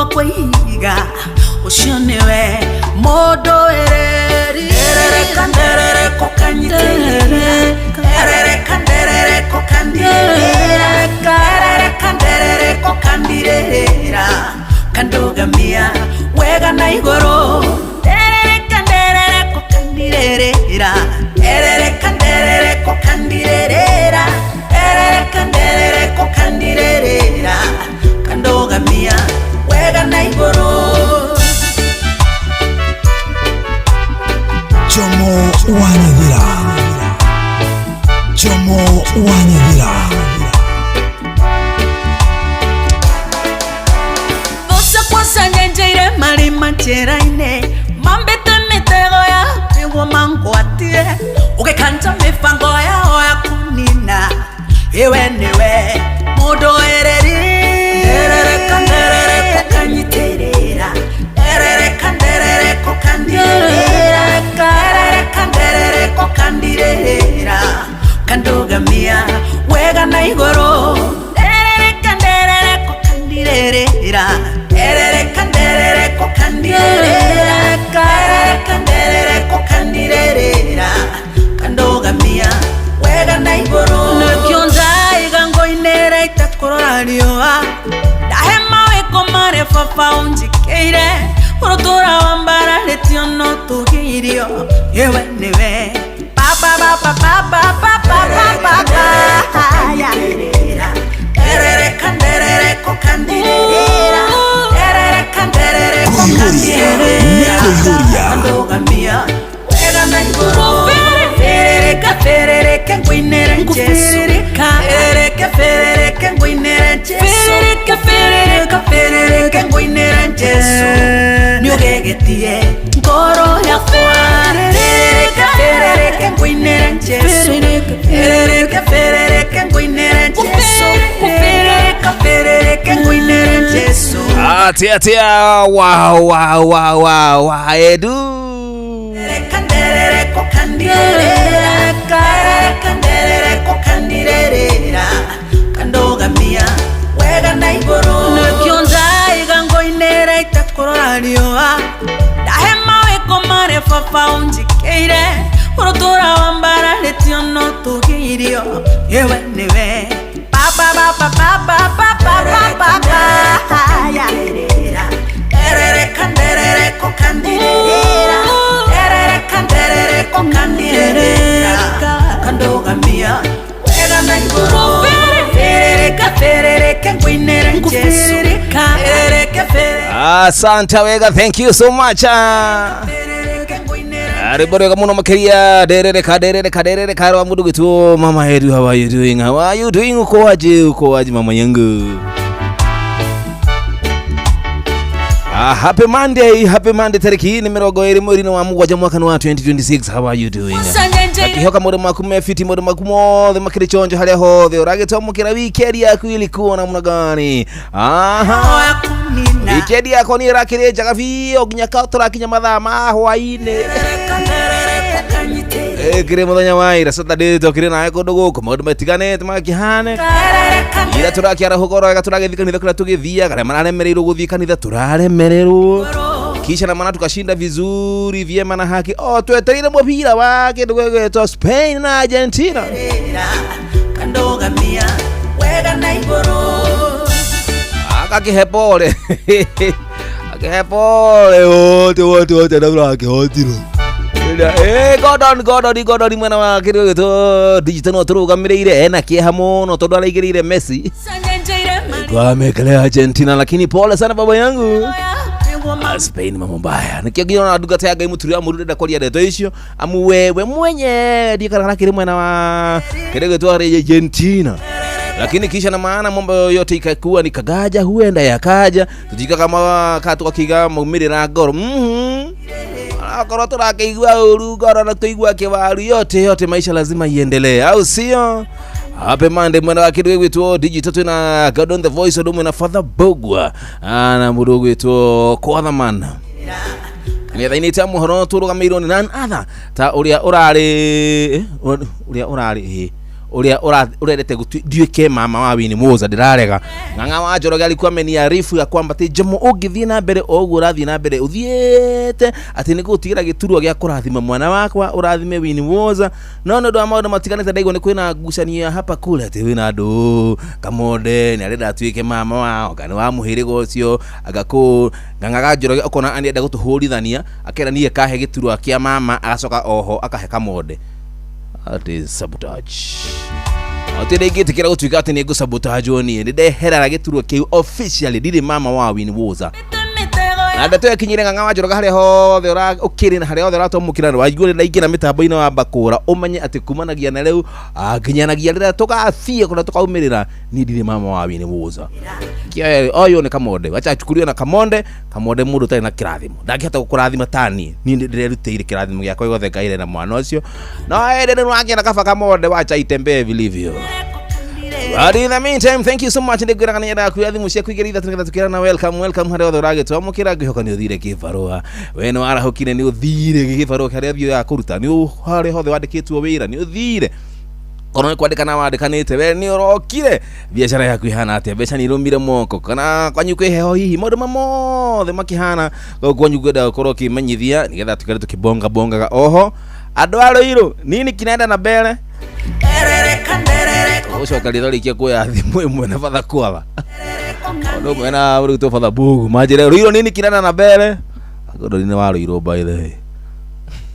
kwa kwiga ushoniwe modo erere kandere kokanyiterere erere kandere kokandirera erere kandere kokandirera kandogamia wega na igoro erere kandere kokandirera erere kandere kokandirera erere kandere kokandirera kandogamia wega na igoro. Jomo Wanyavira, Jomo Wanyavira. Vosa kwasa nyenjeire mari mancheraine mambete mitego ya ewo mango atie ukekanta mifango ya oya kunina ewe niwe modo erere kandere kokanyiterera erere kandere kokandirera erere kandere kokandirera kandogamia wega na igoro erere kandere kokandirera erere kandere kokandirera erere kandere kokandirera kandogamia wega na igoro nekionza igango inera itakororarioa dahema weko mare fafa unjikeire urotora wambara letiono tugirio yewe niwe papa papa papa papa papa ya erere kandere kokandirera erere kandere kokandirera kandogamia wega na igoro ferere kenguinere Jesu ferere kenguinere Jesu ferere kenguinere Jesu nyogegetie ngoro ya ferere kenguinere Jesu ferere kenguinere Jesu ferere kenguinere Jesu Tia wow edu kandere kokandirera kandere kokandirera kandogamia wega na igoro nekionza igango inera itakororarioa dahema weko mare fafa unjikeire urotora wambara letiono tugirio yewe niwe papa papa papa papa papa ya erere kandere kokandirera erere kandere kokandirera kandogamia wega na igoro ferere kenguinere Jesu ferere Asante wega, thank you so much. Aribore kamuno makeria derere kadere mudu gitu. Mama Edu, how are you doing? Uko aje mama yangu? Happy Monday tariki nimerogo eri mweri na wamu waja mwaka wa 2026. How are you doing? Akihoka mwere makume fiti mwere makumo the makiri chonjo hali ho the orage tomu kira weekend yako ilikuwa namna gani? Weekend yako ni rakire jagavi ognyaka tora kinyamadha mahwaine kire muthenya waira Saturday tokire naye kodogo komodo metigane tmakihane ira turaki ara hugoro gaturage thikanitha kura tugithia kare mararemererwo guthii kanitha turaremererwo kisha na maana tukashinda vizuri vyema na haki tweterire mupira wake ndugwetwa Spain na Argentina kandogamia wega na igoro akakihepole wote ndabra akihotiro Gordon mwana wa kiri to digital no turugamire ena kieha muno tondu araigirire Messi kwa mekele Argentina, lakini pole sana baba yangu Spain mama mbaya nikigio na duga taga imuturi amurida kwa ndeto icio amuwewe mwenye dikara kiri mwana wa kiri to Argentina, lakini kisha na maana mambo yote ikakuwa ni kagaja huenda yakaja tujika kama katu kakiga mumirira goro akoro turakeigwa urugoro na tuigwa kiwaru yote maisha lazima iendelee, au sio? Happy Monday mwana wa kidu wetu digital tuna God on the voice odumu na Father Bogwa na mudogo wetu kwa the man ni dhaini tamu horo turuga mironi nan other ta uria urari uria urendete gutwike mama wa Winnie Muoza ndirarega ng'ang'a wa Njoroge alikuwa ameniarifu ya kwamba ti Jomo ungithie na mbere oguo urathie na mbere uthiete ati ni gutigira giturwa gya kurathima mwana wakwa urathime Winnie Muoza no ndo maundu matiganite ndaigo ni kwina ngucania hapa kule ati wina andu Kamonde ni arenda atwike mama wao kana wa muhirigo ucio agaku ng'ang'a Njoroge okona anienda gutuhurithania akera nie kahe giturwa kia mama agacoka oho akahe Kamonde. That is sabotage. Atire gitikira gutwika ati ni gusabotage oni ndehera giturwa kiu officially ndiri mama wa Winnie Muoza. Na ndato kinyire ng'ang'a wa Njoroge hare hothe ura ukiri na hare hothe uratomukira waigure ndaingina mitambo-ini wa bakura umenye ati kumanagia na riu nginyanagia rira tugathie kuna tukaumirira ni ndiri mama wa Winnie Muoza. Kia oyo ni Kamonde wacha achukurio na Kamonde mundu tari na kirathimo ndangihota gukurathima tani ni ndirerutire kirathimo giakwa gothe Ngai na mwana ucio no ende ni wangienda kaba Kamonde wacha itembee vilivyo. But in the meantime, thank you so much. Ndigwira kana yenda kuyathi mucia kuigeritha tugetha tukira na welcome hare othe uragitwa amukira ngihoka ni uthire kibarua we no arahukire ni uthire gibarua hare thio ya kuruta ni hare hothe wandikitwo wira ni uthire kono kwandika na wandikanite we ni urokire biashara yaku ihana atia mbeca ni irumire moko kana kwanyu kwiheho hihi maundu mamothe makihana kwanyu gwenda gukorwo kimenyithia nigetha tukire tukibonga oho andu a Ruiru nini kinaenda na mbere ucoka rithorikia kuya thimu imwe na batha kwatha ndo mwena uri to batha bugu majire Ruiru nini kinaenda na mbere agodoni wa Ruiru by the way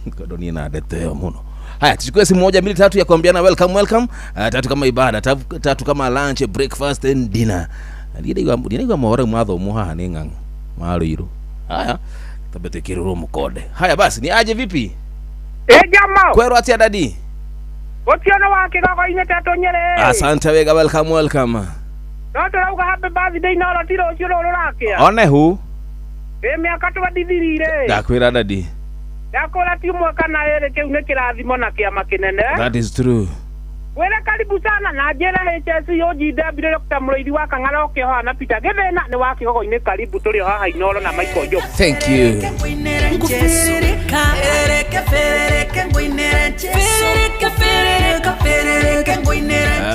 agodoni na ndeteo muno. Haya tuchukue simu 1 2 3 ya kuambiana welcome tatu kama ibada tatu kama lunch breakfast and dinner ndiye mahora mwadho muha ni ng'ang'a ma Ruiru. Haya tabete kiruru mukode. Haya basi ni aje vipi jamaa kwero atia dadi otiona wake gogo ine tatu nyere. Asante wega welcome ndo rauga happy birthday na rotiro ucio rurakia one hu miaka twandithirire ndakwira dadi yakora ti mwaka na ere kiu ni kirathimo na kiama kinene. That is true. Wele karibu sana na njera HSC OGW Dr. Mureithi wa Kang'ara ukihana Peter Githena ni wa kihogo ine karibu turi haha Inoro na Michael Njogu. Thank you.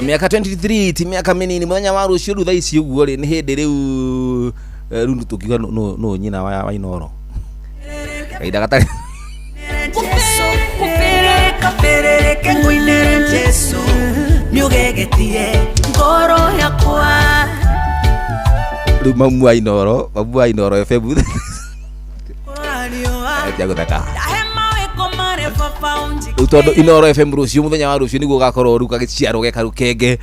Miaka 23 ti miaka minini muthenya wa rucio rutha ici uguo ri ni hindi riu rundu tukiuga no nyina wa Inoro kaida gatari mamu wa Inoro FM Tiagutaka utondo Inoro FM rucio muthenya wa rucio niguo gakorwo ruka giciaro gekaru kenge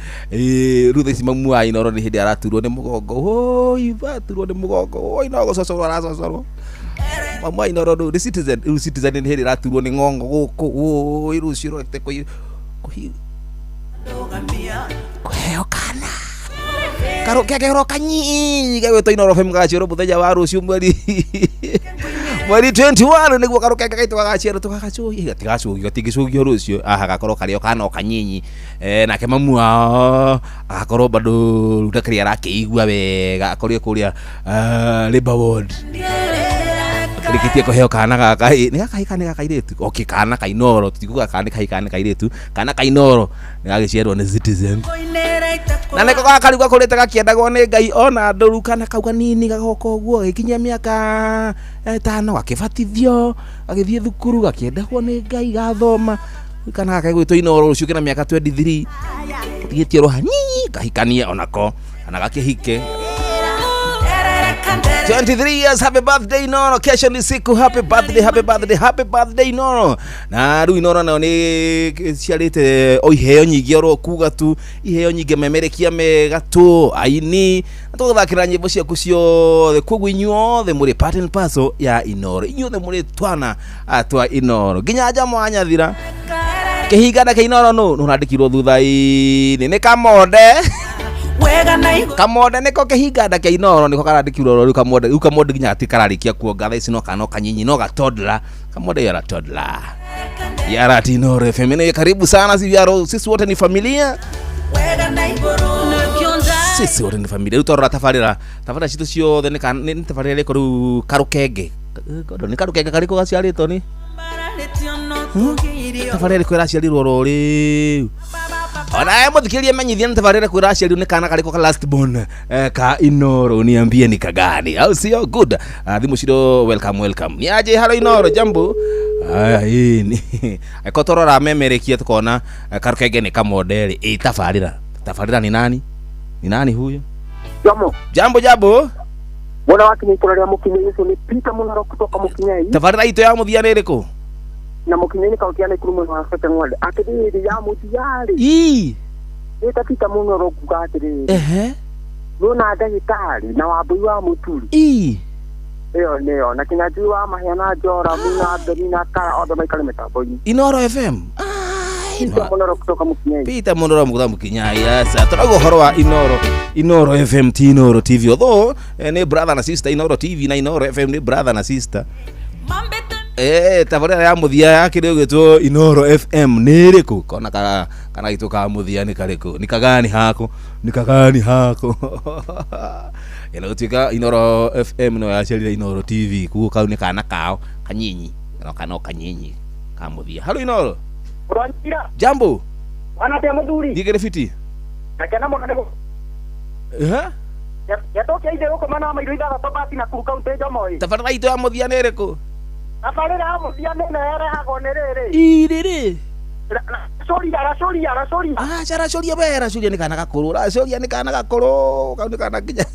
rutha ici mamu wa Inoro ni hindi araturwo ni mugongo oi baturwo ni mugongo oi no gococoro aracocoro mamu wa Inoro no citizen ni hindi araturwo ni ngongo guku oi rucio rokete kuhi kana karo kegero kanyi gagwetwo Inoro FM gaciro muthenya wa rucio mweri 21 niguo karo kege gaitwa gaciro tukagacugi gatigicugi rucio gakorwo kario kana kanyinyi nake mamu wao agakorwo bado rutakiria rakiigua wega akorio kuria labor ward rikitie kuheo kana gaka ni gaka kairetu okay kana kainoro tutikuga kana kairetu kana kainoro gagiciarwo ni Citizen na neko gakarigwa kurite gakiendagwo ni Ngai ona nduru kana kauga nini gagoka uguo gikinya miaka 5 gakibatithio agithie thukuru gakiendagwo ni Ngai gathoma kana gakagwitwo Inoro rucio kina miaka 23 gitiero hanini kahikania onako kana gakihike 23 years. Happy birthday Inoro. Kesho ni siku. Happy birthday Inoro. Na ru Inoro na ni ciarite o iheo nyingi oro kuga tu iheo nyingi memerekia megatu aini tugathakira nyimbo cia kucio kugu inyuothe muri part and parcel ya Inoro inyuothe muri twana atwa Inoro ginya jamo anyathira kihingana ke Inoro no randikirwo thutha-ini ni Kamonde Kamonde niko kihingana ke Inoro niko karandikirwo ru Kamonde ginya atikararikia kuonga thaa no kana kanyinyi no gatodla Kamonde yara todla yara Inoro FM. Karibu sana sisi wote ni familia. Sisi wote ni familia. Utorora tafarira citu ciothe ni tafarira riko ru karukenge kodo ni karukenge kariko gaciarito ni tafarira riko raciarirwo rori Ona muthikirie menyithia ntabarira kwira aciari ni kana kariko ka last born ka Inoro, niambie ni kagani au sio? Good. Thimu ciro welcome. Ni aje halo Inoro, jambo. Hii ni akotorora memerekia tukona karukenge ni kamodeli tafarira ni nani? Ni nani huyo? Jambo. Mbona watu ni kuraria mukinyi Yesu ni Peter Munaro kutoka Mukinyai. Tafarira ito ya muthiane riko? Na Mukinyai kautiana kurumo na afete ngwale. Akidi ya muthiari. Eta Peter Munaro kugatiri. Nona ndagitari na wabui wa muturi. Neo na kinajua mahiana jora muna berina kara odo maikale metaboni. Inoro FM. Peter Munaro kutoka Mukinyai. Peter Munaro kutoka Mukinyai. Yes. Turago horo wa Inoro FM Inoro TV. Although ni brother na sister. Inoro TV na Inoro FM ni brother na sister. Tabarira ya muthia yake rĩu gĩtwo Inoro FM nĩ rĩkũ? Kana gĩtwo ka muthia nĩ karĩkũ? Nĩ kagani hako. Ina gũtuĩka Inoro FM no yacerire Inoro TV, kuo kau nĩ kana kao kanyinyi, kana kanyinyi ka muthia. Halo Inoro. Uranjira. Jambo. Ana te muthuri. Digere fiti. Akana mo kanego. Yatoke ide uko mana ma iruida ga topati na kuruka untejo moi. Tabarira ito ya muthia nĩ rĩkũ? Tabarira ya muthia nĩ nere hago nerere. Irere. Rasoria. Rasoria bera ni kana gakuru. Rasoria ni kana gakuru. Kau ni kana kinya.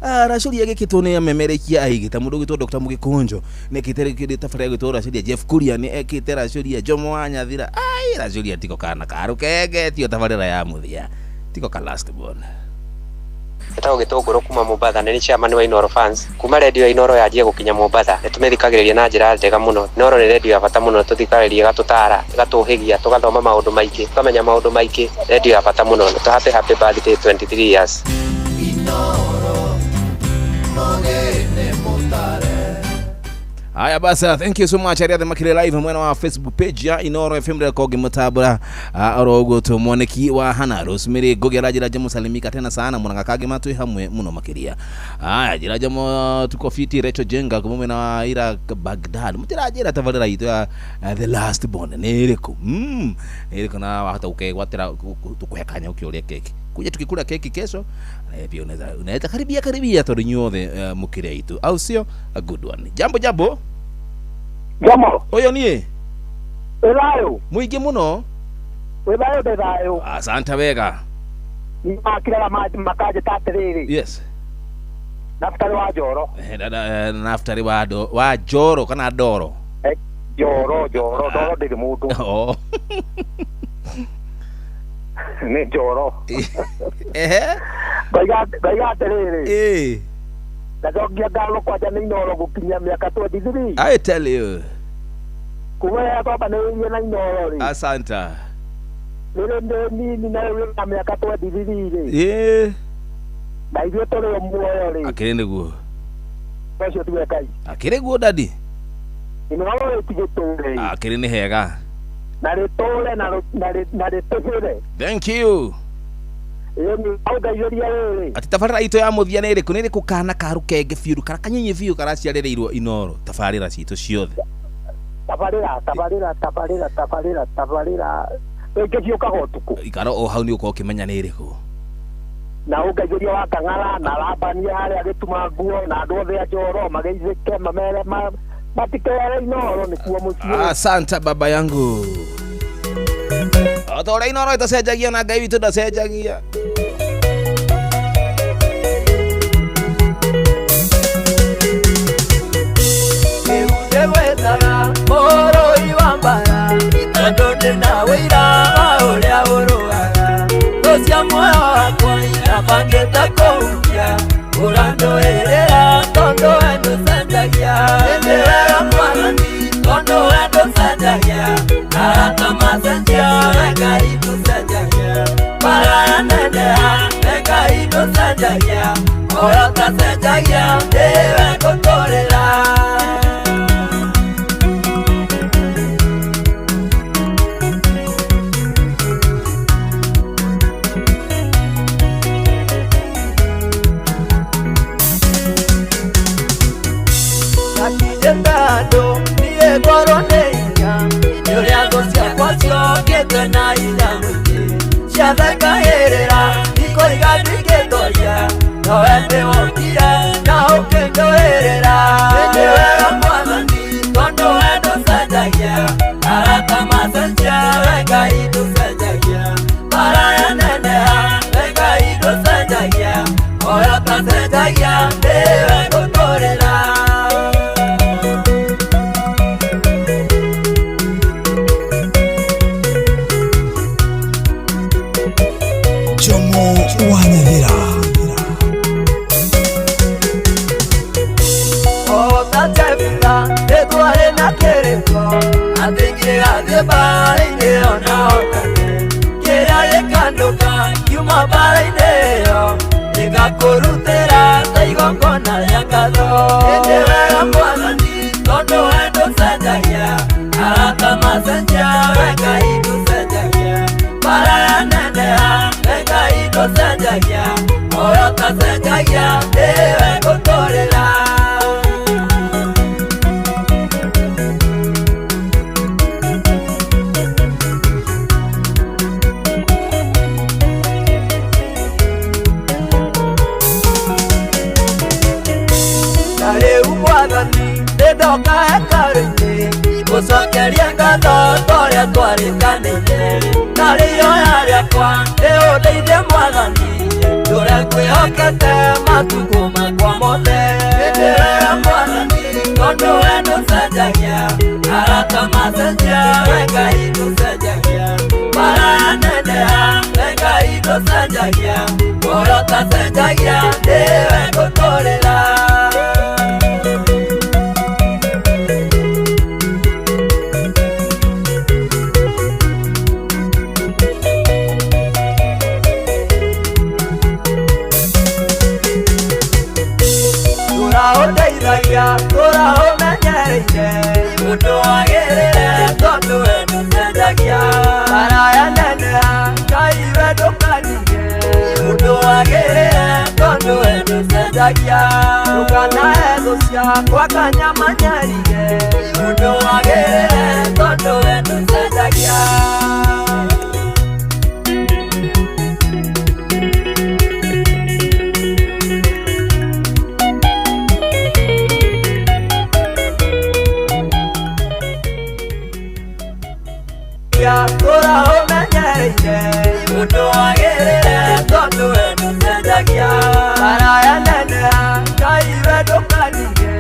Rasoria gĩkĩtwo nĩ memerekia aigĩta mũndũ gĩtwo Dr. Mugikonjo. Nĩ kĩtere tabarira gĩtwo Rasoria Jeff Kuria nĩ ekĩte Rasoria Jomo wa Nyathira. Rasoria tiko kana karukenge tio tabarira ya muthia. Tiko ka last born. Etagwo Gĩtũngũrũ kuma Mombasa, nĩ chairman wa Inoro fans. Kuma radio ya Inoro yanjie gũkinya Mombasa, nĩtũmĩthikagĩrĩria na njĩra njega mũno. Inoro nĩ radio ya bata mũno, tũthikagĩrĩria gatũtara, gatũhĩgia, tũgathoma maũndũ maingĩ, tũkamenya maũndũ maingĩ. Radio ya bata mũno. Happy birthday 23 years. Inoro mogene mutare. Haya basa, thank you so much. Ariadhe Makile live mwena wa Facebook page ya Inoro FM rekogi mutabura orogo to mwaneki wa hana Rosemary Gogeraje musalimika tena sana mwana kage matwi hamwe muno makiria. Haya jiraje mo tuko fiti Recho Jenga kumwe na ira Baghdad. Mutirajira tavarira ito ya the last born nereko. Nereko na hata ukegwatira tukuhekanya ukioria keki. Kuja tukikula keki kesho pia unaweza karibia to nyothe mukiria itu au sio? A good one. Jambo. Oyo nie. Elayo. Muige muno. Elayo. Asante wega. Ni makira makaje taterere. Yes. Naftari wa Joro. Naftari wa Joro kana Doro. Joro de mutu. Oh. Ni Joro. Baya terere. Najogia galo kwa jamii Inoro gukinya miaka 23. I tell you. Kuwe baba na Inoro. Asanta. Ni na miaka 23. Na hivyo tole muoyo. Akirende guo. Pasho tuwe kai. Akire guo dadi. Inoro tigitore. Akirende hega. Na retole na retole. Thank you. Ati tafarira ito ya muthia nĩ ĩrĩkũ? Nĩ ĩrĩkũ kana karukenge biũ kana kanyinyi biũ karaciarĩrĩirwo Inoro tabarira citũ ciothe? Tabarira ĩngĩciũka gotuku ikaro o hau nĩ ũkorwo ũkĩmenya nĩ ĩrĩkũ. Na ũngaigĩria wa Kang'ara na Labania harĩa Gĩtuma nguo na andũ othe a Njoro mageithĩke mamere matikere Inoro nĩkuo mũciĩ. Asante baba yangu. Otora Inoro itacenjagia na Ngai witũ ndacenjagia. Wetara moro iwambara itondone na wira uria urugaga tocia moyo wakwa inabangeta koukia urando erera tondo endo sanjagia endera mwanani tondo endo sanjagia arata masanjia ega itu sanjagia para nendea ega itu sanjagia orata sanjagia ewe kotorera. Kando niye goroneya yoria gosia kwasio ketena ila mwingi Theka herera iko igatike toria no ende okira na okendo herera ende wega mwathani tondo wendo senjagia arata masenjia wega idu senjagia baraya neneha wega idu senjagia oyo ta senjagia ndewe guturira Jomo wa Nyavira. O tatevita etware na kereko atingire gathie bara-inĩ ona otane kĩrĩa gĩkanduka kiuma bara-inĩ ĩyo gĩgakũrutĩra ta igongona rĩa ngatho ĩndĩ wega mwathani tondũ we ndũcenjagia arata macenjia we Ngai ndũcenjagia baraya neneha we Ngai ndũcenjagia oyo tacenjagia nĩwe ngũtũrĩra ndoka hekarũ-inĩ gũcokeria ngatho torĩa twarĩkanĩire na rĩoya rĩakwa rĩũndeithie mwathani ndũrĩa ngwĩhokete matukũ makwa mothe ĩndĩ wega mwathani tondũ we ndũcenjagia arata macenjia we Ngai ndũcenjagia baraya neneha we Ngai ndũcenjagia ũrĩa ũtacenjagia nĩwe ngũtũrĩra Tora umenyereire mundu wagirire tondu we nducenjagia baraya neneha Ngai we ndukanige mundu wagirire tondu we nducenjagia ndukanahe thũ ciakwa kanyamanyarire mundu wagirire tondu we nducenjagia Tora umenyereire mundu wagirire tondu we nducenjagia baraya neneha Ngai we ndukanige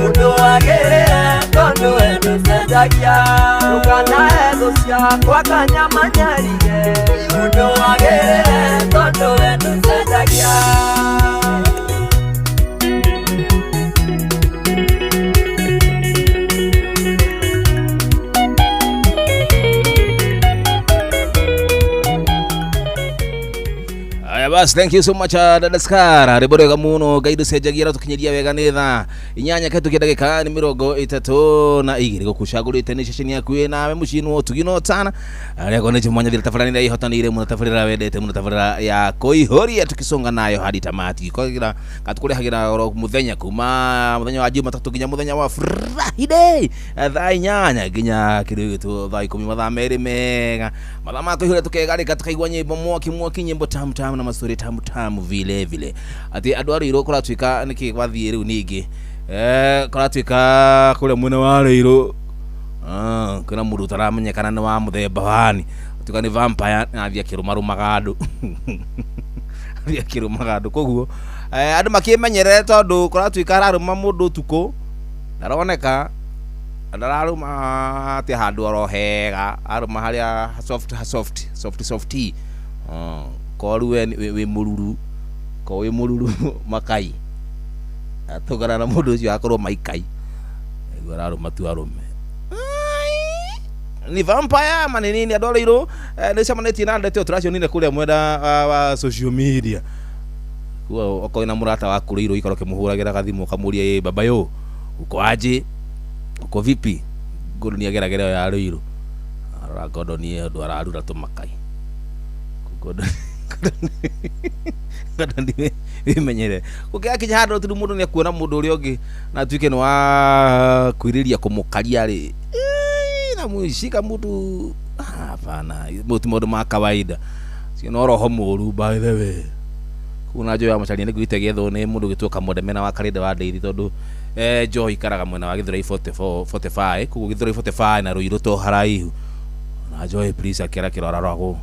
mundu wagirire tondu we nducenjagia ndukanahe thũ ciakwa kanyamanyarire mundu wagirire tondu we nducenjagia Bas, thank you so much dada Skara riborega muno gaidu sejagira tukinyiria wega netha inyanya ketu kidagika ni 32 gukucagurite ni ceceni yaku nawe mucino tugino tana ariko ne chimwanya thira tafarani rai hotanire muno tafarira wedete muno tafarira ya koihoria tukisonga nayo hadi tamati kogira katukure hagira muthenya kuma muthenya wa Jumatatu ginya muthenya wa Friday thaa inyanya ginya kiritu thaa 10 mathaa meri mega mathaa tuhire tukegarika tukaigwa nyimbo mwoki nyimbo tam na mastori tamu vile ati adwari iro kora twika niki wathie riu ningi kora twika kule mwena wa riro kuna mundu taramenyekana ni wa muthemba wani twika ni vampire na thia kirumarumaga andu thia kirumaga andu koguo andu makimenyerere tondu kora twika araruma mundu tuko ndaroneka ndararuma ati handu oro hega aruma haria soft koru we mururu ko we mururu makai atogara na mundu ucio akorwo maikai igoraro matu arume ni vampire manini adoreiro ne chamaneti na ndete otracio nine kule mwenda wa social media kwa okoina murata wa kuriro ikoro kemuhuragira gathimo kamuria baba yo uko aje uko vipi godo ni ageragera ya riro ara godo ni ndo ararura to makai godo kadandi bimenyere kukia kinyahado tu mundu ni kuona mundu uri ongi na tuike no wa kwiriria kumukaria ri na muishika mundu hapana mutu mundu ma kawaida no roho mũru by the way kuna Joy Muchari nĩ gwite gĩetho nĩ mũndũ gĩtuĩka Mũndemena wa Karĩnda wa Ndeithi tondũ Joy karaga mwena wa Gĩthũrai 45 kugu Gĩthũrai 45 na Ruiru to haraihu na Joy please akĩra kĩrora rwago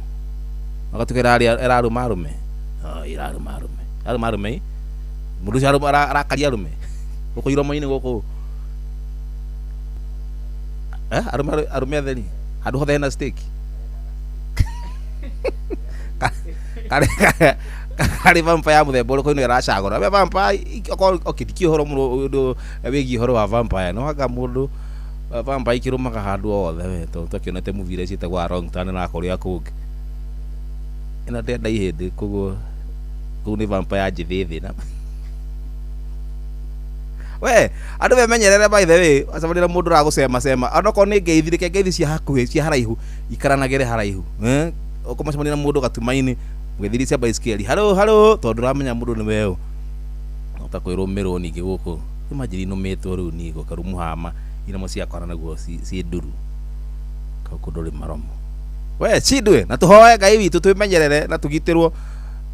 agatukĩra araruma arume mũndũ ũcio arakaria arume gũkũ iromo-inĩ gũkũ arume atheri handũ hothe hena steak kari vampire ya muthemba ũrĩkũ ĩno ĩracagũra we vampire okĩtikio horo mũndũ wĩgiĩ horo wa vampire no anga mũndũ vampire ikĩrũmaga handũ othe we tondũ tũkĩonete movie iria ciĩtagwo Wrong Turn na kũrĩa kũngĩ ĩno ndenda ihĩndĩ kũguo nĩ vampire njĩthĩ thĩ we andũ bemenyerere by the way acabarĩra mũndũ ũragũcema onokorwo nĩ ngeithi reke ngeithi cia hakuhĩ cia haraihu ikaranagĩre haraihu ũkũmacemanĩra mũndũ gatumainĩ mũgĩthiria cia baiskeli halo tondũ ũramenya mũndũ nĩ weũ ota kwĩrũmĩrwo ningĩ gũkũ imagine inũmĩtwo rĩu nigo karumu hama inamo ciakwana naguo ciĩ nduru kauko ndũrĩ maromo we chidwe na tũhoe Ngai witũ twĩmenyerere na tũgitĩrwo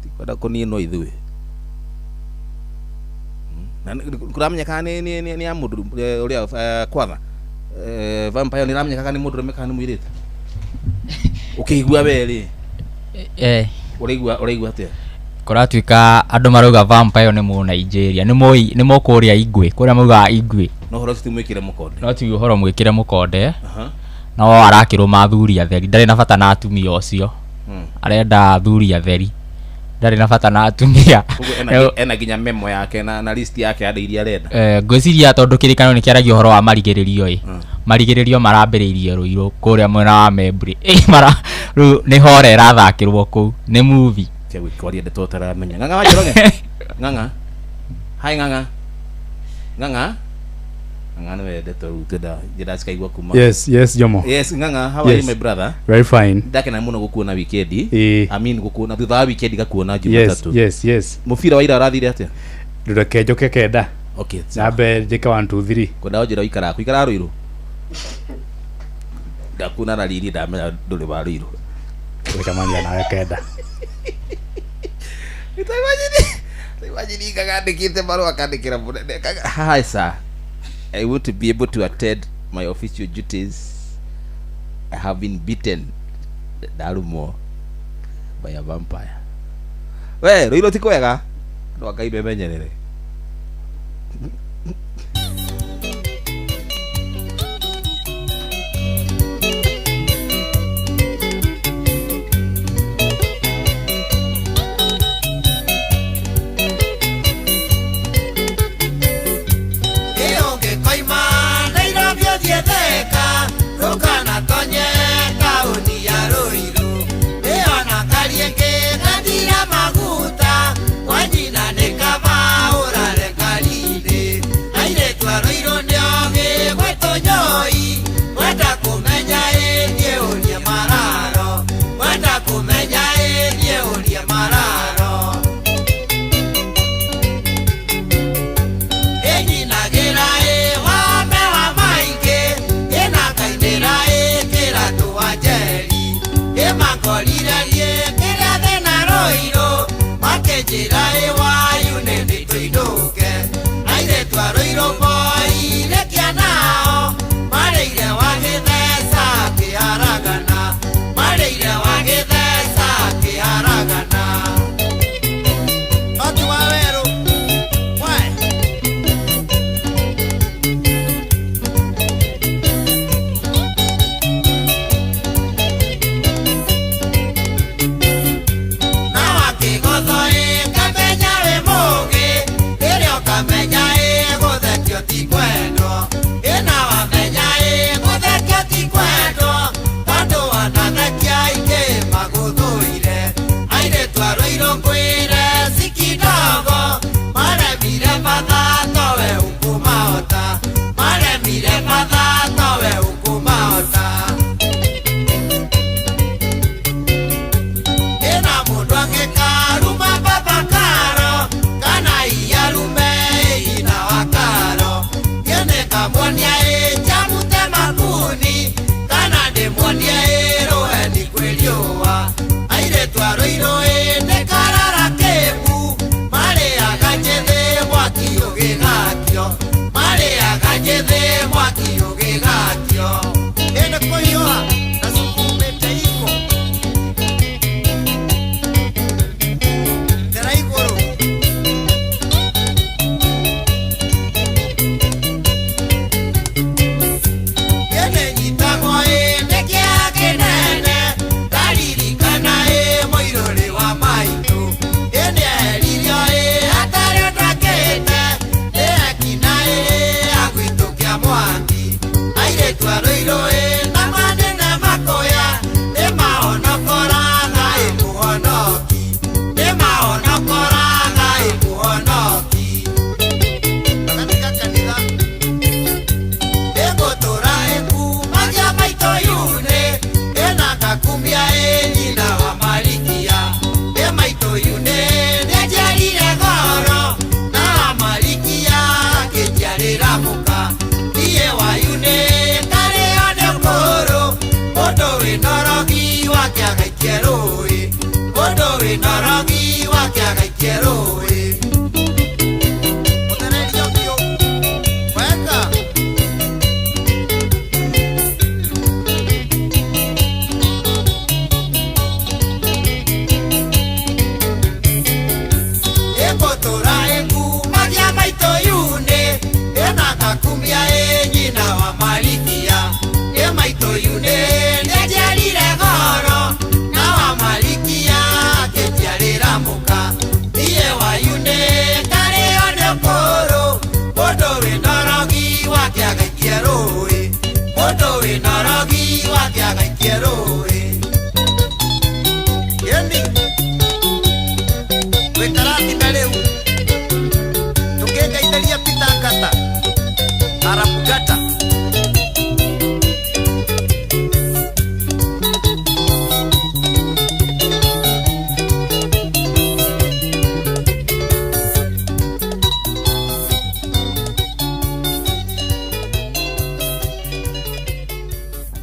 tikwenda kũninwo ithuĩ na kũramenyeka nĩ ya mũndũ ũrĩa kwatha vampire nĩ ramenyeka nĩ mũndũ ũremeka nĩ mũirĩtu ũkĩigua werĩ ũraigua atĩa kũratuĩka andũ marauga vampire nĩ mũ Nigeria nĩ mũkũrĩa Ingwe kũrĩa mauga Ingwe no horo citumwĩkire mũkonde no ti ũhoro mwĩkire mũkonde no arakĩrũma athuri atheri ndarĩ na bata na atumia ũcio arenda athuri atheri ndarĩ na bata na atumia ena nginya memo yake na list yake ya iria arenda ngwĩciria tondũ kĩrĩkanĩro nĩ kĩaragia ũhoro wa marigĩrĩrio marigĩrĩrio marambĩrĩirie Ruiru kũrĩa mwena wa Membri rĩu nĩ hora ĩrathakĩrwo kũu nĩ movie kĩa gwĩkwaria ndeto taramenya ng'ang'a wachiroge ng'ang'a hi ng'ang'a nĩ wendete ruta njĩra cikaigua kuma yes Jomo yes ng'ang'a how are you my brother very fine ndakena mũno gũkuona weekend I mean gũkuona thutha wa weekend gakuona Jumatatu yes mũbira wa ira arathire atĩa ndũreke njoke kenda okay nambe njĩka 1 2 3 kwenda njĩra ikara kuikara Ruiru ndakuna na riri ndamenya ndũrĩ wa Ruiru kamania nawe kenda imagine kagandĩkĩte marũa akandĩkĩra mũnene hi sir I want to be able to attend my official duties. I have been beaten darumo by a vampire. We Ruiru ti kwega ndo Ngai bemenyerere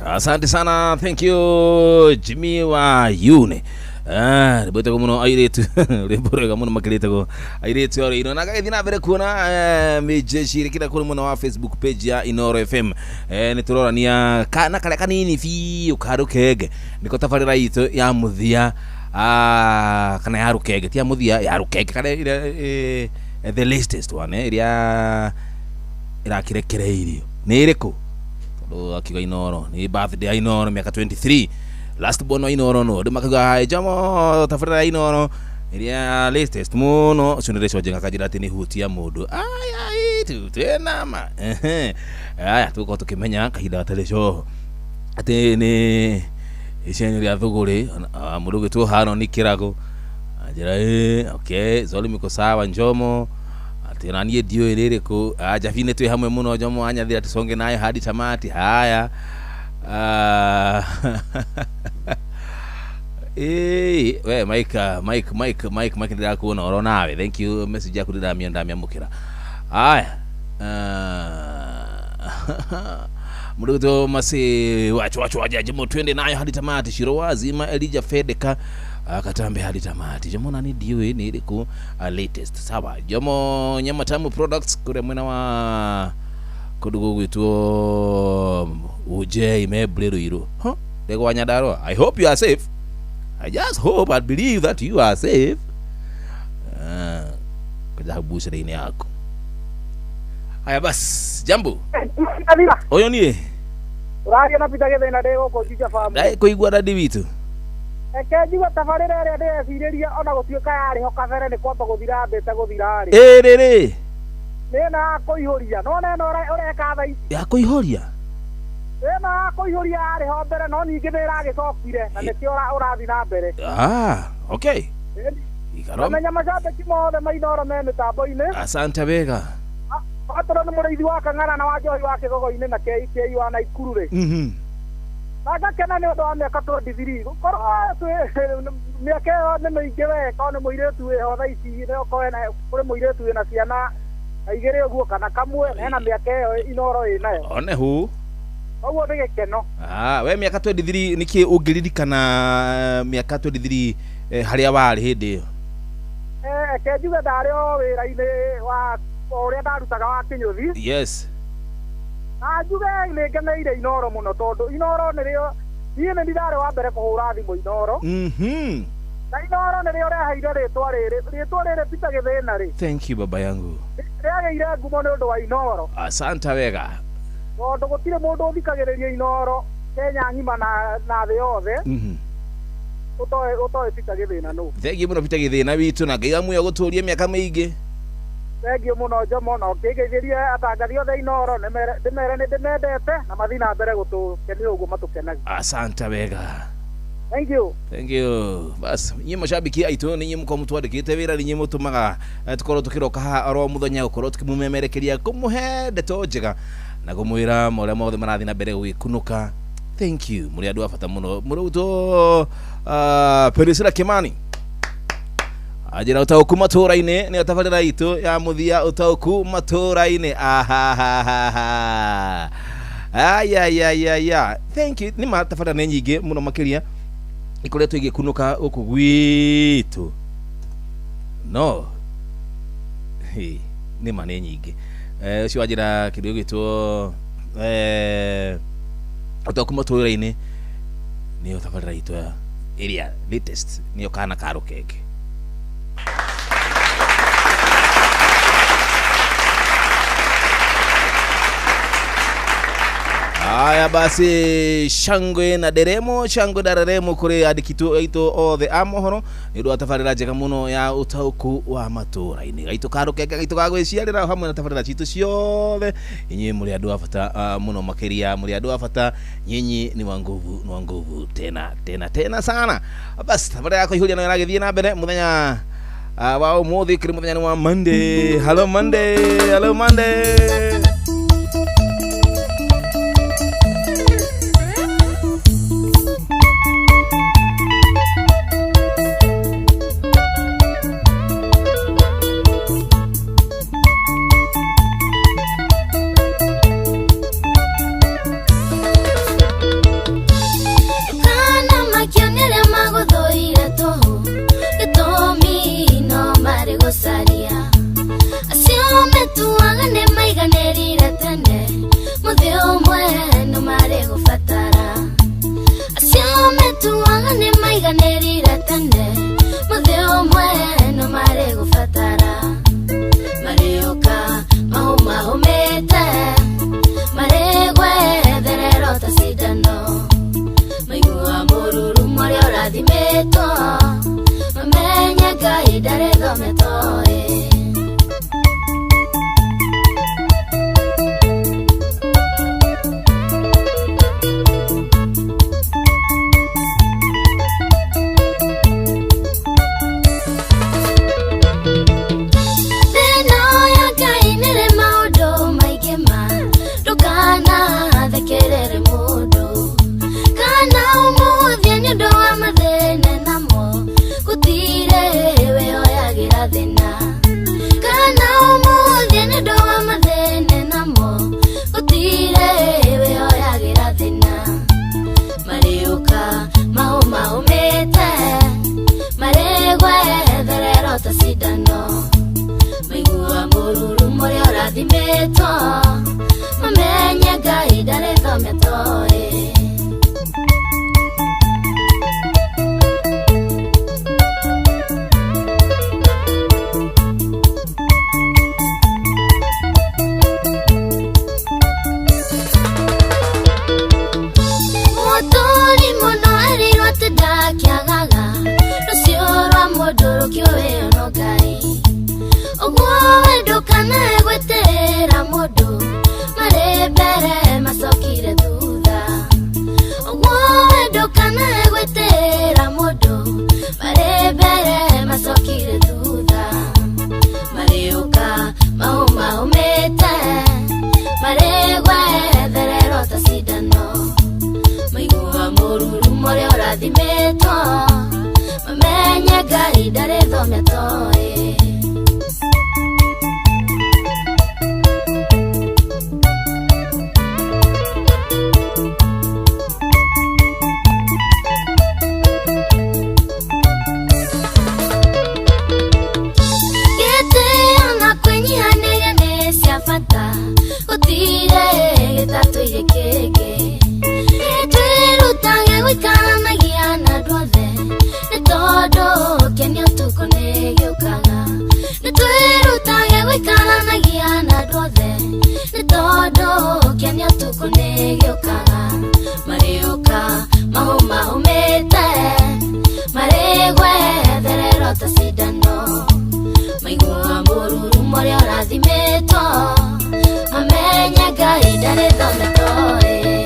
Asante sana, thank you Jimmy wa Yune. Bote ko muno airetu rebore ga muno makirete ko airetu ore ino naga ithina bere kuona mejeshi kira kuri muno wa Facebook page ya Inoro FM. Ni turorania kana kale kanini fi ukarukege niko tafarira ito ya muthia kana ya rukege tia muthia ya rukege kale the latest one iria kirekereirio ni iriko akiga Inoro ni birthday ya Inoro miaka 23 last born wa Inoro no de makaga jamo tafarira Inoro iria latest muno sunire jenga kajira tini hutia mundu ai tu tena ma aya tuko tukimenya kahida telesho ati ni ishenyo ya thuguri mundu gitu hano ni kirago ajira okay zoli miko sawa njomo tena nie dio irere ko Javine tu hamwe muno jomo anyathira tusonge nayo hadi tamati haya we Mike ndira kuona oro nawe thank you message yaku ndamia mukira haya muruto masi wacho wajaje mo twende nayo hadi tamati shiro wazima Elijah Fedeka akatambe hadi tamati jomona ni diwe ni iliku latest sawa jomo Nyama Tamu Products kure mwena wa kudugo wituo uje imeblero iro dego wanyadaro. I hope you are safe. I just hope and believe that you are safe. Kaja bushere ini yako. Haya bas jambo oyo nie uraria na pita gethe na dego ko jija famu dai ko igwa dadi bitu ekejiwa tafarira ria ndecireria ona gutuika yari ho kabere ni kwamba guthira mbete guthira ri riri nena kuihuria no nena ureka thai ya kuihuria nena kuihuria yari ho mbere no ningi nira gicokire na nikio urathi na mbere okay ikaro menya majabe kimothe mainoro me mitambo-ini asante bega atoro ni murithi wa Kang'ana na wa Njohi wa Kigogo-ini na KK wa Naikuru ri naga kena ni ndo ameka 23 gukoro miaka yo ni maingi we ko ni muiretu we ho thaici ni ko na kuri muiretu we na ciana aigire uguo kana kamwe hena miaka yo Inoro inayo one hu oguo ni gikeno we miaka 23 niki ungiririkana miaka 23 haria wari hindi iyo kenjuga ndari o wira-ini wa uria ndarutaga wa Kinyuthi. Yes. Na njuge nĩ ngeneire Inoro mũno tondũ Inoro nĩrĩo niĩ nĩ ndirarĩ wa mbere kũhũra thimũ Inoro. Na Inoro nĩrĩo rĩaheire rĩtwa rĩrĩ Peter Gĩthĩna rĩ. Thank you baba yangu. Rĩagĩire ngumo nĩ ũndũ wa Inoro. Asante wega. Tondũ gũtirĩ mũndũ ũthikagĩrĩria Inoro Kenya ng'ima na thĩ yothe. Ũtoĩ Peter Gĩthĩna nũ. Thank you mũno Peter Gĩthĩna witũ na Ngai amũhe gũtũũria mĩaka mĩingĩ. Thank you mũno Jomo na ũkĩgeithĩrie atangathi othe Inoro ndĩmere nĩ ndĩmendete na mathiĩ na mbere gũtũkenia ũguo matũkenagia. Asante wega. Thank you. Thank you. Bas, nyinyi mashabiki aitũ nĩ nyinyi mko mutwandĩkĩte wĩra, nĩ nyinyi mũtũmaga tukorwo tũkĩroka haha oro mũthenya gũkorwo tukĩmumemerekeria kũmũhe ndeto njega na kũmwĩra marĩa mothe marathiĩ na mbere gũgĩkunũka. Thank you. Mũrĩ andũ a bata mũno. Mũrutwo Perisila Kimani ajira utauku matũra-inĩ nĩ tabarĩra itũ ya mũthia utauku matũra-inĩ. Aya. Thank you. Nĩ matabarĩra nĩ nyingĩ mũno makĩria ikoretwo igĩkunũka gũkũ gwitũ. No nĩ ma nĩ nyingĩ. Ũcio wajira kĩndũ gĩtwo utauku matũra-inĩ nĩ tabarĩra itũ ya area latest nĩyo kana karo kenge. Aya basi shangwe na deremo kuri adikitu aito othe amohoro nĩũndũ wa tabarĩra njega mũno ya ũtaũku wa matũra-inĩ. Gaitũ karũkenge gaitũ gagwĩciarĩra hamwe na tabarĩra citũ ciothe. Inyuĩ mũrĩ andũ a bata mũno makĩria, mũrĩ andũ a bata, nyinyi ni wa nguvu tena sana. Basi tabarĩra yako ihuria nayo ĩragĩthiĩ na mbere mũthenya wa ũmũthĩ kĩrĩ mũthenya wa Monday. Hello Monday. kunigiokaga marioka mahoma humete maregwe therero ta sidano maigua mururu morio rathimeto amenya Ngai ndare thometoe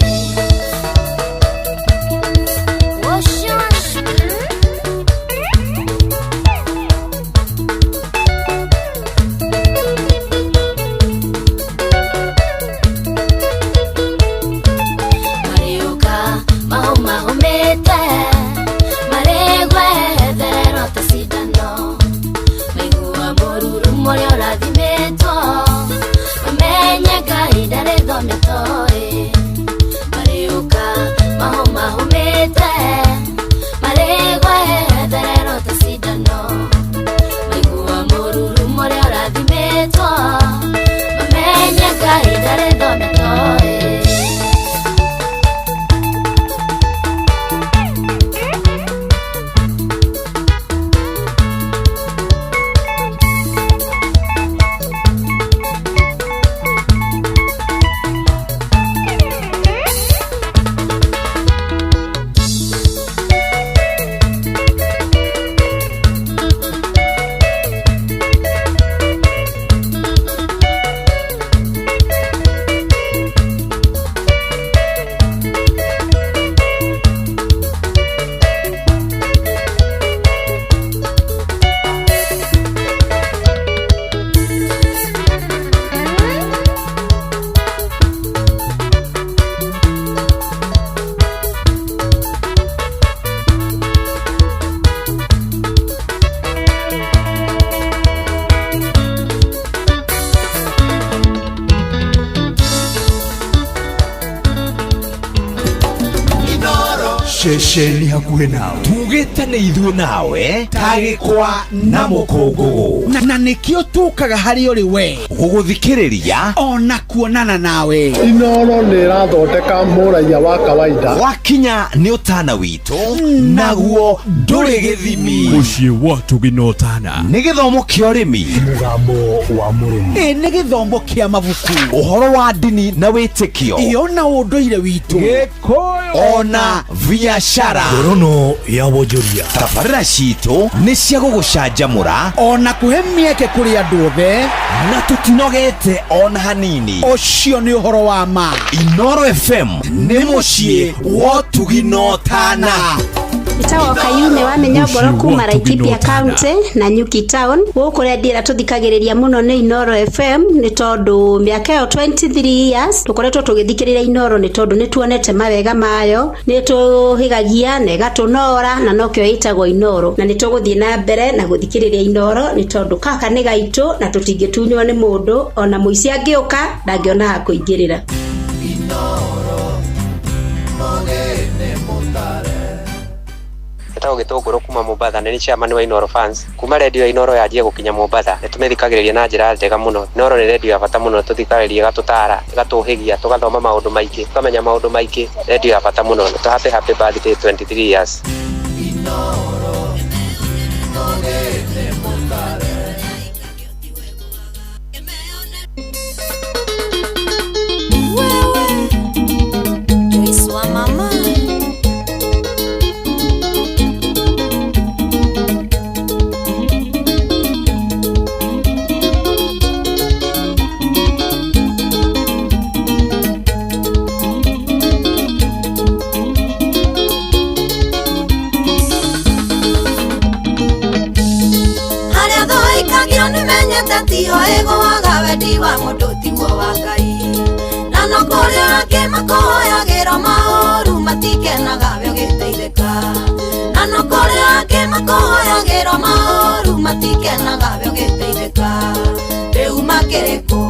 Shesheni hakuhe nawe tugite ni ithuĩ nawe tagĩkwa na mũkũngũgũ na nĩkĩo tũkaga harĩ ũrĩ we gũgũthikĩrĩria ona kuonana nawe. Inooro nĩ ĩrathondeka mũraia wa kawaida wakinya nĩ ũtana witũ naguo ndũrĩ gĩthimi mũciĩ wa Tũginotana nĩ gĩthomo kĩa ũrĩmi mũgambo wa mũrĩmi nĩ gĩthomo kĩa mabuku ũhoro wa ndini na wĩtĩkio ona ũndũire witũ Gĩkũyũ ona biacara ngorono ya wonjoria tabarĩra citũ nĩ cia gũgũcanjamũra ona kũhe mĩeke kũrĩ andũ othe na tũtinogete ona hanini ũcio nĩ ũhoro wa ma. Inooro FM nĩ mũciĩ wa Tũginotana. Itawa Kayume wa Menyongoro kuma Laikipia County na Nyuki Town gũkũ ndĩra tũthikagĩrĩria mũno nĩ Inooro FM nĩ tondũ mĩaka yo 23 years tũkoretwo tũgĩthikĩrĩria Inooro nĩ tondũ nĩ tuonete mawega mayo nĩ tũhigagia na ĩgatũnora na nokĩo ĩtagwo Inooro na nĩ tũgũthiĩ na mbere na gũthikĩrĩria Inooro nĩ tondũ kaka nĩ gaitũ na tũtingĩtunywo nĩ mũndũ ona mũici angĩũka ndangĩona ha kũingĩrĩra. Etagwo Gĩtũngũrũ kuma Mombasa nĩ chairman wa Inooro fans kuma radio ya Inooro yanjie gũkinya Mombasa nĩ tũmĩthikagĩrĩria na njĩra njega mũno. Inooro nĩ radio ya bata mũno tũthikagĩrĩria ĩgatũtara ĩgatũhĩgia tũgathoma maũndũ maingĩ tũkamenya maũndũ maingĩ. Radio ya bata mũno nĩ happy birthday 23 years. Tio ego agawendi wa mũndũ tiguo wa Ngai na no kũrĩa angĩ makoyagĩra maũru matikenaga we ũgĩteithĩka na no kũrĩa angĩ makoyagĩra maũru matikenaga we ũgĩteithĩka rĩu makĩrĩ kũ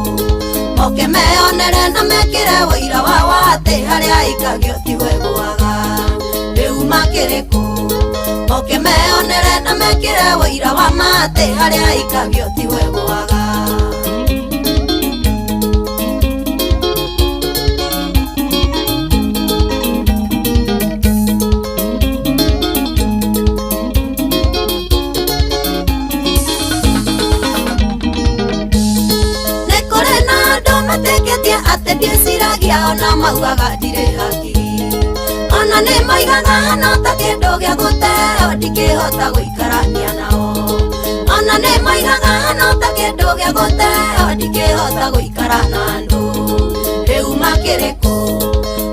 moke meyonere na mekĩre ũira wao atĩ harĩa aikagio tiwe gwaga rĩu makĩrĩ kũ moke meyonere na mekĩre ũira wa matĩ harĩa aikagio tiwe gwaga. Nĩ kũrĩ na andũ matĩkĩtie ate ndiciragia ona maugaga ndirĩ hakiri ona nĩ moigaga no ta kĩndũ gĩa gũteo ndingĩhota gũikarania nao ona nĩ moigaga no ta kĩndũ gĩa gũteo ndingĩhota gũikara na andũ rĩu makĩrĩ kũ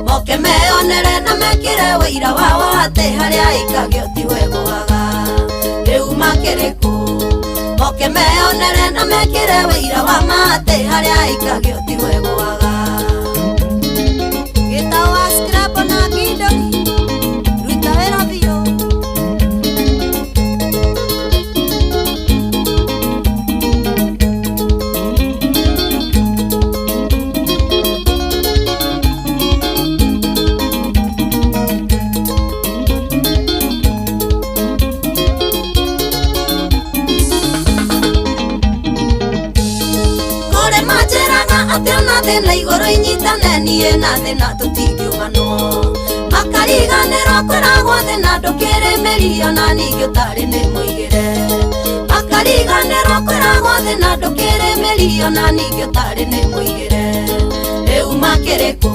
moke meonere na mekĩre wĩira wao atĩ harĩa aikagio tiwe gũaga rĩu makĩrĩ kũ moke meonere na mekĩre wĩira wa matĩ harĩa aikagio tiwe gũaga gĩtawa scrap na kidoni ruta wĩra biũ thĩna igũrũ inyitane niĩ na thĩna tũtingiumanwo makariganĩrwo kwĩragwo thĩna ndũkĩrĩmĩrio na ningĩ ũtarĩ nĩ mũigĩre makariganĩrwo kwĩragwo thĩna ndũkĩrĩmĩrio na ningĩ ũtarĩ nĩ mũigĩre rĩu makĩrĩ kũ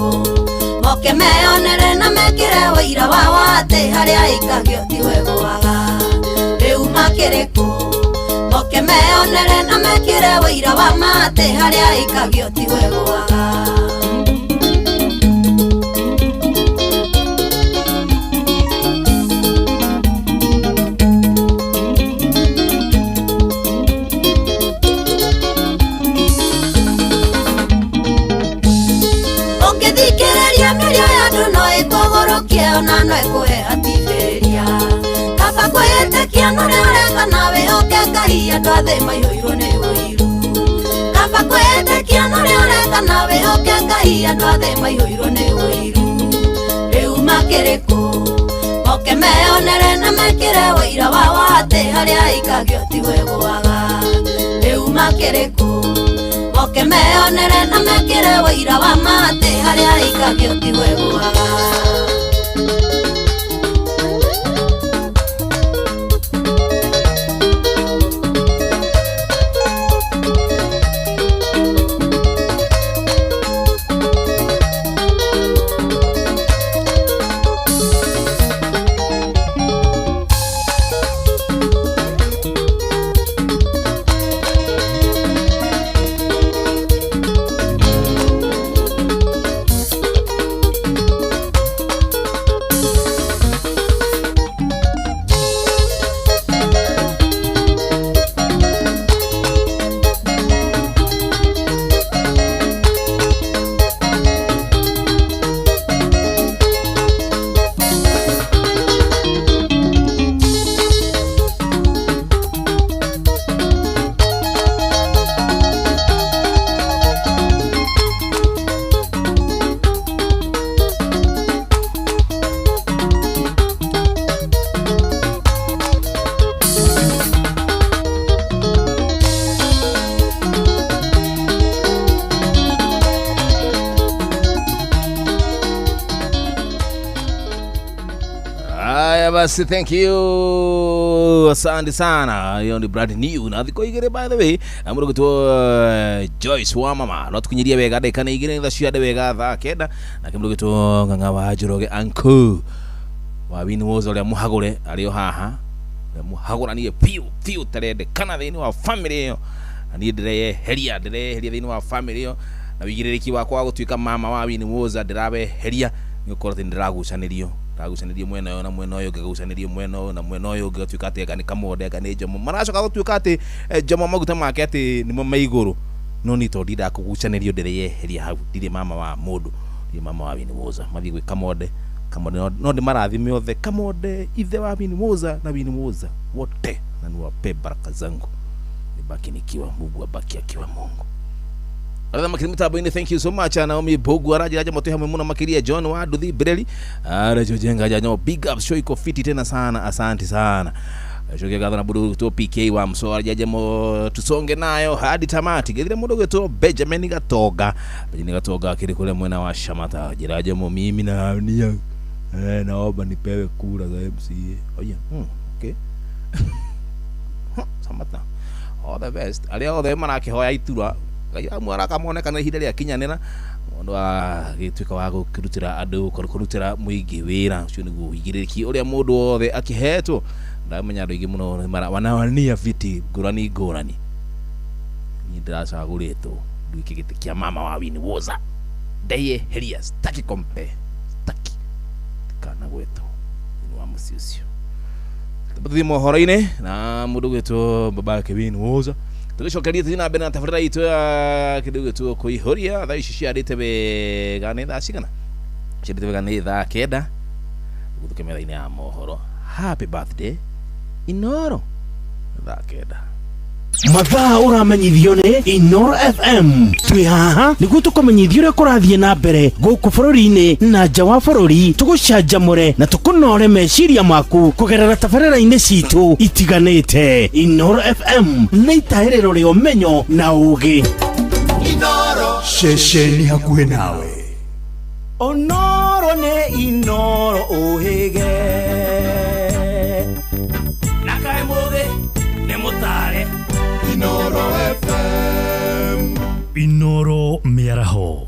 moke meonere na mekĩre wĩira wao atĩ harĩa aikagio tiwe gũaga rĩu makĩrĩ kũ moke meonere na mekĩre wĩira wa matĩ harĩa aikagio tiwe gũaga ũngĩthikĩrĩria mĩario ya andũ no ĩkũgũrũkie ona no ĩkũhehatithĩria kaba kwĩĩtĩkia norĩa ũreka nawe ũke Ngai andũ a thĩ maihũirwo nĩ ũiru kaba kwĩĩtĩkia norĩa ũreka nawe ũke Ngai andũ a thĩ maihũirwo nĩ ũiru rĩu makĩrĩ kũ moke meonere na mekĩre wĩira wao atĩ harĩa aikagio tiwe gũaga rĩu makĩrĩ kũ moke meonere na mekĩre wĩira wa matĩ harĩa aikagio tiwe gũaga basi, thank you, asante sana. Hiyo ni brand new na thiko igere, by the way, amuro gitwo Joyce wa mama no tukinyiria wega ndeka ni igere ndaciade wega tha kenda na kimuro gitwo nganga wa Njoroge uncle wa Wini Woza ule muhagure alio haha ule muhagura ni piu tarende kana thini wa family yo ni ndire heria thini wa family yo na wigiririki wakwa gutuika mama wa Wini Woza ndirabe heria ni ukorete ndiragucanirio mwena yo na mwena yo gagucanirio mwena na mwena yo gatuika ate gani kamode gani jomo maracoka gutuika ate jomo maguta make ate nimo maiguru no ni to ndida kugucanirio ndire heria hau ndire mama wa mundu ndire mama wa Wini Woza mathi gwi kamode no ndi marathime othe kamode ithe wa Wini Woza na Wini Woza wote na niwape baraka zangu nibaki nikiwa Mungu abaki akiwa Mungu. Ala makirimi boine, thank you so much. Naomi Bogu araje aje moto hamwe muna makiria John wa Duthi Breli araje jenga janyo big up show iko fiti tena sana, asante sana. Shoge gadha na budu to PK wa mso araje mo tusonge nayo hadi tamati. Gedire mudogo to Benjamin Gatoga akiri kule mwena wa Shamata jiraje mo mimi na nia naomba nipewe kura za MCA. Oya okay. Samata all the best. Ali all the manake hoya itura ngai amwara kamonekana ihinda rĩa kinyanĩra mũndũ agĩtuĩka wa gũkĩrutĩra andũ kũrutĩra mũingĩ wĩra ũcio nĩguo ũigĩrĩrĩki ũrĩa mũndũ wothe akĩhetwo ndamenya andũ aingĩ mũno wanawania viti ngũrani ngũrani niĩ ndĩracagũrĩtwo nduĩke gĩtĩ kĩa mama wa Winnie Woza ndeyeheria sitaki kompe sitaki kana gwetwo ni wa mũciĩ ũcio tũthiĩ mohoro-inĩ na mũndũ gwetwo babake Winnie Woza tugicokeria thina mbere na tabarĩra itũ ya kĩndũ gwetwo kũihũria thaa ici ciarĩte wega nĩ thaa cigana ciarĩte wega nĩ thaa 9 gũthuke metha-inĩ ya mohoro. Happy birthday Inoro thaa 9 mathaa uramenyithio ni Inoro FM twi haha niguo tukumenyithio uria kurathiĩ na mbere gũkũ bũrũri-inĩ na nja wa bũrũri tugucanjamũre na tukunore meciria maku kugerera tabarĩra-inĩ citũ itiganĩte. Inoro FM nĩ itaĩrĩro rĩa ũmenyo na ũũgĩ. Inoro ceceni hakuhĩ nawe. Onoro nĩ Inoro ũhĩge na kaĩ mũgĩ nĩ mũtare. Inoro FM. Inoro mĩaraho.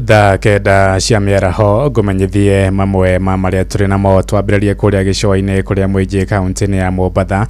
Thaa kenda cia mĩaraho ngũmenyithie mamwe ma marĩa tũrĩ namo twambĩrĩrie kũrĩa gĩcũa-inĩ kũrĩa mũingĩ kaunti-inĩ ya Mombatha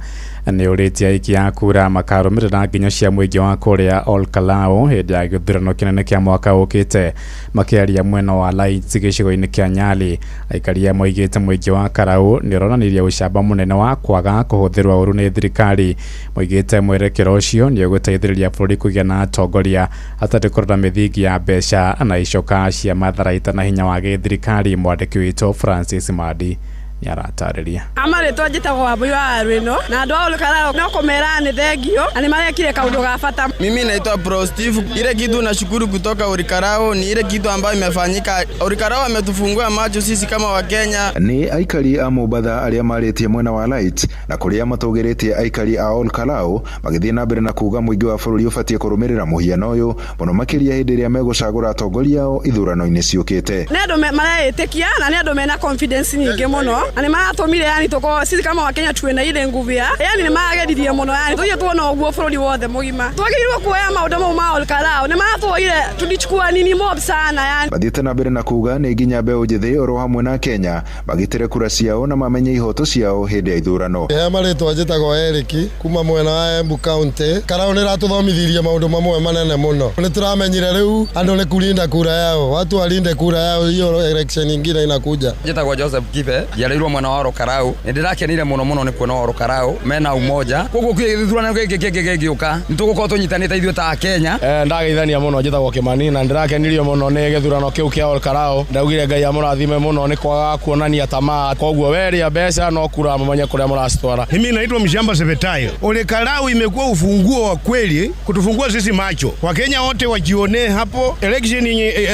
nĩ ũrĩtie aiki a kura makarũmĩrĩra nginyo cia mũingĩ wa kũrĩa Olkalau hĩndĩ ya gĩthurano kĩnene kĩa mwaka ũkĩte. Makĩaria mwena wa Lights gĩcigo-inĩ kĩa Nyali, aikaria moigĩte mũingĩ wa Karau nĩ ũronanirie ũcamba mũnene wa kwaga kũhũthĩrwo ũru nĩ thirikari. Moigĩte mwerekero ũcio nĩ ũgũteithĩrĩria bũrũri kũgĩa na atongoria hatarĩ kũrora mĩthingi ya mbeca na icoka cia matharaita na hinya wa gĩthirikari. Mwandĩki witũ Francis Madi nĩ aratarĩria. Amarĩtwo njĩtagwo Wambui wa Arwĩno na andũ a Olkalau no kũmera nĩ thengio na nĩ marekire kaũndũ ga bata. Mimi naitwa Pro Steve. Ile kitu nashukuru kutoka Olkalau ni ile kitu ambayo imefanyika. Olkalau ametufungua macho sisi kama Wakenya. Ni aikari a Mombatha arĩa marĩtie mwena wa Lights na kũrĩa matũgĩrĩtie aikari a Olkalau magĩthiĩ na mbere na kuuga mũingĩ wa bũrũri ũbatiĩ kũrũmĩrĩra mũhiano ũyũ mũno makĩria hĩndĩ ĩrĩa megũcagũra atongoria ao ithurano-inĩ ciũkĩte. Nĩ andũ maretĩkia na nĩ andũ mena confidence nyingĩ mũno. Ani maratumire yani tuko sisi kama Wakenya tuwe ile nguvu ya yani ni mageririe muno yani tuje tuona uguo bũrũri wothe mũgima twagĩrĩirwo kuoya maũndũ mau ma Olkalau ni maratwoire tudichukua nini mob sana yani. Bathiĩte na mbere na kuga nĩ nginya mbeũ njĩthĩ oro hamwe na Kenya magitĩre kura ciao na mamenye ihoto ciao hĩndĩ ya ithurano. Marĩtwa njĩtagwo Eric kuma mwena wa Embu County. Karau nĩ ratũthomithirie maũndũ mamwe manene mũno. Nĩ tũramenyire rĩu andũ nĩ kulinda kura yao, watu walinde kura yao hiyo election nyingine inakuja. Njĩtagwo Joseph Kibe njiarĩirwo mwena wa Olkalau. Nĩndĩrakenire mũno nĩ kuona Olkalau mena umoja koguo gĩthurano gĩkĩ gĩgĩũka nĩtũgũkorwo tũnyitanĩte ithuĩ ta Kenya. Ndageithania mũno njĩtagwo Kimani na ndĩrakenirio mũno nĩ gĩthurano kĩu kĩa Olkalau. Ndaugire Ngai amũrathime mũno nĩ kwaga kuonania tamaa koguo weria mbeca no kura mamenye kũrĩa mũracitwara. Mimi naitwa Mshamba Sebetayo. Olkalau imekuwa ufunguo wa kweli kutufungua sisi macho. Wakenya wote wajione hapo election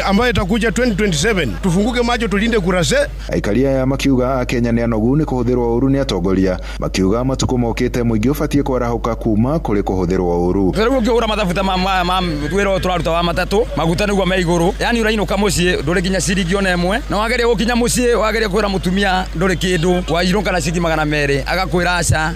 ambayo itakuja 2027 tufunguke macho tulinde kura zetu. Aikaria ya makiuga a Kenya nĩ anogu nĩ kũhũthĩrwo ũru nĩ atongoria makiuga matukũ mokĩte mũingĩ ũbatiĩ kwarahũka kuma kũrĩ kũhũthĩrwo ũru. Rĩu ũkĩhũra mathabuta ma twĩro tũraruta wa matatũ maguta nĩguo me igũrũ yani ũrainũka mũciĩ ndũrĩ nginya ciringi ona ĩmwe na wageria gũkinya mũciĩ wageria kwĩra mũtumia ndũrĩ kĩndũ wairũka na ciringi 200 agakwĩra aca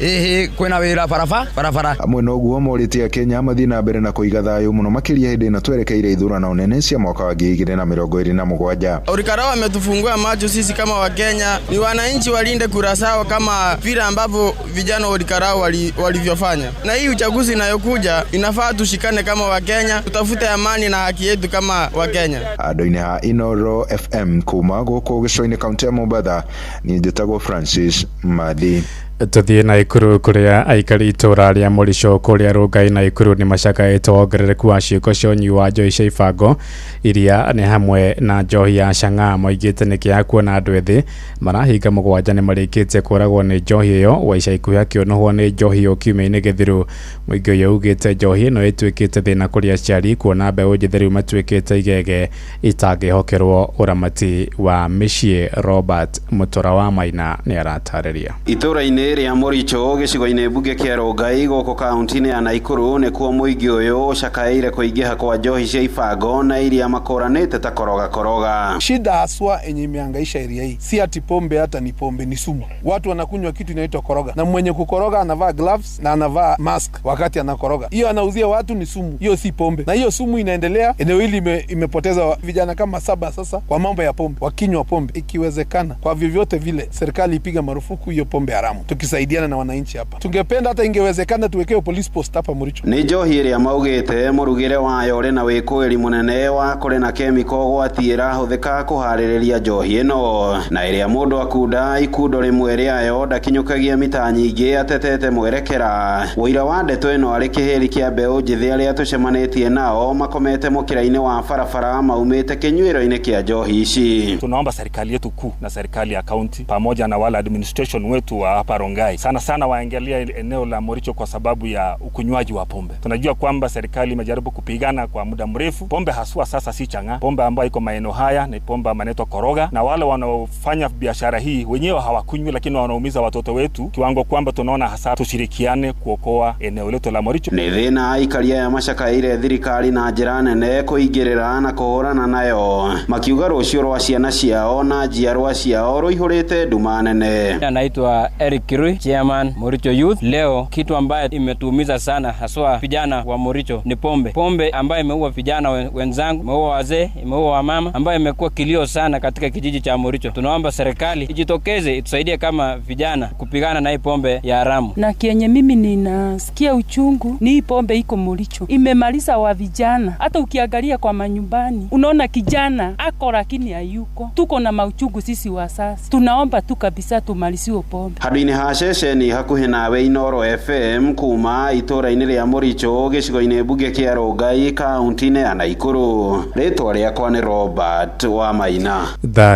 kwĩna wĩra barabara. Amwe na ũguo morĩtie Kenya mathiĩ na mbere na kũiga thayũ mũno makĩria hĩndĩ ĩno twerekeire ithurano nene cia mwaka wa 2027. Olkalau ametufungua macho sisi kama Wakenya ni wananchi walinde kura zao kama vile ambavyo vijana wa Olkalau walivyofanya. Na hii uchaguzi inayokuja inafaa tushikane kama Wakenya, tutafute amani na haki yetu kama Wakenya. Andũ-inĩ ha Inoro FM kuma gũkũ gĩcũa-inĩ kaunti ya Mombatha niĩ njĩtagwo Francis Madi. Tuthiĩ Naikuru kũrĩa aikari itũra rĩa Mũrico kũrĩa Rongai Naikuru nĩ macakaĩte wongerereku wa ciĩko cia ũnyui wa njohi cia ibango iria nĩ hamwe na njohi ya Chang'aa. Moigĩte nĩkĩaya kuona andũ ethĩ marahinga mũgwanja nĩ marĩkĩtie kũragwo nĩ njohi ĩyo wa ica ikuhĩ akĩonohwo nĩ njohi ĩyo kiumia-inĩ gĩthiru. Mũingĩ ũyũ ugĩte njohi ĩno ĩtuĩkĩte thĩna kũrĩ aciari kuona mbeũ njĩthĩ rĩu matuĩkĩte igege itangĩhokerwo ũramati wa mĩciĩ. Robert Mutora wa Maina nĩ aratarĩria. Itũra-inĩ ria Muricho gicigo-ini bunge kia Rongai goko kaunti-ini ya Naikuru nikuo muingi uyu ucakaire kuingiha kwa njohi cia ibango na iria makuranite ta koroga. Shida haswa yenye imehangaisha area hii si ati pombe, hata ni pombe, ni sumu. Watu wanakunywa kitu inaitwa koroga, na mwenye kukoroga anavaa gloves na anavaa mask wakati anakoroga. Hiyo anauzia watu ni sumu, hiyo si pombe. Na hiyo sumu inaendelea, eneo hili imepoteza vijana kama 7 sasa kwa mambo ya pombe, wakinywa pombe. Ikiwezekana kwa vyovyote vile serikali ipiga marufuku hiyo pombe haramu, tukisaidiana na wananchi hapa. Tungependa hata ingewezekana tuwekewe police post hapa Muricho. Ni njohi iria maugite murugire wayo uri na wikuiri munene wa kuri na chemical gwatira huthika kuhaririria njohi ino, na iria mundu akunda ikundo rimwe riayo ndakinyukagia mita nyingi atetete mwerekera. Wira wa ndeto ino ari kihiri kia mbeu njithi aria tucemanitie nao makomete mukira-ini wa barabara maumite kinywiro-ini kia njohi ici. Tunaomba serikali yetu kuu na serikali ya county pamoja na wale administration wetu wa hapa Rongai sana waangalia eneo la Muricho kwa sababu ya ukunywaji wa pombe. Tunajua kwamba serikali imejaribu kupigana kwa muda mrefu. Pombe haswa sasa si changa. Pombe ambayo iko maeneo haya ni pombe inaitwa koroga, na wale wanaofanya biashara hii wenyewe hawakunywi, lakini wanaumiza watoto wetu kiwango kwamba tunaona hasa tushirikiane kuokoa eneo letu la Muricho. Ni thina ikaria ya macakaire thirikari na njira nene kuingirira na kuhurana nayo, makiuga rucio rwa ciana ciao na njiarwa ciao ruihurite nduma nene. Anaitwa Eric Kirui, chairman Muricho Youth. Leo kitu ambaye imetuumiza sana haswa vijana wa Muricho ni pombe. Pombe ambaye imeua vijana wenzangu, imeua wazee, imeua wamama, ambaye imekuwa kilio sana katika kijiji cha Muricho. Tunaomba serikali ijitokeze itusaidie kama vijana kupigana na hii pombe ya haramu. Na kienye mimi ninasikia uchungu ni hii pombe iko Muricho. Imemaliza wa vijana. Hata ukiangalia kwa manyumbani unaona kijana ako lakini hayuko. Tuko na mauchungu sisi wasasi. Tunaomba tu kabisa tumaliziwe pombe. Hadini hasheshe ni hakuhi nawe Inoro FM kuma itura-ini ria Muricho gicigo-ini bunge kia Rongai kaunti-ini ya Naikuru. Ritwa riakwa ni Robert wa Maina.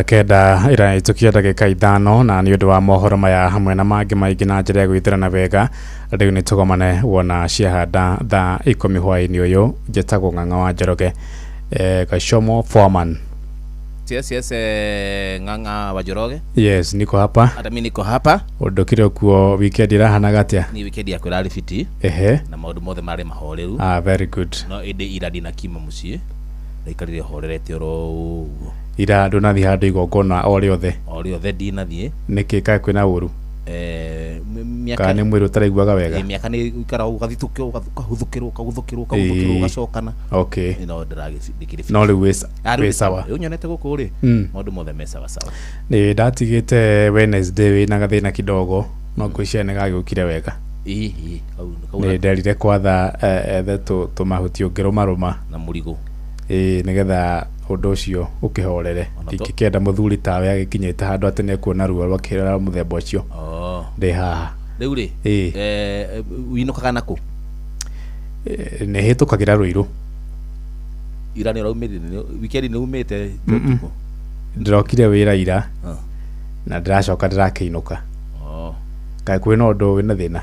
Kenda iraitukia ndagika 5 na ni undu wa mohoro maya hamwe na mangi maingi na njira ya gwithirana wega. Riu ni tugomane wona ciahanda thaa 10 hwaini uyu njitagwo Ng'ang'a wa Njoroge Gashomo Foreman. Yes, Ng'ang'a wa Njoroge. Yes, niko hapa. Hata mimi niko hapa. Udokire kuo weekend irahana gatia? Ni weekend ya kwirari fiti. Na maundu mothe mari mahoreru. Very good. No inde ira dina kima mucie. Ndaikarire horerete oro. Ira ndunathi handu igongona o riothe. O riothe ndinathie. Niki ka kwina uru? Miaka kana mwiru taraiguaga wega. Miaka ni ikara ugathitukio ugahuthukirwo ugacokana. Okay. No ndiragithikire. No riu we sawa. Unyonete guku ri. Maundu mothe me sawa. Ni ndatigite Wednesday we na gathina kidogo. No kwishia ni gagukire wega. Ni nderire kwatha ethe tumahuti ungiro maruma na murigo. Nigetha undu ucio ukihorere. Tikikenda muthuri tawe agikinyite handu atene kuona ruo rwakirera muthemba ucio. Ndi haha. Riu ri winukaga naku? Ni hitukagira Ruiru. Ira ni raumire weekend ni umite tuko. Ndirokire wira ira. Na ndiracoka ndirakiinuka. Kai kwina undu wina thina?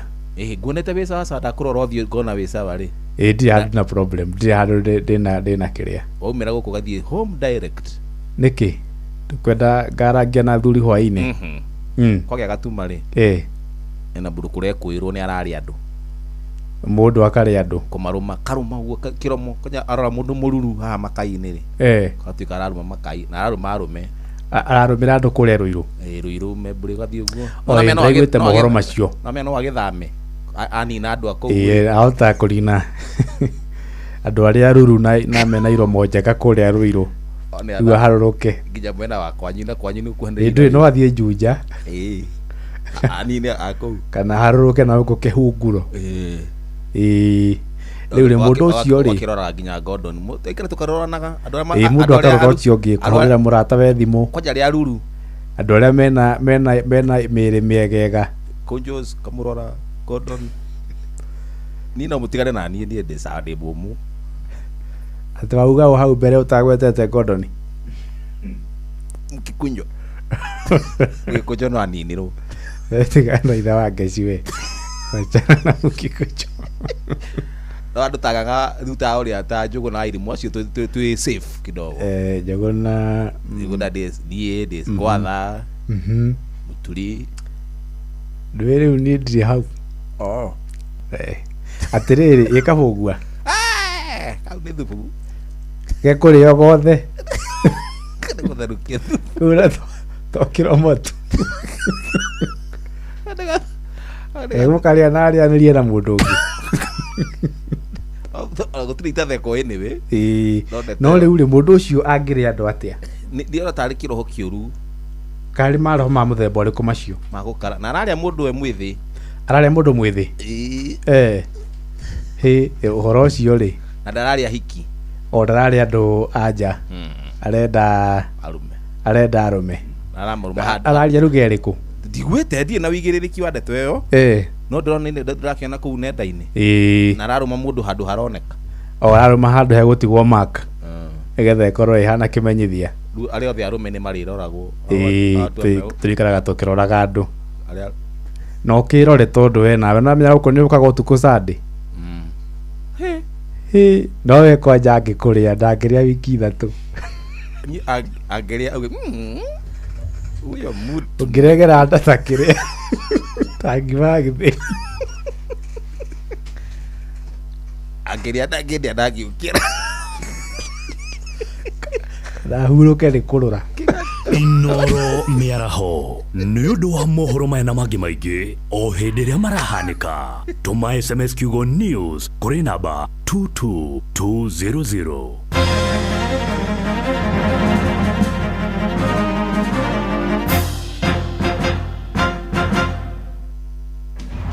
Nguonete wi sawa ndakurora thio ngona wi sawa ri. Ndi na problem. Ndi handu ndina kiria. Waumira guku gathie home direct. Niki? Tukwenda ngarangia na thuri hwaini. Kwagya gatuma ri. Ena buru kuria kwirwo ni arari andu. Mundu akari andu. Kumaruma karuma guo kiromo kanya arora mundu mururu ha makai-ini ri. Katuika araruma makai na araruma arume. Ararumira andu kuria Ruiru. Ruiru meburi gathie guo. Ona no agite mohoro macio. Na me no agithame. Ani na andu akau. Ahota kurina. Andu aria ruru na mena iro monjeka kuria Ruiru. Riu haruruke. Nginya mwena wa kwanyu kwenda. Ndu no athie Juja. Ani ne akau. Kana haruruke na uko kihunguro. Riu ri mundu ucio ri. Kirora nginya Gordon. Mutekere tukaroranaga. Mundu akarora ucio ngi kuhorera murata we thimu. Kwaja ria ruru. Andu aria mena miri miegega. Konjos kamurora Gordon. Nina mutigane na nie ndi sade bomu. Ati wauga o hau mbere utagwetete Gordon. Kikunjo. Kikunjo no aniniro. Tigana itha wa ngeci we. Wachana na Kikunjo. No andu tagaga thuta uri ata njugu na irimu acio tu safe kidogo. Njugu na des kwatha. Muturi Ndwere unidri hau. Atiriri ikahugua. Kau ni thubu. Gekuri ogothe. Kana gutharukia. Ura tokiro motu. Ego karia naria nirie na mundu ungi. Gutiri theko anyway. No riu ri mundu ucio angire andu atia. Ndiona tari kiroho kiuru. Kari maroho ma muthemba uriku macio. Magukara. Na araria mundu we mwithi. Araria mundu mwithi. Uhoro ucio ri. Na ndararia hiki. O ndararia andu anja. Arenda arume. Araria ruge riku. Ndigwete ndie na wigiririki wa ndeto iyo. No ndona ni ndirakiona kuu nenda-ini. Na araruma mundu handu haroneka. O araruma handu he gutigwo mark. Egethe ikorwo ihana kimenyithia. Ari othe arume ni mariroragwo. Turikaraga tukiroraga andu. No kirore tondu we nawe namenya uko ni ukaga utuku sande. No we kwanja ngikuria ndangiria wiki 3. Angeria uyo mutu ungiregera ndatakire tangivagthi angeria ndangeria ndangiukira ndahuruke ni kurura Inoro miaraho nĩ ũndũ wa mohoro maya na mangĩ maingĩ o hĩndĩ ĩrĩa marahanĩka. Tũma SMS kiugo news kũrĩ namba 22200.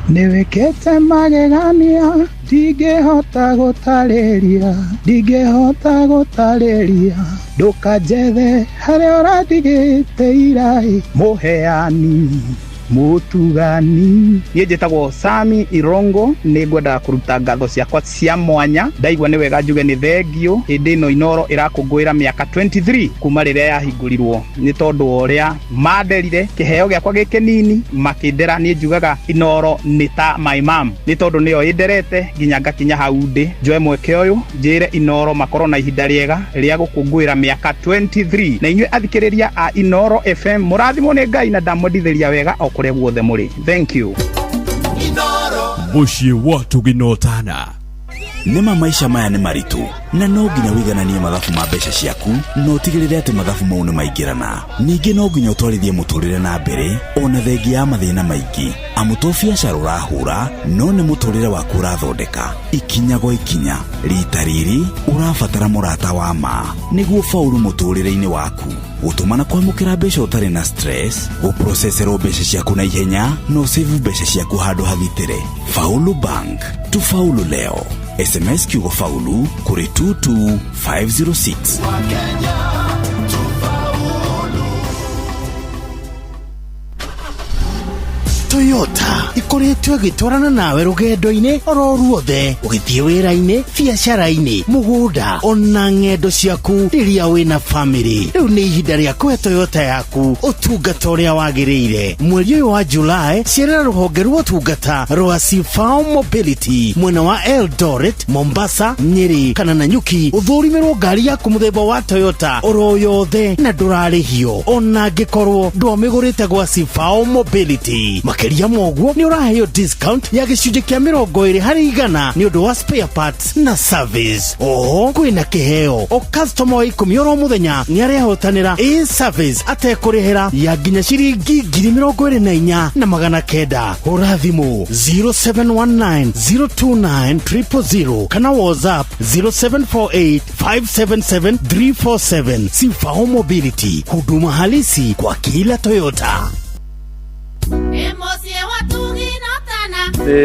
Niwekete magegania ndigehota gutarĩria ndukanjethe harĩa ũrandigĩte irai mũheani mutugani. Niĩ njĩtagwo Sami Irongo, nĩ ngwenda kũruta ngatho ciakwa cia mwanya. Ndaigua nĩ wega njuge nĩ thengio hĩndĩ ĩno Inoro ĩrakũngũĩra mĩaka 23 kuma rĩrĩa yahingũrirwo, nĩ tondũ ũrĩa manderire kĩheo gĩakwa gĩkĩ nini makĩndera. Niĩ njugaga Inoro nĩ ta my mom, nĩ tondũ nĩyo ĩnderete nginya ngakinya hau ndĩ. Njoe mweke ũyũ njĩre Inoro makorwo na ihinda rĩega rĩa gũkũngũĩra mĩaka 23. Na inyuĩ athikĩrĩria a Inoro FM mũrathimwo nĩ Ngai na ndamwendithĩria wega o kũrĩa guothe mũrĩ. Thank you. Mũciĩ wa Tuginotana. Nĩma maisha maya nĩ maritu na no nginya wigananie mathabu ma mbeca ciaku no tigĩrĩre atĩ mathabu mau nĩ maingĩrana. Ningĩ no nginya ũtwarithie mũtũrĩre na mbere ona thengia ya mathĩna maingĩ. Amu to biacara ũrahũra no nĩ mũtũrĩre waku ũrathondeka. Ikinya gwa ikinya rita rĩrĩ ũrabatara mũrata wa ma nĩguo faulu mũtũrĩre-inĩ waku. Gũtũmana kwamũkĩra mbeca ũtarĩ na stress, gũprocesserwo mbeca ciaku na ihenya no save mbeca ciaku handũ hagitĩre. Faulu Bank, tufaulu leo. SMS kiugo faulu kuri 22506. Toyota ikoretwo igitwarana nawe rugendo-inĩ oro ruothe, ũgĩthiĩ wĩra-inĩ, biacara-inĩ, mũgũnda ona ng'endo ciaku rĩrĩa wĩna family. Rĩu nĩ ihinda rĩa kũhe Toyota yaku ũtungata ũrĩa wagĩrĩire. Mweri ũyũ wa July cerera rũhonge rwa ũtungata rwa Sifao Mobility mwena wa Eldoret, Mombasa, Nyeri kana Nanyuki. Ũthũrimĩrwo ngari yaku mũthemba wa Toyota oro yothe na ndũrarĩhio ona angĩkorwo ndwamĩgũrĩte gwa Sifao Mobility. Makĩria moguo nĩ ũraheo discount ya gĩcunjĩ kĩa 20% nĩ ũndũ wa spare parts na service. Oho kwĩna kĩheo o customer wa 10 oro mũthenya nĩ arehotanĩra service atekũrĩhĩra ya nginya ciringi 24,900. Hũra thimũ 0719029000 kana WhatsApp 0748577347. Sifao Mobility, huduma halisi kwa kila Toyota.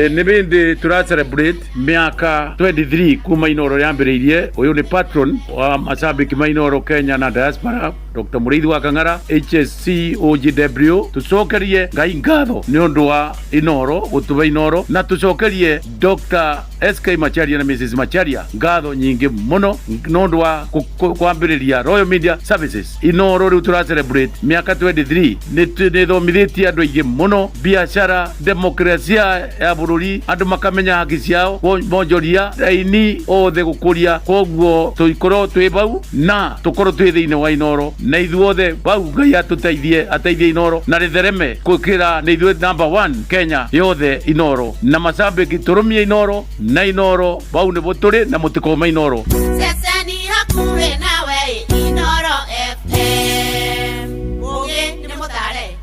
Nĩ bindi tura celebrate miaka 23 kuma Inoro yambĩrĩirie. Uyu ni patron wa mashabiki ma Inoro Kenya na diaspora, Dr. Mũrĩithi wa Kang'ara, HSC OGW. Tucokerie Ngai ngatho nĩ ũndũ wa Inoro, gũtuba Inoro, na tucokerie Dr. SK Macharia na Mrs. Macharia ngatho nyingĩ mũno nĩ ũndũ wa kwambĩrĩria Royal Media Services. Inoro rĩu tura celebrate miaka 23 nĩ thomithĩtie andũ aingĩ mũno biacara, demokrasia ya ya bururi andu makamenya haki ciao bonjoria raini othe gukuria koguo tuikoro twi bau na tukoro twi thiine wa Inoro na ithuothe bau Ngai atuteithie ateithie Inoro na rithereme kwikira ni ithuothe number 1 Kenya yothe Inoro na mashabiki turumie Inoro na Inoro bau ni buturi na mutikoma Inoro Sesani hakuwe nawe Inoro FM Muge ni mutare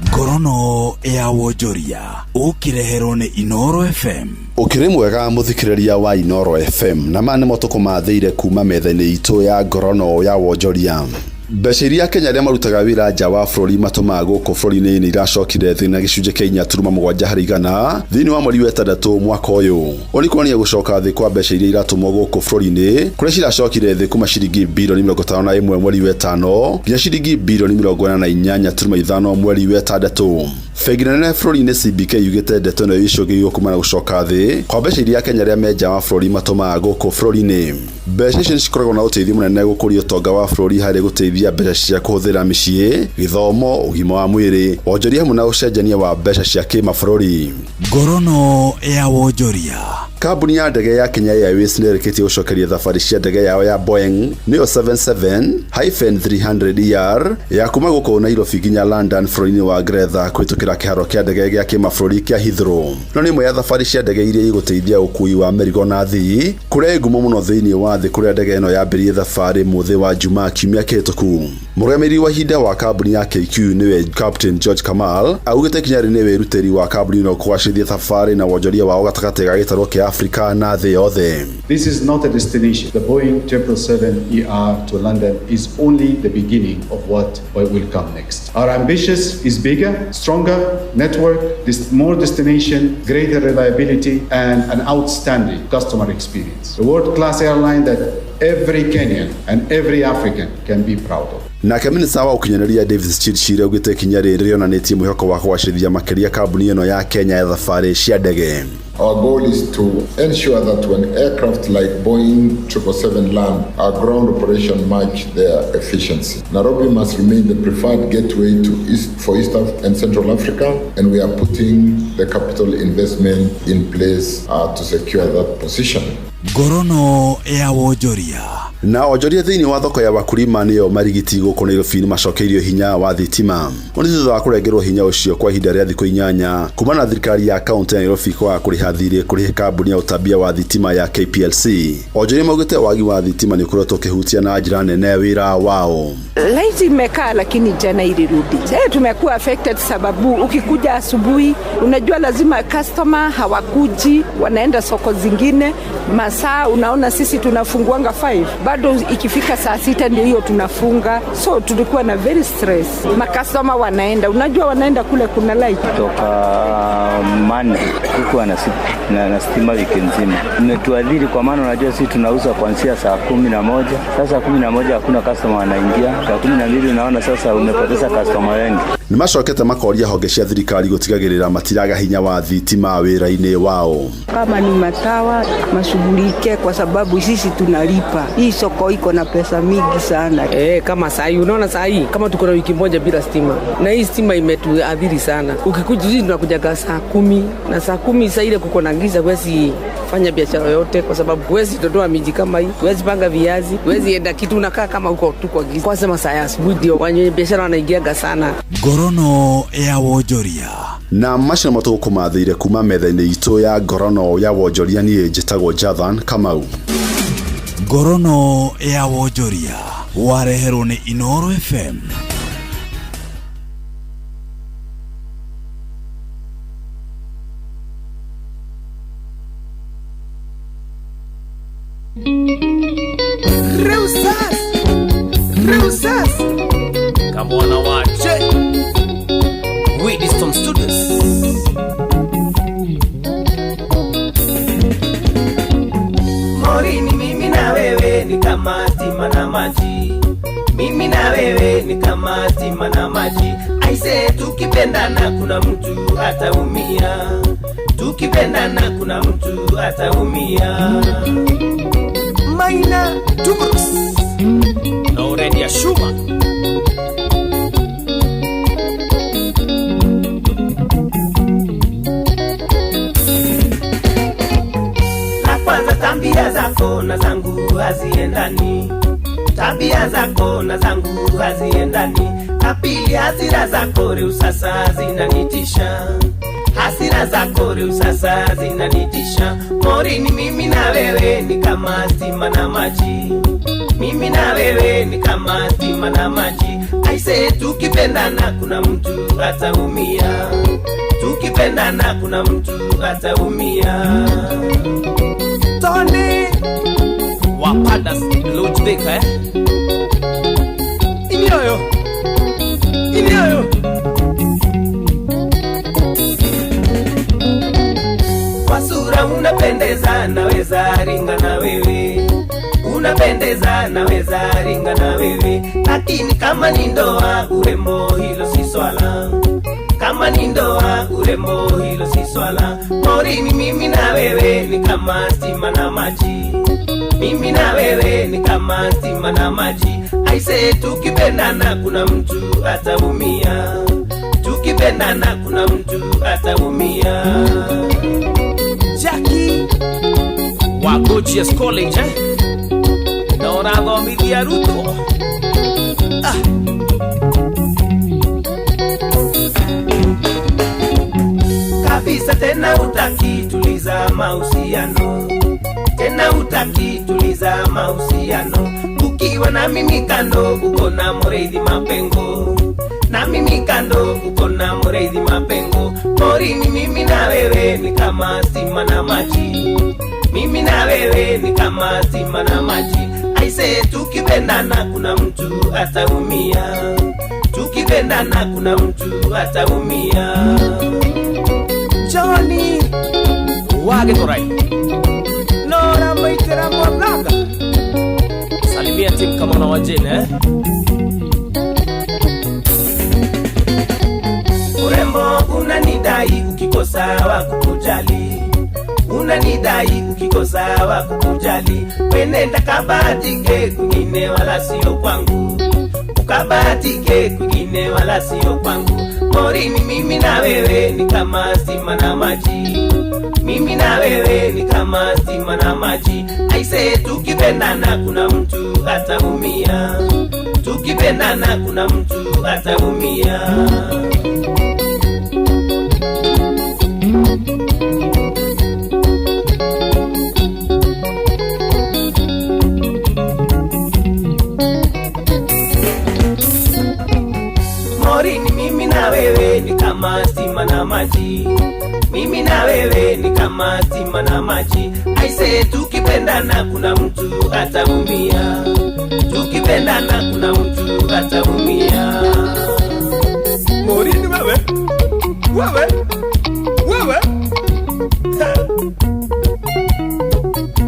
Ngorono ya wonjoria ukireherwo ni Inoro FM. Ukiri mwega muthikiriria wa Inoro FM na mane motoko matheire kuma metha-ini itu ya ngorono ya wonjoria. Mbeca iria Kenya ria marutaga wira nja wa bũrũri matumaga gũkũ bũrũri-inĩ nĩ iracokire thĩ na gĩcunjĩ kĩa 4.7 harĩ igana thĩinĩ wa mweri wa 6 mwaka ũyũ. Oni kuonania gũcoka thĩ kwa mbeca iria iratumwo gũkũ bũrũri-inĩ kũrĩa ciracokire thĩ kuma ciringi bilioni 51 mweri wa 5 nginya ciringi bilioni 48.5 mweri wa 6. Bengi nene bũrũri-inĩ CBK yugĩte ndeto ĩno icũngĩrĩirio kuma na gũcoka thĩ kwa mbeca iria Kenya ria menja wa bũrũri matumaga gũkũ bũrũri-inĩ. Mbeca icio cikoragwo na ũteithio mũnene gũkũria ũtonga wa bũrũri harĩ gũteithia mbeca cia kũhũthĩra mĩciĩ, gĩthomo, ũgima wa mwĩrĩ, wonjoria hamwe na ũcenjania wa mbeca cia kĩmabũrũri. Ngorono ya wonjoria. Kambuni ya ndege ya Kenya Airways nĩrĩkĩtie gũcokeria thabari cia ndege yao ya Boeing nĩyo 77-300ER ya kuma gũkũ Nairobi nginya London bũrũri-inĩ wa Ngeretha kũhĩtũkĩra kĩharo kĩa ndege gĩa kĩmabũrũri kĩa Heathrow. No nĩ imwe ya thabari cia ndege iria igũteithia ũkui wa mĩrigo na thĩ kũrĩa ngumo mũno thĩinĩ wa thĩ kũrĩa ndege ĩno yambĩrĩirie thabarĩ mũthĩ wa Jumaa kiumia kĩhĩtũku. Mũrũgamĩrĩri wa ihinda wa kambuni ya KQ nĩwe Captain George Kamal augĩte kinya rĩ nĩwe rutĩri wa kambuni ĩno kũgacĩrithia thabarĩ na wonjoria wao gatagatĩ ga gĩtarũ kĩa Afrika na thĩ yothe. This is not a destination. The Boeing 777ER to London is only the beginning of what will come next. Our ambition is bigger, stronger network, more destination, greater reliability, and an outstanding customer experience. A world-class airline that every Kenyan and every African can be proud of. Nake minista wa ukinyanĩria Davis Chirchir augĩte kinya rĩrĩ rĩonanĩtie mwĩhoko wa kũgacĩrithia makĩria kambuni ĩno ya Kenya ya thabarĩ cia ndege. Our goal is to ensure that when aircraft like Boeing 777 land, our ground operation match their efficiency. Nairobi must remain the preferred gateway for East and Central Africa, and we are putting the capital investment in place to secure that position. Ngorono ya wonjoria. Na onjoria thĩinĩ wa thoko ya wakulima nĩyo marigiti gũkũ Nairobi nĩ macokeirio hinya wa thitima. Oni thutha wa kũrengerwo hinya ũcio kwa ihinda rĩa thikũ 8 kuma na thirikari ya kaunti ya Nairobi kwa kũrĩha thirĩ kũrĩha kambuni ya ũtambia wa thitima ya KPLC. Onjoria maugĩte wagi wa thitima nĩ ũkoretwo ũkĩhutia na njĩra nene wĩra wao. Lights imekaa lakini jana ilirudi. Sasa tumekuwa affected sababu ukikuja asubuhi unajua lazima customer hawakuji, wanaenda soko zingine, masaa unaona sisi tunafunguanga 5. Bado ikifika saa 6 ndio hiyo tunafunga. So tulikuwa na very stress. Makastoma wanaenda, unajua wanaenda kule kuna light. Toka Monday huko na stima wiki nzima. Imetuadhiri kwa maana unajua sisi tunauza kuanzia saa 11. Sasa 11 hakuna customer anaingia. Saa 12 unaona sasa umepoteza customer wengi. Nĩ macokete makoria honge cia thirikari gũtigagĩrĩra matiraga hinya wa thitima wĩra-inĩ wao. Kama ni matawa mashughulike kwa sababu sisi tunalipa. Hii soko iko na pesa mingi sana. Kama saa hii unaona saa hii kama tuko na wiki moja bila stima. Na hii stima imetuadhiri sana. Ukikuja sisi tunakuja saa 10 na saa 10 saa ile kuko na giza huwezi fanya biashara yote kwa sababu huwezi totoa miji kama hii. Huwezi panga viazi, huwezi enda kitu unakaa kama huko tu kwa giza. Kwa sema saa ya asubuhi ndio wenye biashara wanaingiaga sana. Ngorono ya wonjoria. Na macio matũkũ mathĩire kuma metha-inĩ itũ ya ngorono ya wonjoria niĩ njĩtagwo Jathan Kamau. Ngorono ya wonjoria wareherwo nĩ Inoro FM. Reusas Kamwana wache Wisdom Studios. Morini mimi na wewe ni kama tima na maji. Mimi na wewe ni kama tima na maji. Aise tukipendana kuna mtu ataumia. Tukipendana kuna mtu ataumia. Maina Tubrus No ready ya Shuma. tabia zako na zangu haziendani, tabia zako na zangu haziendani. Na pili, hasira zako leo sasa zinanitisha, hasira zako leo sasa zinanitisha. Morini, mimi na wewe ni kama stima na maji, mimi na wewe ni kama stima na maji. Aise, tukipendana kuna mtu ataumia, tukipendana kuna mtu ataumia. Tony wapada Lujbeka Inyoyo kwa sura unapendeza, naweza ringa na wewe, unapendeza naweza ringa na wewe. Lakini kama ni ndoa, urembo hilo si swala, kama ni ndoa, urembo hilo si swala. Morini, mimi na wewe ni kama stima na maji, mimi na wewe ni kama stima na maji. Aise, tukipendana kuna mtu ataumia, tukipendana kuna mtu ataumia. Jackie wa Gorgeous College na unathomithia Ruto. Kabisa tena utaki tuliza mahusiano, tena utaki tuliza mahusiano. Ukiwa na mimi kando uko na Mureithi Mapengo, na mimi kando uko na Mureithi Mapengo. Morini, mimi na wewe ni kama stima na maji, mimi na wewe ni kama stima na maji. Aise, tukipendana kuna mtu ataumia, tukipendana kuna mtu ataumia. Johnny wage korai Nora maitera mwablaga salimia timu kama na wajene Urembo unanidai ukikosa wa kukujali, unanidai ukikosa wa kukujali. Wenenda kabatike kwingine wala sio kwangu, ukabatike kwingine wala sio kwangu. Morini, mimi na wewe ni kama stima na maji, mimi na wewe ni kama stima na maji. Aise, tukipendana kuna mtu ataumia, tukipendana kuna mtu ataumia. Morini, mimi na wewe ni kama stima na maji, mimi na wewe ni kama stima na maji. Aise, tukipendana kuna mtu ataumia, tukipendana kuna mtu ataumia. Morini wewe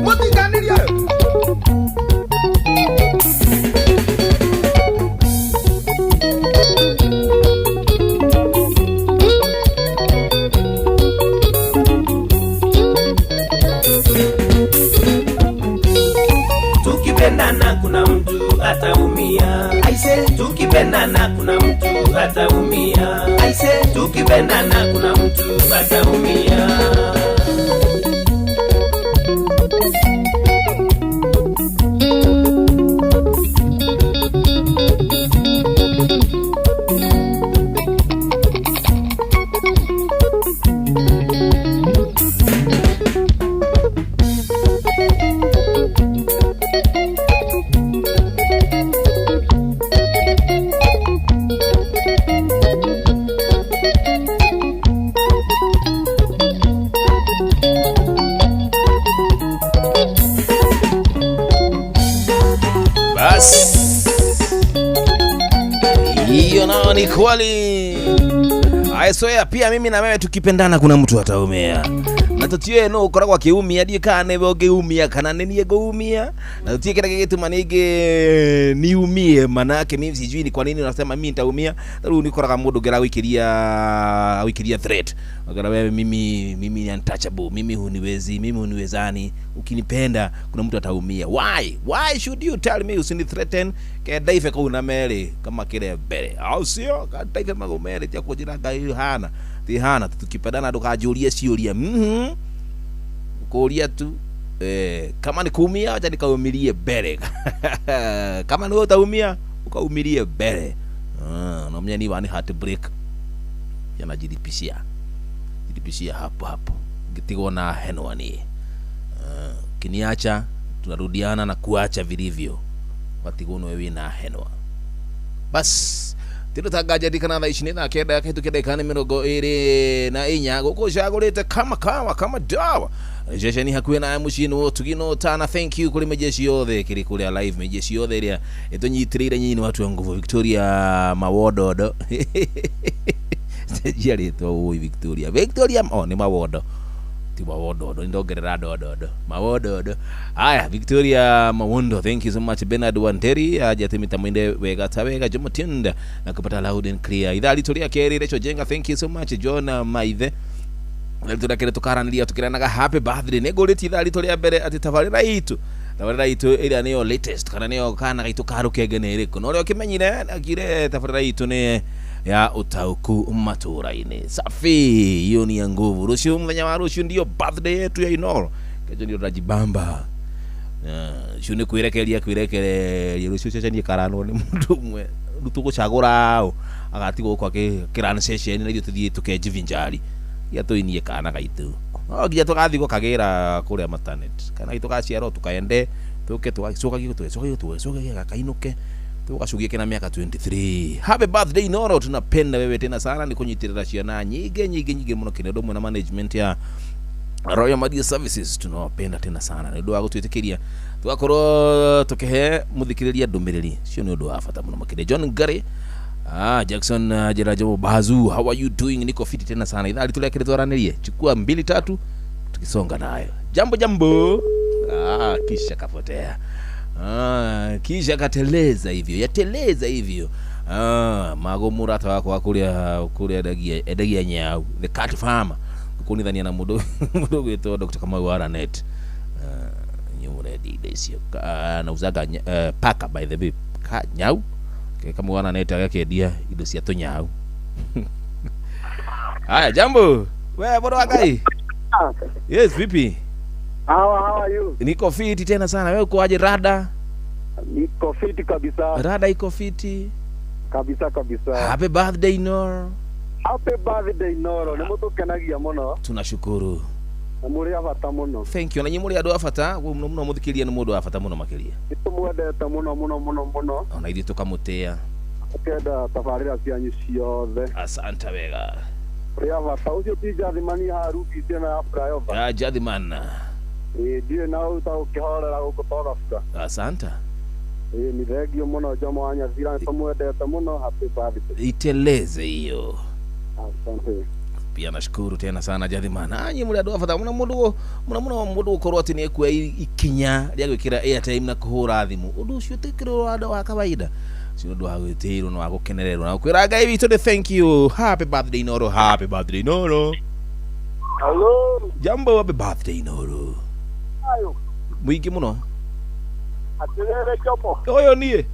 Motiganiria tukipendana kuna mtu ataumia. Aise, tukipendana kuna mtu ataumia. Aise, tukipendana kuna mtu ataumia. hiyo nao ni kweli. Aisoya pia mimi na wewe tukipendana kuna mtu ataumia. Na tutie no ukoragwa kiumia die kana boge umia kana nenie go umia. Na tutie kile kitu manige niumie manake mimi sijui ni kwa nini unasema mimi nitaumia. Rudi nikoraga mundu gera wikiria threat. Wakala wewe mimi ni untouchable, mimi huniwezani. Ukinipenda kuna mtu ataumia. Why should you tell me usini threaten ke daife ko una mere kama kile bere. Au sio? Ka daife magomere tia kujira ngai hana tukipendana tukajulia ciuria kuria tu Kama ni kuumia acha nikaumilie mbele. Kama ni utaumia ukaumilie mbele. Na mnyani wani heartbreak yanajidipishia hapo ngitigo na henwani. Kiniacha tunarudiana na kuacha vilivyo watigono wewe na henwa. Bas tino tagaja dikana 29 yake tukidekana mirogo ere na inyago ko jagorete kama dawa. Jeshani hakuwe na mushino tugino tana. Thank you kuli mejeshi yothe kiri kuli live mejeshi yothe iria etonyitirire nyinyi watu wa nguvu. Victoria Mawododo jari to Victoria ni Mawodo ti Mawododo ndogerera dodo Mawododo. Aya Victoria Mawondo, thank you so much. Bernard Wanteri ajatimita mwende wega tawega Jomotinda na kupata loud and clear. Idali tolia keri recho jenga, thank you so much. John Maithe turakere tukaraniria tukiranaga happy birthday negoreti idali tolia bere ati tavarira itu ira niyo latest kana niyo kana gitu karuke generico no leo kimenyire akire tavarira itu ne ya utauku maturaini safi. Hiyo ni ya nguvu. Rushu mthenya wa rushu ndio birthday yetu ya Inoro. Kejo ndio rajibamba. Shune kwirekeria rushu chacha ni karano ni mundu mwe rutuko chagora agatigo kwa kiran session ndio tuthie tukejivinjari ya toinie kana gaitu. Ngiya tugathiko kagera kuria maternity kana gitu gaciaro tukaende tuke tugacoka gakainuke tukashugia kina miaka 23. Happy birthday Inoro, tunapenda wewe tena sana. Ni kunyitirira ciana nyingi muno kinedo mwe na management ya Royal Media Services tunawapenda tena sana. Ni doa gutwitikiria tugakorwo tukihe muthikiriria ndumiriri cio ni undu wa bata muno makire. John Gary Jackson Jerajo Bazu, how are you doing? Niko fiti tena sana. Idhali tulekere twaranirie chukua 2-3 tukisonga nayo. Jambo kisha kapotea. Kisha kateleza hivyo magomura ta wako kulia dagia nyau the cat farmer kunidhania na mudo gweto Dr. Kamau Aranet nyure didesio na uzaga paka by the way nyau kama Aranet akakedia ido cia to nyau. Haya jambo wewe bora wakai. Yes vipi? How are you? Niko fiti tena sana. Wewe uko aje rada? Niko fiti kabisa. Rada iko fiti kabisa. Happy birthday Inoro. Happy birthday Inoro. Ni mutu kenagia muno. Tunashukuru. Muri afata muno. Thank you. Na nyimuri adu afata muno muthikiria ni mundu afata muno makiria. Nitumwendete muno. Ona idi tukamutea. Ukenda tafarira cianyu ciothe. Asante wega. Muri afata ucio tijathimani haruki tena flyover. Jathimana. Ndiye na utakihorera gukutora fuka. Asante. Ni thegio muno Jomo wa Nyathira, tumwendete muno. Happy birthday. Iteleze hiyo. Asante. Pia nashukuru tena sana Jathimana. Anyi muri adu afata muno mundu ukorwo ati ni ekwe ikinya ria gwikira airtime na kuhura thimu. Undu ucio tikiro ado wa kawaida. Sio ndo agwitiro no agukenererwo na kwira Ngai witu. Thank you. Happy birthday Inoro. Happy birthday Inoro. Hello. Jambo. Happy birthday Inoro. Ayo. Mwingi muno. Atirere chopo. Oyo nie.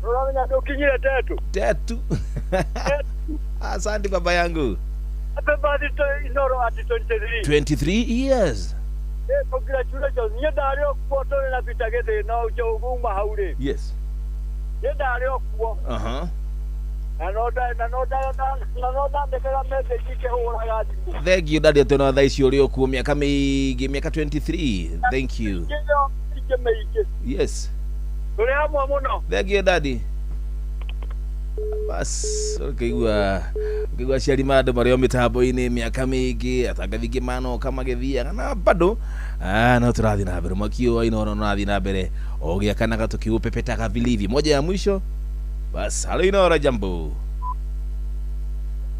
Unaona ndio kinyire tetu. Asante baba yangu. Happy birthday Inoro at 23 years. Congratulations. Nyedario kuotore na bitagete na ujoguma haure. Yes. Nyedario kuo. Anoda ndekega message ke hura gadi. Thank you daddy tena thaici uri okuo miaka 23. Thank you. Yes. Uri hamwe muno. Thank you daddy. Bas ukigwa ciari mado mario mitambo-ini miaka mingi atangathige mano kama gethia na bado no turathi na mbere makio Inoro no athi na mbere ogia kana gatukiupepetaga vilivyo. Moja ya mwisho bas. Halo Inoro, jambo.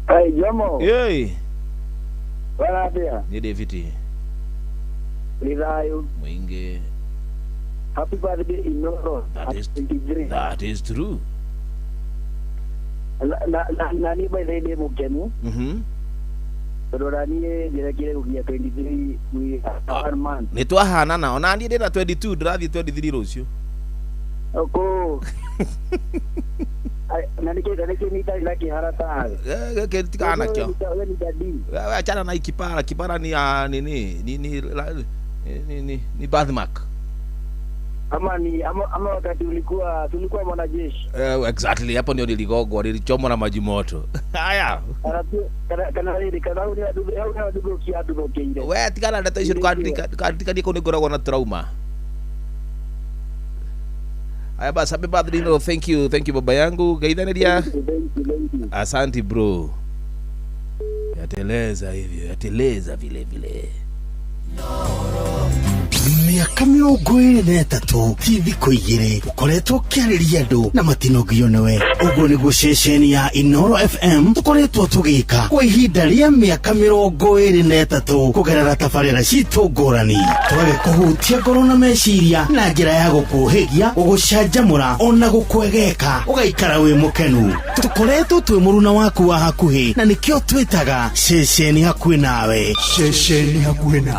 Hey Jomo. Yey. Bana pia. Ni David. Lidayo. Mwinge. Happy birthday Inoro. That is true. Nani by the day mukenu. Todoranie ndirekire kugia 23 we one month. Ni twahana na ona ndi na 22 ndathi 23 rucio. Oko. Nani ke nita laki harata. Ke tikana kyo. Achana na ikipara ni nini Ni birthmark. Ama wakati tulikuwa mwanajeshi. Exactly, hapo ndio niligogwa, nilichomwa na maji moto. Haya. Wewe tikana data hiyo katika niko nigoragwa na trauma. Haya basi, happy birthday, no, thank you baba yangu. Gaidhanelia. Asante bro. Yateleza vile. Miaka 23 thikũ igĩrĩ ũkoretwo ũkĩarĩria andũ na matinogio nĩwe. Ũguo nĩguo ceceni ya Inoro FM tũkoretwo tũgĩka kwa ihinda rĩa mĩaka 23 kũgerera tabarĩra citũ ngũrani. Tũgagĩkũhutia ngoro na meciria na njĩra ya gũkũhĩgia, gũgũcanjamũra ona gũkwegeka ũgaikara wĩ mũkenu. Tũkoretwo twĩ mũruna waku wa hakuhĩ na nĩkĩo twĩtaga ceceni hakuhĩ nawe.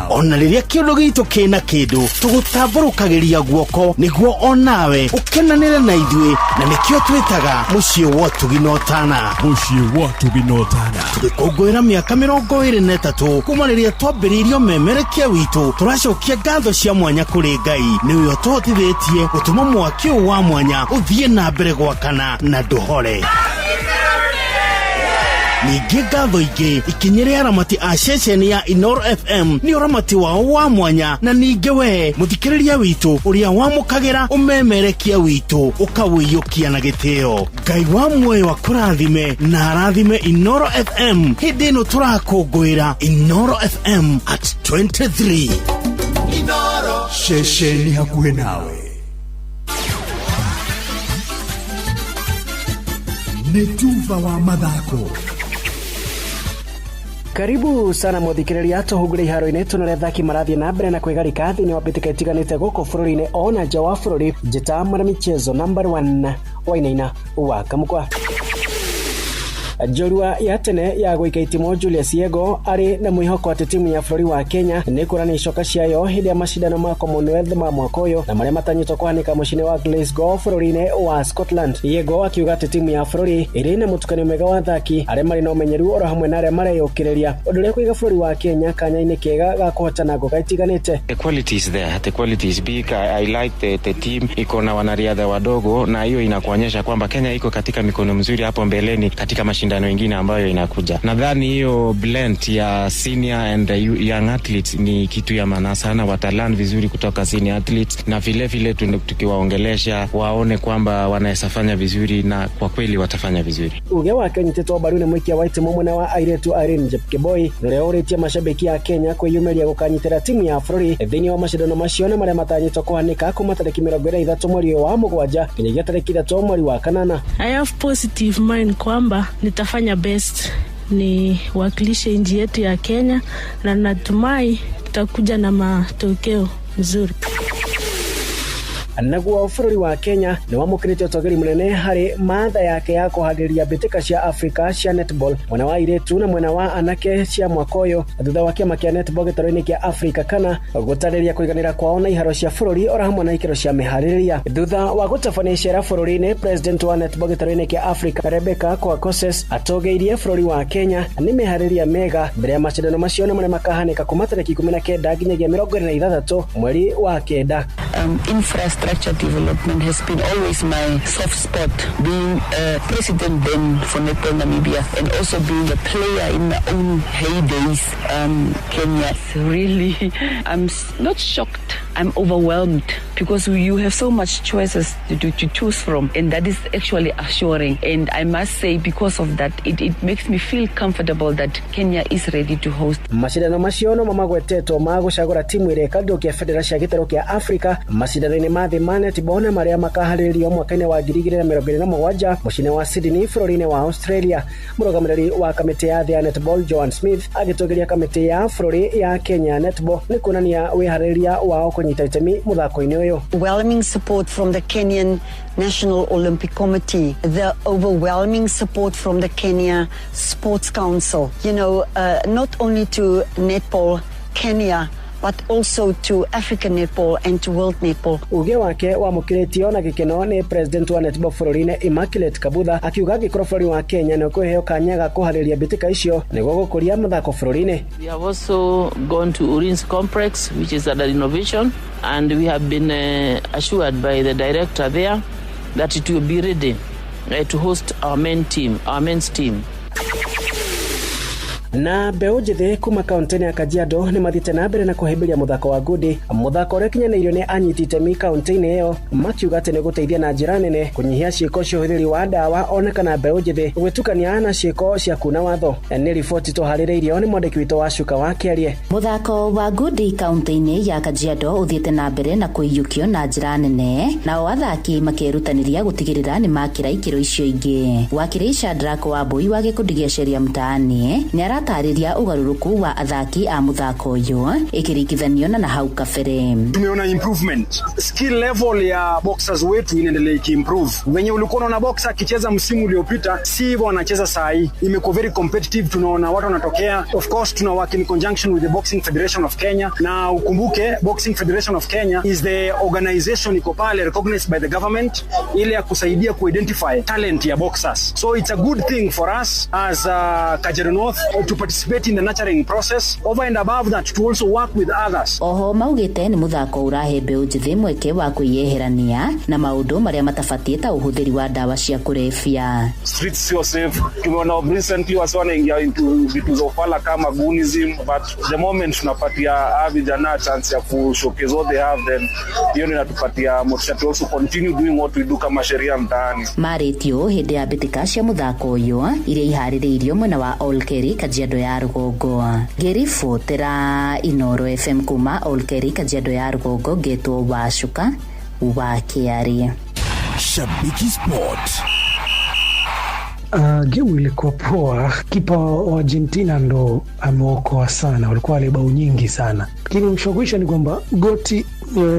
Ona rĩrĩa kĩũndũ gitũ kĩna kĩndũ tũgũtambũrũkagĩria guoko nĩguo onawe ũkenanĩre na ithuĩ, na nĩkĩo twĩtaga mũciĩ wa Tuginotana. Tũgĩkũngũĩra mĩaka 23 kuma rĩrĩa twambĩrĩirio memerekia witũ. Tũracokia ngatho cia mwanya kũrĩ Ngai nĩwe ũtũhotithĩtie gũtũma mwaki ũyũ wa mwanya ũthiĩ na mbere gwakana na ndũhore. Ningĩ ngatho ingĩ ikinyĩre aramati a ceceni ya Inoro FM nĩ ũramati wao wa mwanya, na ningĩ we mũthikĩrĩria witũ ũrĩa wamũkagĩra ũmemerekia witũ ũkawĩiyũkia na gĩtĩo. Ngai wa muoyo akũrathime na arathime Inoro FM. Hĩndĩ ĩno tũrakũngũĩra Inoro FM at 23. Inoro, ceceni hakuhĩ nawe. Nĩ Tuva wa mathako. Karibu sana muthikĩrĩria, tũhungure iharo-inĩ tũnore athaki marathiĩ na mbere na kwĩgarika thĩinĩ wa mbĩtĩka itiganĩte gũkũ bũrũri-inĩ ona nja wa bũrũri. Njĩta mwanamichezo number 1 Wainaina wa Kamukwa. Njorua ya tene ya gũika itimo Julius Yego arĩ na mwĩhoko atĩ timu ya bũrũri wa Kenya nĩ kũrani icoka ciayo hĩndĩ ya macindano ma Commonwealth ma mwaka ũyũ na marĩa matanyĩtwo kũhanĩka mũciĩ wa Glasgow bũrũri-inĩ wa Scotland. Yego akiuga atĩ timu ya bũrũri ĩrĩ na mũtukanio mwega wa athaki arĩa marĩ na ũmenyeru oro hamwe na arĩa mareyũkĩrĩria, ũndũ ũrĩa kũiga bũrũri wa Kenya kanya-inĩ kega ga kũhotana ngũga itiganĩte. The quality is there, the quality is big. I like the team, iko na wanariadha wadogo, na hiyo inakuonyesha kwamba Kenya iko katika mikono mzuri hapo mbeleni katika mashindano mengine ambayo inakuja. Nadhani hiyo blend ya senior and young athletes ni kitu ya maana sana. Watalan vizuri kutoka senior athletes na vile tukiwaongelesha waone kwamba wanaweza fanya vizuri, na kwa kweli watafanya vizuri. Uge wa Kenya teto baru ne mwikia white momona wa airetu Irene Jepkemboi ndio ũrĩtie mashabiki ya Kenya kwĩyumĩria gũkanyitĩra timu ya bũrũri thĩinĩ wa macindano macio na marĩa matanyĩtwo kũhanĩka kuma tarĩki 23 mweri wa mũgwanja nginyagia tarĩki 3 mweri wa kanana. I have positive mind kwamba nitafanya best ni wakilishe nchi yetu ya Kenya na natumai tutakuja na matokeo nzuri. Naguo bũrũri wa Kenya nĩ wamũkĩrĩte ũtogeri mũnene harĩ matha yake ya kũharĩria mbĩtĩka cia Africa cia netball mwena wa airĩtu na mwena wa anake cia mwaka ũyũ thutha wa kĩama kĩa netball gĩtaro-inĩ kĩa Africa kana gũtarĩria kũiganĩra kwao na iharo cia bũrũri ora hamwe na ikĩro cia mĩharĩrĩria. Thutha wa gũtabania icera bũrũri-inĩ, president wa netball gĩtaro-inĩ kĩa Africa Rebecca Kwakoses atogeirie bũrũri wa Kenya nĩ mĩharĩrĩria mega mbere ya macindano macio na marĩa makahanĩka kuma tarĩki 19 nginyagia 26 mweri wa kenda. Infrastructure development has been always my soft spot, being a president then for Netball Namibia and also being a player in my own heydays. Kenya, really, I'm not shocked, I'm overwhelmed because you have so much choices to choose from, and that is actually assuring. And I must say, because of that, it makes me feel comfortable that Kenya is ready to host. Macindano macio no magwetetwo ma gũcagũra timu ĩrĩa ĩkandĩkwo kĩa Federation ya gĩtaro kĩa Africa macindano-inĩ ma thĩ ma netball marĩa makaharĩrĩrio mwaka-inĩ wa 2027 mũciĩ wa Sydney bũrũri-inĩ wa Australia. Mũrũgamĩrĩri wa kamĩtĩ ya thĩ ya netball Joan Smith agĩtũgĩria kamĩtĩ ya bũrũri ya Kenya netball nĩ kuonania wĩharĩrĩria wao kũnyita itemi mũthako-inĩ ũyũ. Overwhelming support from the Kenyan National Olympic Committee, the overwhelming support from the Kenya Sports Council, not only to Netball Kenya but also to African netball and to world netball. Uge wake wa mukiretio na gikeno ni president wa netball bururi-ini Immaculate Kabutha akiuga gikoro bururi wa Kenya no kuheo kanya ga kuhariria bitika icio niguo gukuria mathako bururi-ini. We have also gone to Ulinzi Complex, which is under renovation, and we have been assured by the director there that it will be ready to host our men's team. Na mbeu njithi kuma kauntini ya Kajiado ni mathite na mbere na kuhimbiria muthako wa ngundi, muthako uria kinyaneirio ni anyiti itemi kauntini iyo makiuga ati ni guteithia na njira nene kunyihia ciiko cia uhuthiri wa ndawa onekana mbeu njithi gwitukania na ciiko cia kuna watho. Ni riboti tuhaririirio ni mwandiki witũ wa Cuka wa Kiarie. Muthako wa ngundi kauntini ya Kajiado uthiite na mbere na kuiyukio na njira nene, nao athaki makirutaniria gutigirira ni makira ikiro icio ingi. Wakiri Shadrack Wambui wa gikundi gia Sheria Mtaani ni aratariria ugaruruku wa athaki a muthako uyu ikiringithanio na hau kabere. Tumeona improvement, skill level ya boxers wetu inaendelea ikiimprove. Wenye ulikuwa unaona boxer akicheza msimu uliopita si hivyo wanacheza saa hii, imekuwa very competitive. Tunaona watu wanatokea. Of course tuna work in conjunction with the Boxing Federation of Kenya, na ukumbuke Boxing Federation of Kenya is the organization iko pale recognized by the government ile ya kusaidia kuidentify talent ya boxers. So it's a good thing for us as Kajiado North to participate in the nurturing process. Over and above that, to also work with others. Oho maugite ni muthako urahe mbeu njithi mweke wa kuyeherania na maundu maria matafatie ta uhuthiri wa dawa cia kurefia. Streets sio safe. Tumeona recently wasi wanaingia into vitu za ufala kama goonism, but the moment tunapatia vijana chance ya kushowcase what they have, then hiyo inatupatia motisha to also continue doing what we do kama Sheria Mtaani. Maritio hindi ya bitika cia muthako uyu iria ihaririirio mwena wa Olkeri Kajiado ya Rugongo. Ngiribotera Inoro FM kuma Olkeri Kajiado ya Rugongo, Getwo wa Cuka wa Kiarie. Shabiki Sport. Game ilikuwa poa. Kipa wa Argentina ndo ameokoa sana, walikuwa wale bao nyingi sana. Lakini mshokwisha ni kwamba goti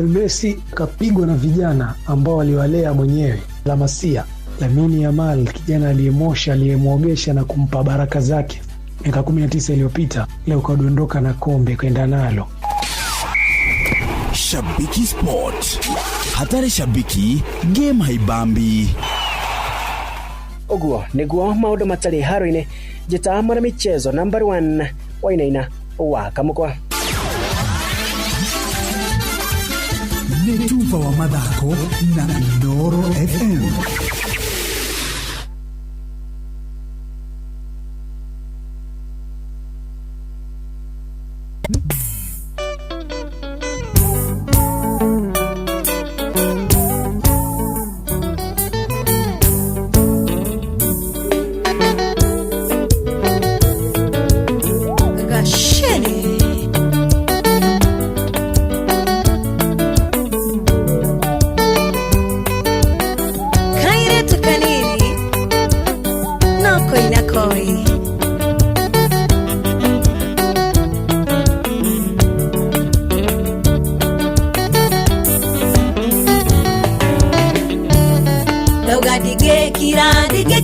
Messi kapigwa na vijana ambao waliwalea mwenyewe. La Masia, Lamine Yamal, kijana aliyemosha, aliyemwogesha na kumpa baraka zake miaka 19 iliyopita, leo kadondoka na kombe kwenda nalo. Shabiki Sport. Hatari shabiki, game haibambi. Oguo niguo maundu matari haro-ini. Njita mwana michezo number 1 Wainaina wa Kamukwa. Netuva wa mathako na Inoro FM.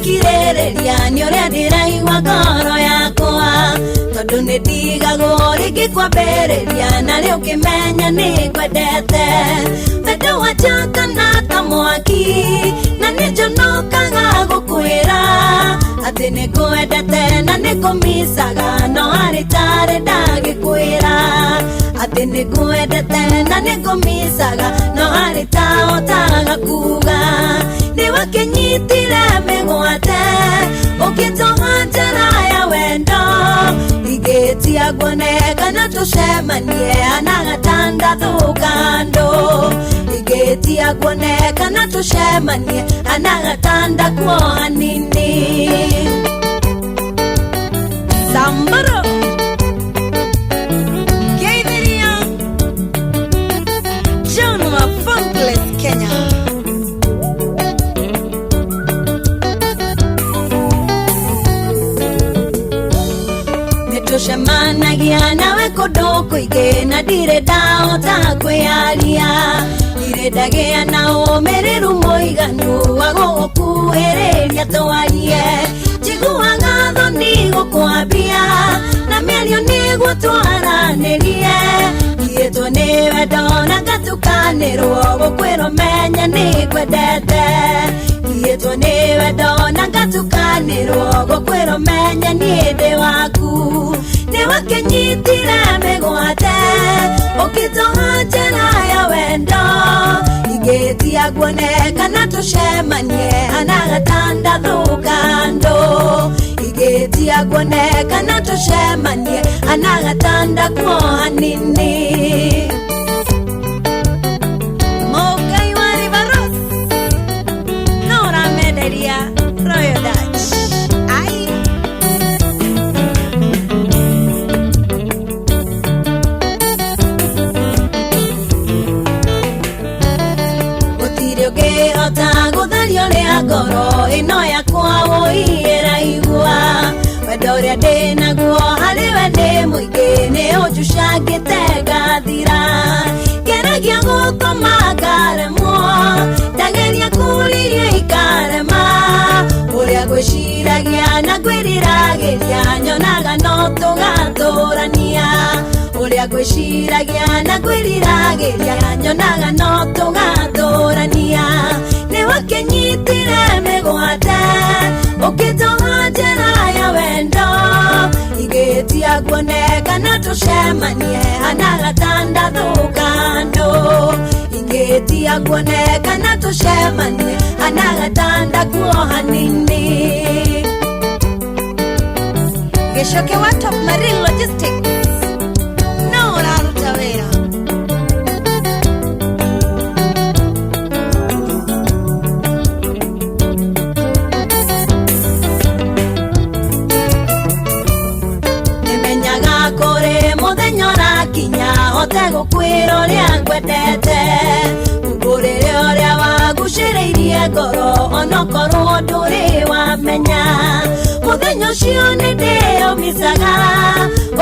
Kirereria ni uria ndiraigua ngoro yakwa tondu ni ndigagwo ringi kwambĩrĩria na rĩu kĩmenya nĩ kwendete wendo wanjakana ta mwaki na nĩ njonokaga gũkwĩra atĩ nĩ kwendete na nĩ kũmicaga no harĩ tarĩ ndagĩkwĩra atĩ nĩ kwendete na nĩ kũmicaga no harĩ tahotaga kuga nĩ wakinyitire mĩgwate ũkĩtoga njĩra ya wendo igĩtia nguonekana tũcemanie na gatandatũ kando igĩtia nguonekana tũcemanie na gatandatũ hanini Sambaro Keitheria John wa Funkless Kenya Tushemanagia nawe kũndũ kũingĩ na ndirĩ ndahota kwĩyaria ndirĩndagĩa na ũmĩrĩru mũiganu wa gũgũkuhĩrĩria twarie njiguaga thoni gũkwambia na mĩario nĩguo twaranĩrie igĩtwo nĩ wendo na ngatukanĩrwo gũkwĩrwo menya nĩ kwendete igĩtwo nĩ wendo na ngatukanĩrwo gũkwĩrwo menya nĩ ndĩ waku nĩ wakĩnyitire mĩgwate ũkĩtũha njĩra ya wendo igĩtia guoneka na tũcemanie hana gatandatũ kando igĩtia guoneka na tũcemanie hana gatandatu hanini Mokai wa Rivaros Nora Mederia Royal Dutch Ai Gũtirĩ ũngĩhota gũthario nĩ ngoro ĩno yakwa ũiyĩra igua wendo ũrĩa ndĩ naguo harĩwe nĩ mũingĩ nĩ ũnjucangĩte ngathira ngeragia gũkoma ngaremwo ndageria kũriria ikarema ũrĩa ngwĩciragia na ngwĩriragĩria nyonaga no tũgatũrania ũrĩa ngwĩciragia na ngwĩriragĩria nyonaga no tũgatũrania nĩ wakĩnyitire mĩgwate ũkĩtũha njĩra ya wendo igĩtia guoneka na tũcemanie hana gatandatũ kando igĩtia guoneka na tũcemanie hana gatandatũ hanini Gĩcoke wa Top Marine Logistics no ũraruta wĩra hote gũkwĩra ũrĩa ngwendete ngũrĩre ũrĩa wagucĩrĩirie ngoro onokorwo ndũrĩ wamenya mũthenya ũcio nĩ ndĩyũmicaga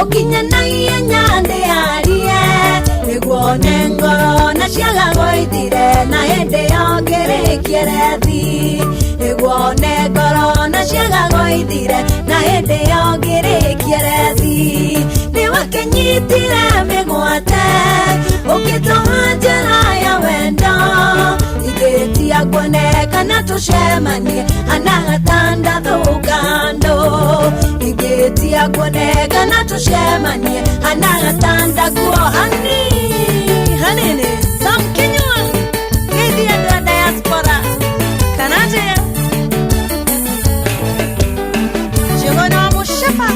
ũkinye na ihenya ndĩarie nĩguo ne ngoro na ciaga gũithire na hĩndĩ ĩyo ngĩrĩkie rethi nĩguo ne ngoro na ciaga gũithire na hĩndĩ ĩyo ngĩrĩkie rethi nĩ wakĩnyitire mĩgwate ũkĩtũha njĩra ya wendo igĩtia guoneka na tũcemanie hana gatandatũ kando igĩtia guoneka na tũcemanie hana gatandatũ hanini Sam Kinyua gĩthi andũ a diaspora kanate Jogona Mushefa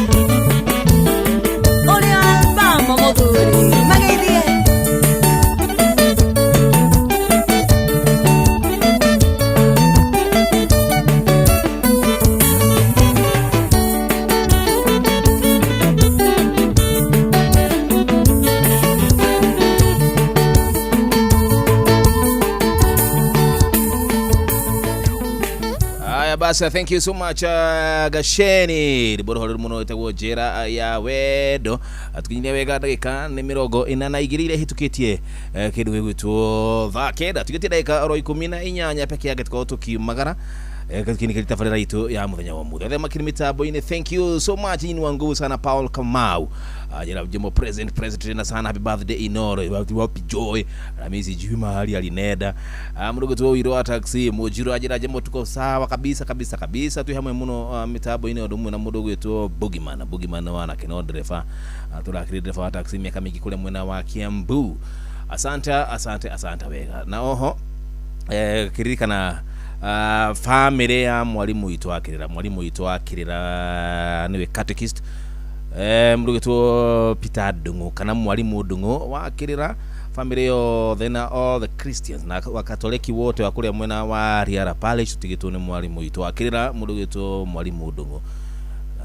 Basa, thank you so much Gasheni Riboro muno itago jera ya wedo atukinyia wega ndagika ni mirongo ina na igirire hitukitie kindu gigwitwo thakeda tugitie ndagika oro 14 peke yake tukao tukiumagara kini kilitafarira itu ya muthenya wa muthe makiri mitambo-ini. Thank you so much ini wangu sana Paul Kamau jera jemo present na sana. Happy birthday Inoro wapi Joy Ramisi Juma hali alineda mudogo tu wiro taxi mujiro ajira jemo tuko sawa kabisa tu hamwe muno mitambo-ini odumu na mudogo wetu Boogeyman wana kino driver tulakiri driver wa taxi miaka mingi kule mwena wa Kiambu. Asante wega na oho kiririka na family ya mwalimu itwakirira niwe catechist mrugeto Peter Dungu kana mwalimu Dungu wakirira family yo then all the Christians na wakatoliki wote wakule mwena wa Riara Parish tugitu ni mwalimu itwakirira mrugeto mwalimu Dungu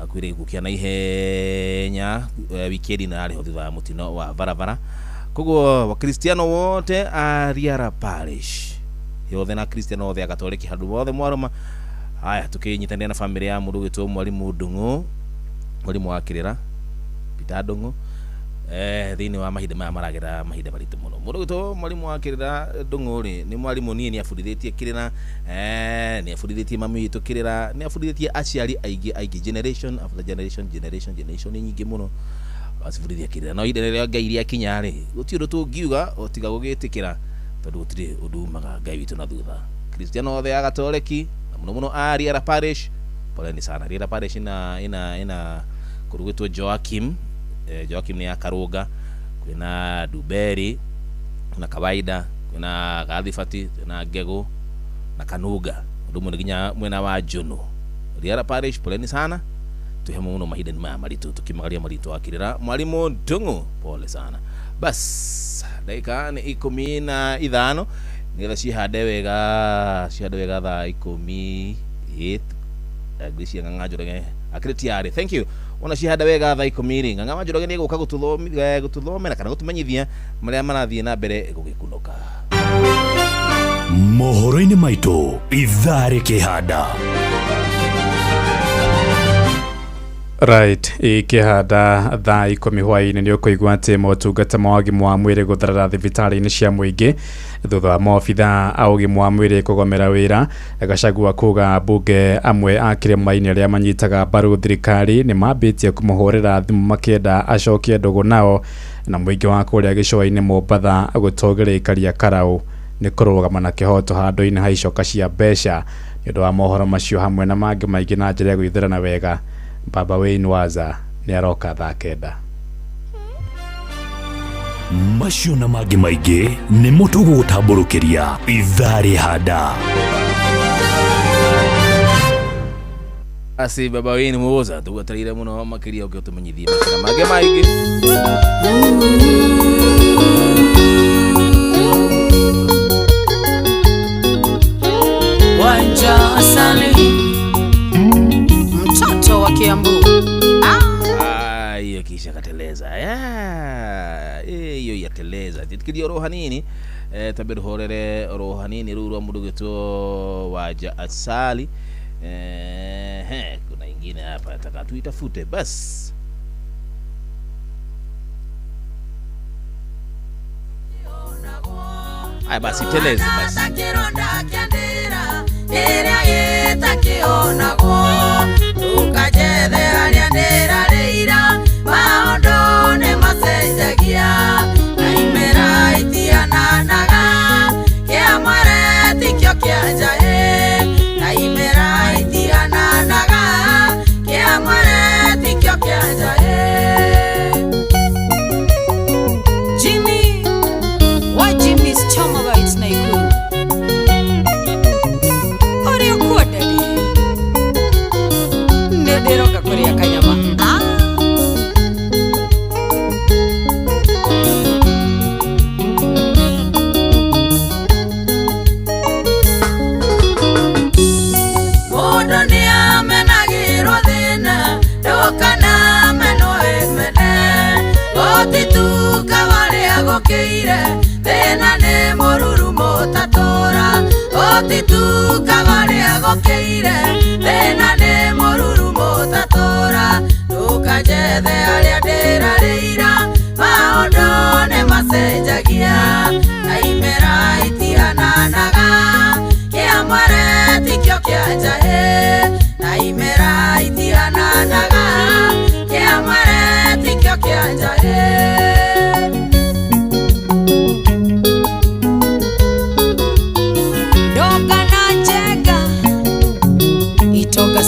akwire gukia na ihenya weekend na ari hothiva mutino wa barabara kogo wa Kristiano wote a Riara Parish yothe na Kristiano othe akatoliki handu wothe mwaroma. Haya tukinyitania na family ya mundu gitwo mwalimu Dungu mwalimu wakirira Peter Dungu thini wa mahinda maya maragira mahinda maritu muno. Mundu gitwo mwalimu wakirira Dungu ri ni mwalimu ni afundithitie kirira ni afundithitie mami itu kirira ni afundithitie aciari aigi generation after generation nyingi muno basiburiria kirira no ide rero Ngai iria kinyari guti undu tungiuga otiga gugitikira tondu gutiri undu maga Ngai witu na thutha Cristiano othe agatoleki na muno Ariera Parish poleni sana Ariera Parish ina kurugitwo Joakim ni akaruga kwina Duberi na kawaida kwina Gathifati na Gego na Kanuga undu muginya mwena wa Juno Ariera Parish poleni sana tuhemu muno mahida ni maritu tukimagalia maritu akirira mwalimu Ndungu pole sana bas dakika ni 15 ngira cihande wega thaa 18 agwisia ngangajurege akretiare thank you ona cihande wega thaa 10 ngangajurege ni guka gututhomera kana gutumenyithia maria marathie na mbere gugikunuka mohoro-ini maitu ithare kihanda Right, ikihanda thaa 10 hwaini ni ukuigwa ati motungata ma ũgima wa mwĩrĩ gũtharara thibitarĩ-inĩ cia mũingĩ thutha wa maobitha a ũgima wa mwĩrĩ kũgomera wĩra. Gachagua kuga mbunge amwe a kĩrĩma-inĩ arĩa manyitaga mbaru thirikari nĩ mambĩtie kũmũhũrĩra thimũ makĩenda acokie ndũgũ nao na mũingĩ wa kũrĩa gĩcũa-inĩ Mombatha gũtũgĩrĩkaria Karau nĩ kũrũgama na kĩhoto handũ-inĩ ha icoka cia mbeca. Nĩ ũndũ wa mohoro macio hamwe na mangĩ maingĩ na njĩra ya gwĩthĩrana wega, Baba Wayne Waza ni aroka thaa 9. Macio na mangĩ maingĩ nĩ mũtugo gũtambũrũkĩria ithare handa. Asi Baba Wayne Waza tugatarire muno makiria ũngĩtumenyithia makĩra mangĩ maingĩ. Wanja asali mtoto wa Kiambu hiyo kisha kateleza hiyo yateleza tikidio roha nini taberu horere roha nini ruru mudugito waja asali kuna ingine hapa nataka tuitafute basi basi teleza basi ira yetakionagwo tukajethera rĩanĩra rĩira maũndũ nĩ macenjagia na imera itiananaga kĩamware tikĩo kĩanjaĩ na imera itiananaga kĩamware tikĩo kĩanjaĩ. Jimmy wa Jimmy's Chomavite Naikuru Nderoka kuria kanyama Mondo ni amenagirwo thina ndokana meno emene otituka waria gũkĩire thina nĩ mũrurumo tatora otituka waria gũkĩire thina nĩ mũrurumo tatora tukajethe arĩa ndĩrarĩira maũndũ nĩ macenjagia na imera itiananaga kĩamware tikĩo kĩanjaĩ na imera itiananaga kĩamware tikĩo kĩanjaĩ. Itoka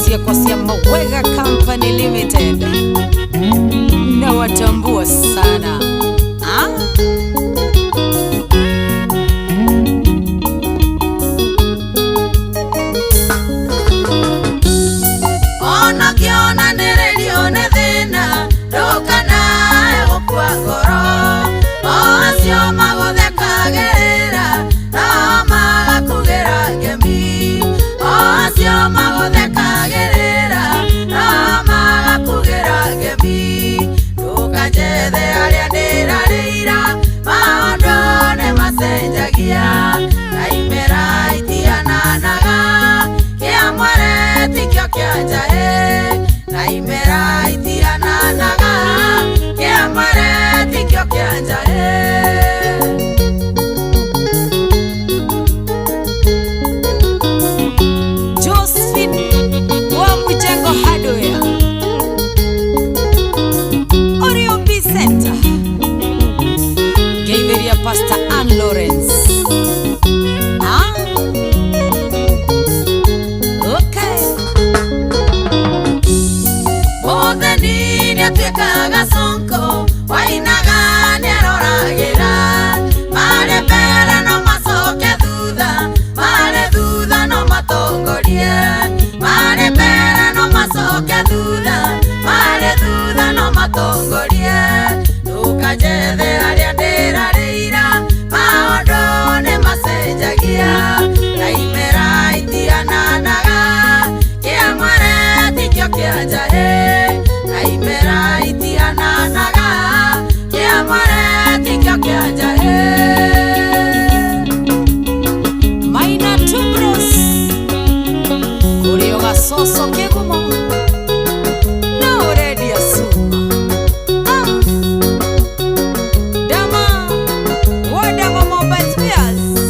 Pastor Ann Lawrence. Okay. Modeni niatwekaga sonko wainaga nĩaroragira mare mbere no macoke thutha mare thutha no matongorie mare mbere no macoke thutha mare thutha no matongorie ndukajethe arĩa ndĩrarĩira maũndũ nĩ macenjagia ngaimĩra itiananaga kĩamware tikĩo kĩanjahe ngaimĩra itiananaga kĩamware tikĩo kĩanjahe Maina Tumros Kũrĩ ũgacoco kĩgumo No ready asuma Dama Wadama mobile spares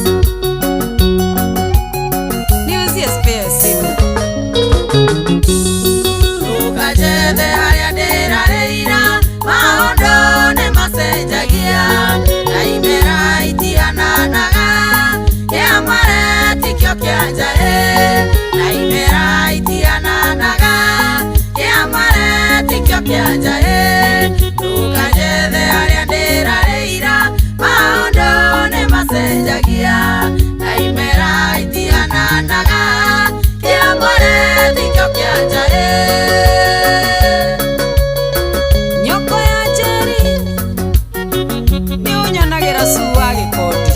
News yes spares Ndukajethe harĩa ndĩrarĩira maũndũ nĩ macenjagia ngaimĩra itiananaga kĩamware tikĩo kĩanjahe ngaimĩra itiananaga kĩamware tikĩo kĩanjahe ndukajethe harĩa ndĩrarĩira maũndũ nĩ macenjagia ngaimĩra itiananaga kĩamware tikĩo kĩanjahe Nyoko ya Jerry Nĩ ũnyanagĩra cua gĩkondi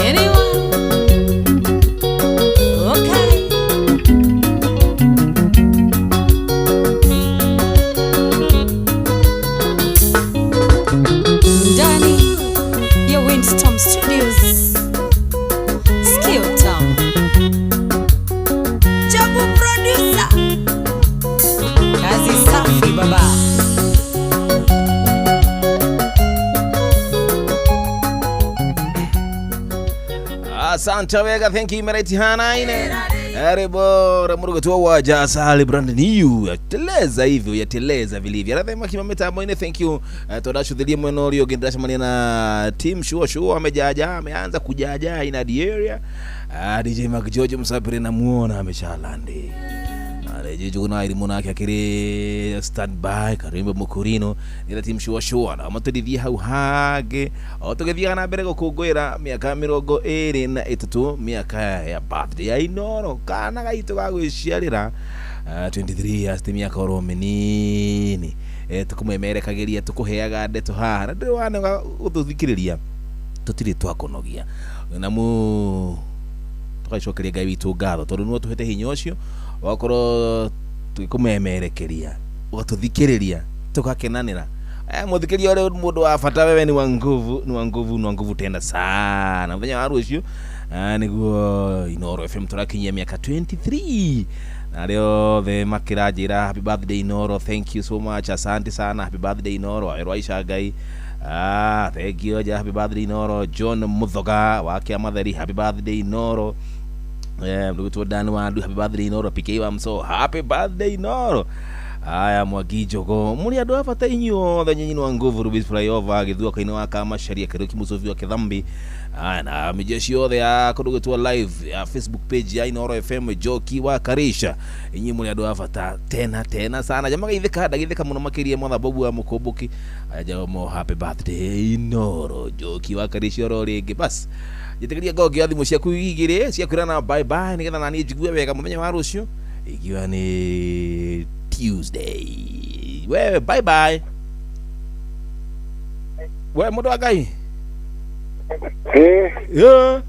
Anyone Okay Ndani ya Windstorm Studios Skill Town Jabu producer Kazi safi baba Asante wega, thank you Mereti Hanaine. Bora murugo tu waja sali brand new. Yateleza hivyo, yateleza vilivyo. Radhema kimameta moine, thank you. Todashu dhilia mweno liyo gendasha mani na team shuo amejaja, ameanza kujaja in the area. DJ Mark George Msapiri na muona ameshalandi. Jeju kuna ilimuna yake akiri standby karimba mukurino nila team shuo na matudithia hau hage otugethia na mbere gukungwira miaka 23 miaka ya birthday ya Inoro kana gaito gagwiciarira 23 years ti miaka oro menini tukumemerekagiria tukuheaga ndeto haha ndio wana ututhikiriria tutiri twakonogia na mu tukacokeria Ngai witu ngatho tondu no tuhete hinya ucio wakoro tukumemerekeria ugathuthikiriria tukakenanira muthikiria ore mundu wa bata wewe ni wa nguvu tena sana muthenya wa rucio niguo Inoro FM turakinyia miaka 23 na leo the makirajira happy birthday Inoro, thank you so much, asante sana, happy birthday Inoro. Airwaisha Ngai thank you ja, happy birthday Inoro. John Muthoga wake Amatheri, happy birthday Inoro. Mdugutu Dani Wandu, happy birthday Inoro. PK wa Mso, happy birthday Inoro. Aya Mwagijogo muri andu abata inyo the nyinyi wa nguvu Rubis flyover githua kaina wa kama sharia kiroki musovi wa kidhambi. Na mijeshi yothe ya kudugutu live ya Facebook page ya Inoro FM Joki wa Karisha inyi muri andu abata tena sana jamaga itheka muno makiria motha bobu wa mukomboki aja mo happy birthday Inoro Joki wa Karisha ro ringi bas jitegeria gogi athimu ciaku igire ciakwirana bye bye nigetha nani jigue wega mumenye wa rucio igiwa ni Tuesday. Wewe bye bye. Wewe mundu wa Ngai. Yeah.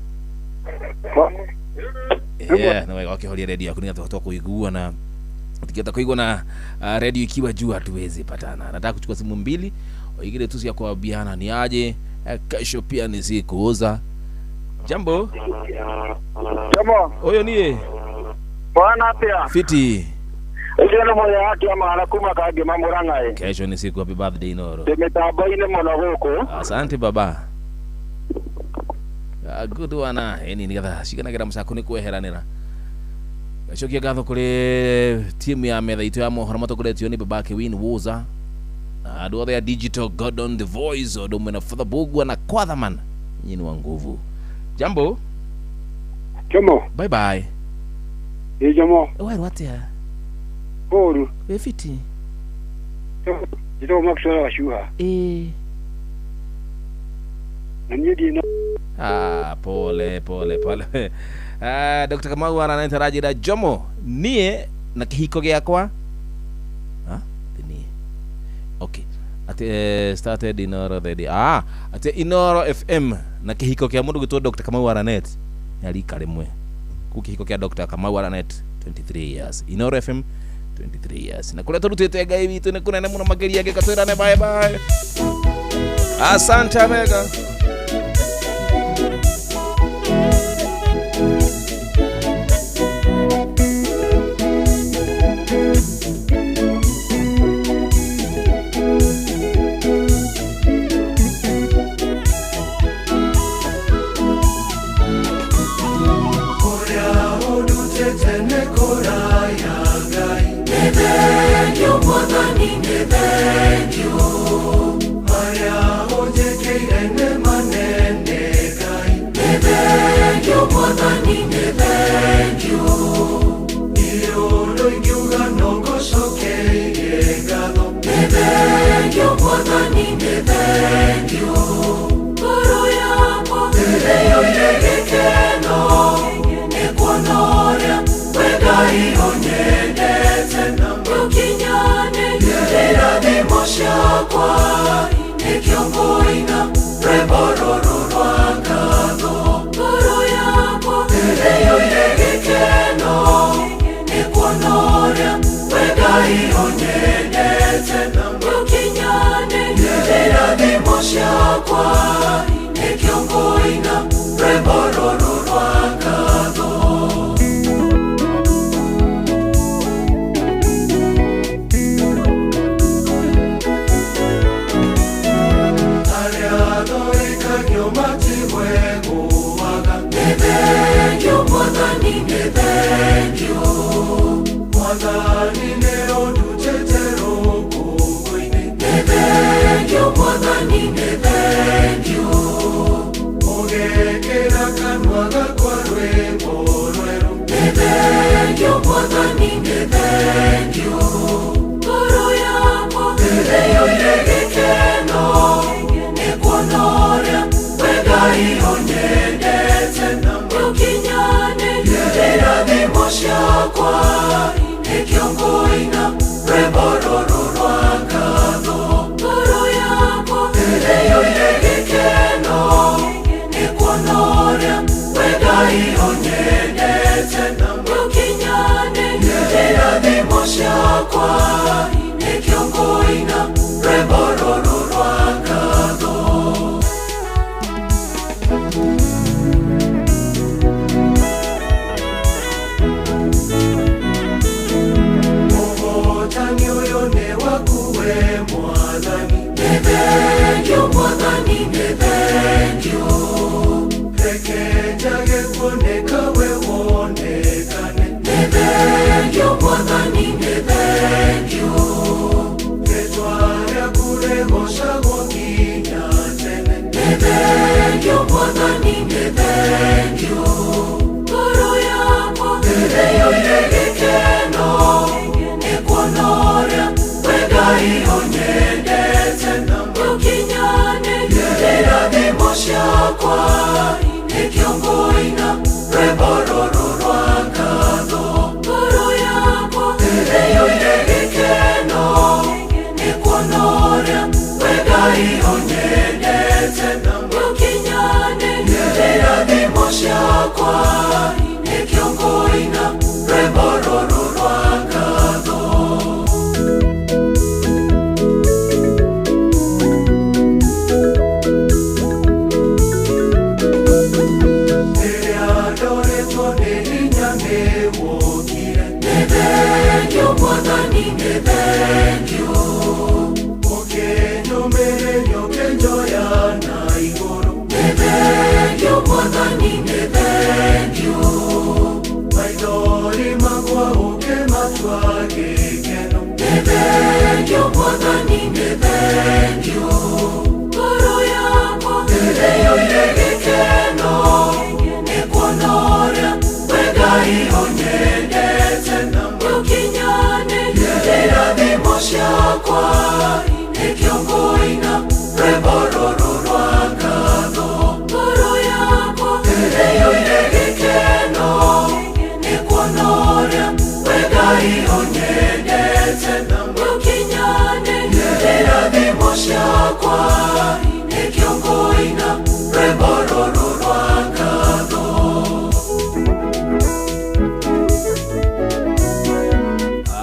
Na wewe ukiholia radio yako ninataka kuigua na tiketa kuigua na radio ikiwa juu hatuwezi patana. Nataka kuchukua simu mbili, ingine tu ya kuabiana ni aje. Kesho pia ni sikuuza. Jambo. Oyo niye. Bwana pia. Fiti. Ujana moya yake ama anakuma kage mambo rangae. Kesho ni siku, happy birthday Inoro. Tumetaba ile mwana wako. Asante baba. Good one. Nigetha shikanagira musako ni kweheranira. Gacokia gatho kuri timu ya metha itu ya mohoro matokoretio ni babake Win Woza. Adu other digital God on the voice odomwe for the bugwa na kwathaman nyini wa nguvu. Jambo. Jomo. Bye bye. Jomo. Wewe watia. Oru. Befiti. Ito maksora washuha. Nanyedi na. Pole. Dr. Kamau ananitaraji da Jomo nie na kihiko gyakwa. Okay. Ate started Inoro the ate Inoro FM na kihiko kya mundu gitwa Dr. Kamau Aranet yali kalemwe ku kihiko kya Dr. Kamau Aranet 23 years Inoro FM 23 years na kule turutete gai bitu ne kunene muno mageri yake katwirane bye bye. Asante mega. Maidori magwa uke matwa gekeno. thengio mwathani nĩ thengio ngoro yakwa ĩrĩyũire gĩkeno nĩ kuona ũrĩa we Ngai ũnyendete ũkinyanĩria irathimo ciakwa nĩkĩo ngũina rwĩmbo rũrũ rwa ngatho ngoro yakwa ĩrĩyũire gĩkeno nĩ kuona ũrĩa we Ngai ũnyendete ũkinyanĩria irathimo ciakwa nĩkĩo ngũina rwĩmbo rũrũ rwa ngatho.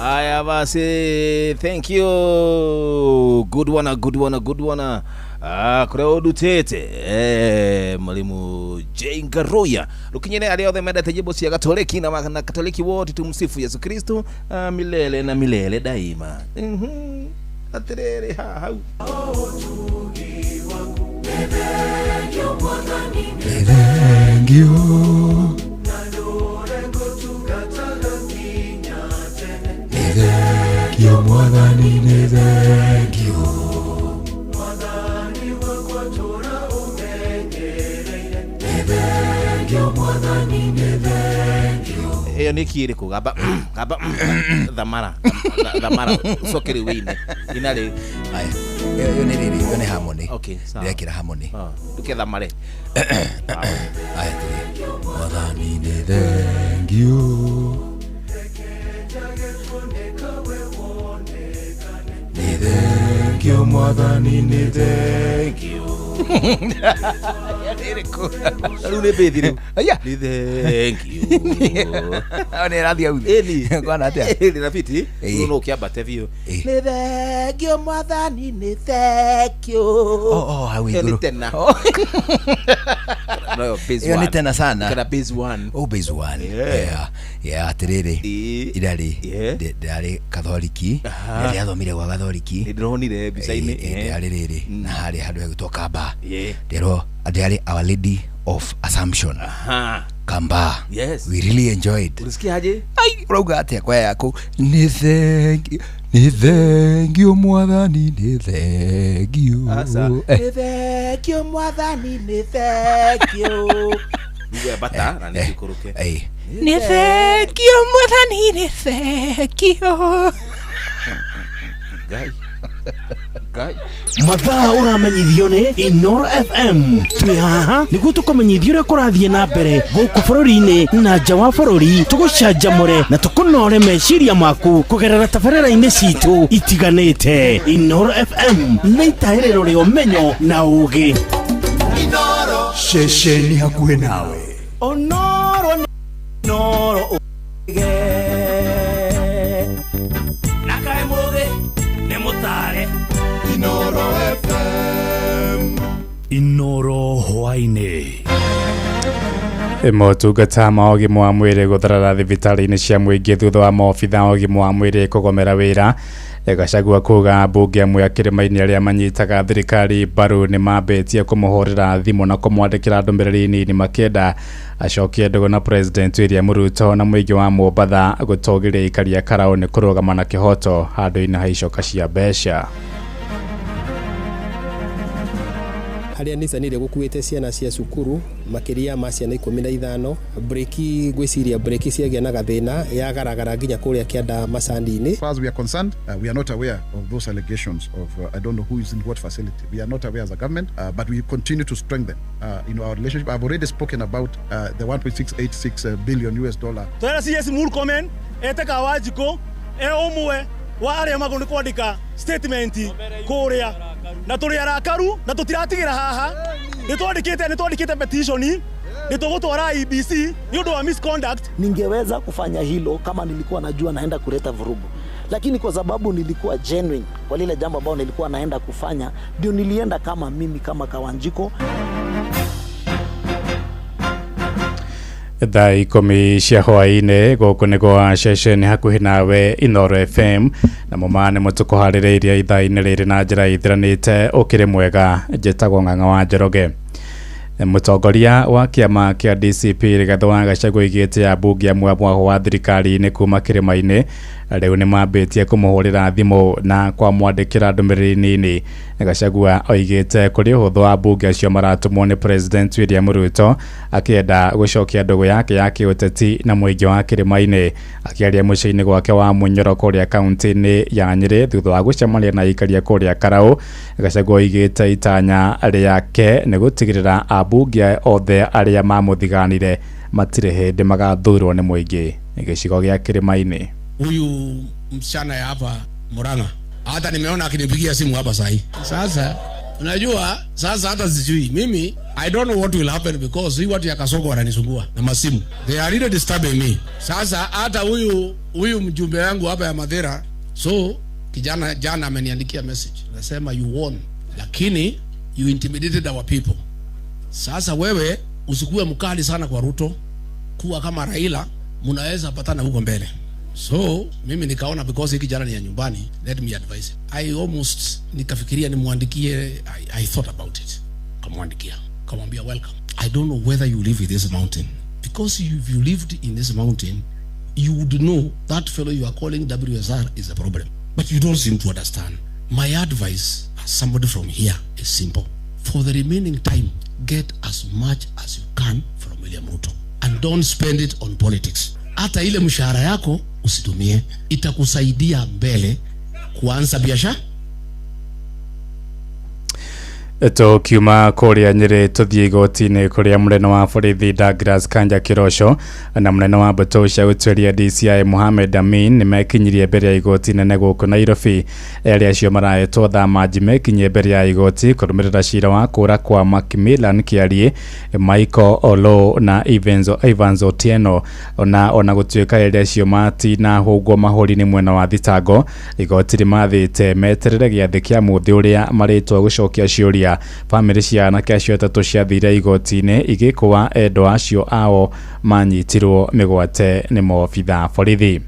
Aya basi, thank you. Good one. Kure odutete mwalimu Jane Garoya rukinyene ali othe mendete nyimbo cia Katoliki na Katoliki wote tumsifu Yesu Kristo milele na milele daima. Aterere hau Nithengio mwathani nithengio nithengio mwathani nithengio. Eyo ni kiri kugamba dhamara sokeri wine inale aya yo ni riri yo ni harmony. Okay, sawa ndekira harmony tuke dhamare aya mwathani nithengio nithengio mwathani nithengio. Eriko rune bethire aya nithengio one rathi au eli kwana atia eli rafiti no kiambate vio nithengio mwathani nithengio hau iguru tena no base 1 yo ni tena sana kana base 1 base 1 yeah atiriri irari ndari Katholiki ndari athomire gwa Katholiki ndronire bisaini ndari riri na hari handu hegitwo Kamba ndero ndari Our Lady of Assumption Kamba. Yes, we really enjoyed. Ulisikia aje? Ai uroga atia kwa yako nithengio mwathani nithengio asa nithengio mwathani nithengio Uwe bata na nikikuruke nithengio mwathani nithengio Gai mathaa uramenyithio ni Inoro FM twi haha niguo tukumenyithia uria kurathie na mbere guku bururi-ini na nja wa bururi tugucanjamure na tukunore meciria maku kugerera tabarĩra-inĩ citu itiganĩte. Inoro FM nĩ itaĩrĩro rĩa ũmenyo na ũũgĩ. Inoro ceceni hakuhĩ nawe. Onoro nakae mũgĩ nĩ mũtare. Inoro FM Inoro hwainĩ motungata ma ũgima wa mwĩrĩ gũtharara thibitarĩ-inĩ cia mũingĩ thutha wa maobitha a ũgima wa mwĩrĩ kũgomera wĩra. Gachagua kuga mbunge amwe a kĩrĩma-inĩ arĩa manyitaga thirikari mbaru nĩ mambĩtie kũmũhũrĩra thimũ na kũmwandĩkĩra ndũmĩrĩri nini makĩenda acokie ndogo na President William Ruto na mũingĩ wa Mombatha gũtũgĩria aikari a Karau nĩ kũrũgama na kĩhoto handũ-inĩ ha icoka cia mbeca. Haria nicanire gukuite ciana cia cukuru makiria ma ciana 15 breki gwiciria breki ciagia na gathina ya garagara nginya kuria kianda macandi-ini. As far as we are concerned, we are not aware of those allegations of I don't know who is in what facility. We are not aware as a government, but we continue to strengthen our relationship. I've already spoken about the 1.686 billion US dollar. Twera CS Murkomen eteka wajiko umwe wa aria magoni kwandika statement kuria na turi arakaru na tutiratigira haha nitwandikite petition nitugutwara IBC ni undu wa misconduct. Ningeweza kufanya hilo kama nilikuwa najua naenda kuleta vurugu, lakini kwa sababu nilikuwa genuine kwa lile jambo ambalo nilikuwa naenda kufanya, ndio nilienda kama mimi kama Kawanjiko. Thaa 10 cia hwaĩ-inĩ gũkũ nĩ gwa ceceni hakuhĩ nawe Inoro FM na mũmane mũtũkũharĩrĩirie ithaa-inĩ rĩrĩ na njĩra ithiranĩte ũkĩrĩ mwega. Njĩtagwo Ng'ang'a wa Njoroge. Mũtongoria wa kĩama kĩa DCP Rigathĩ wa Gachagua oigĩte ambunge amwe wa thirikari-inĩ kuma kĩrĩma-inĩ riu ni mambitie kumuhurira thimu na kwa mwandikira ndumiriri nini. Gachagua oigite kuri uhuthu wa bunge acio maratumwo ni President William Ruto akienda gucokia ndugu yake ya kiuteti na muingi wa Kirima-ini. Akiaria muciini gwake wa Munyoro kuria kaunti-ini ya Nyeri thutha wa gucemania na ikaria kuria Karau, Gachagua oigite itanya riake ni gutigirira abunge othe aria mamuthiganire matire hindi magathurwo ni muingi gicigo gia Kirima-ini. Huyu msichana ya hapa Murang'a hata nimeona akinipigia simu hapa sahi. Sasa unajua sasa hata sijui mimi, I don't know what will happen because hii watu ya Kasongo wananisumbua na masimu. They are really disturbing me. Sasa hata huyu mjumbe wangu hapa ya Mathira, so kijana jana ameniandikia message. Nasema you won, lakini you intimidated our people. Sasa wewe usikuwe mkali sana kwa Ruto, kuwa kama Raila, mnaweza patana huko mbele. So mimi nikaona because hiki jana ni ya nyumbani, let me advise. I almost nikafikiria nimwandikie, I thought about it. Kamwandikia, kamwambia welcome. I don't know whether you live in this mountain, because if you lived in this mountain you would know that fellow you are calling WSR is a problem, but you don't seem to understand. My advice as somebody from here is simple. For the remaining time, get as much as you can from William Ruto and don't spend it on politics. Hata ile mshahara yako usitumie, itakusaidia mbele kuanza biashara. Eto kiuma kuria Nyeri tuthie igoti-ini kuria munene wa borithi Douglas Kanja Kirosho na munene wa mbũtũ cia ũtuĩria DCI Mohamed Amin ni mekinyirie mbere ya igoti inene gũkũ Nairobi. Erĩ acio marahetwo thamaji mekinyie mbere ya igoti kũrũmĩrĩra cira wa kũũra kwa Macmillan Kiarie, Michael Olo na Evans Otieno. Ona gũtuĩka erĩ acio matina hũngwo mahũri-inĩ mwena wa thitango, igoti rĩmathĩte meterere gĩathĩ kĩa mũthĩ ũrĩa marĩtwo gũcokia ciũria. Family cia anake acio atatũ ciathire igoti-inĩ igĩkũa endwa acio ao manyitirwo mĩgwate nĩ maobitha borithi.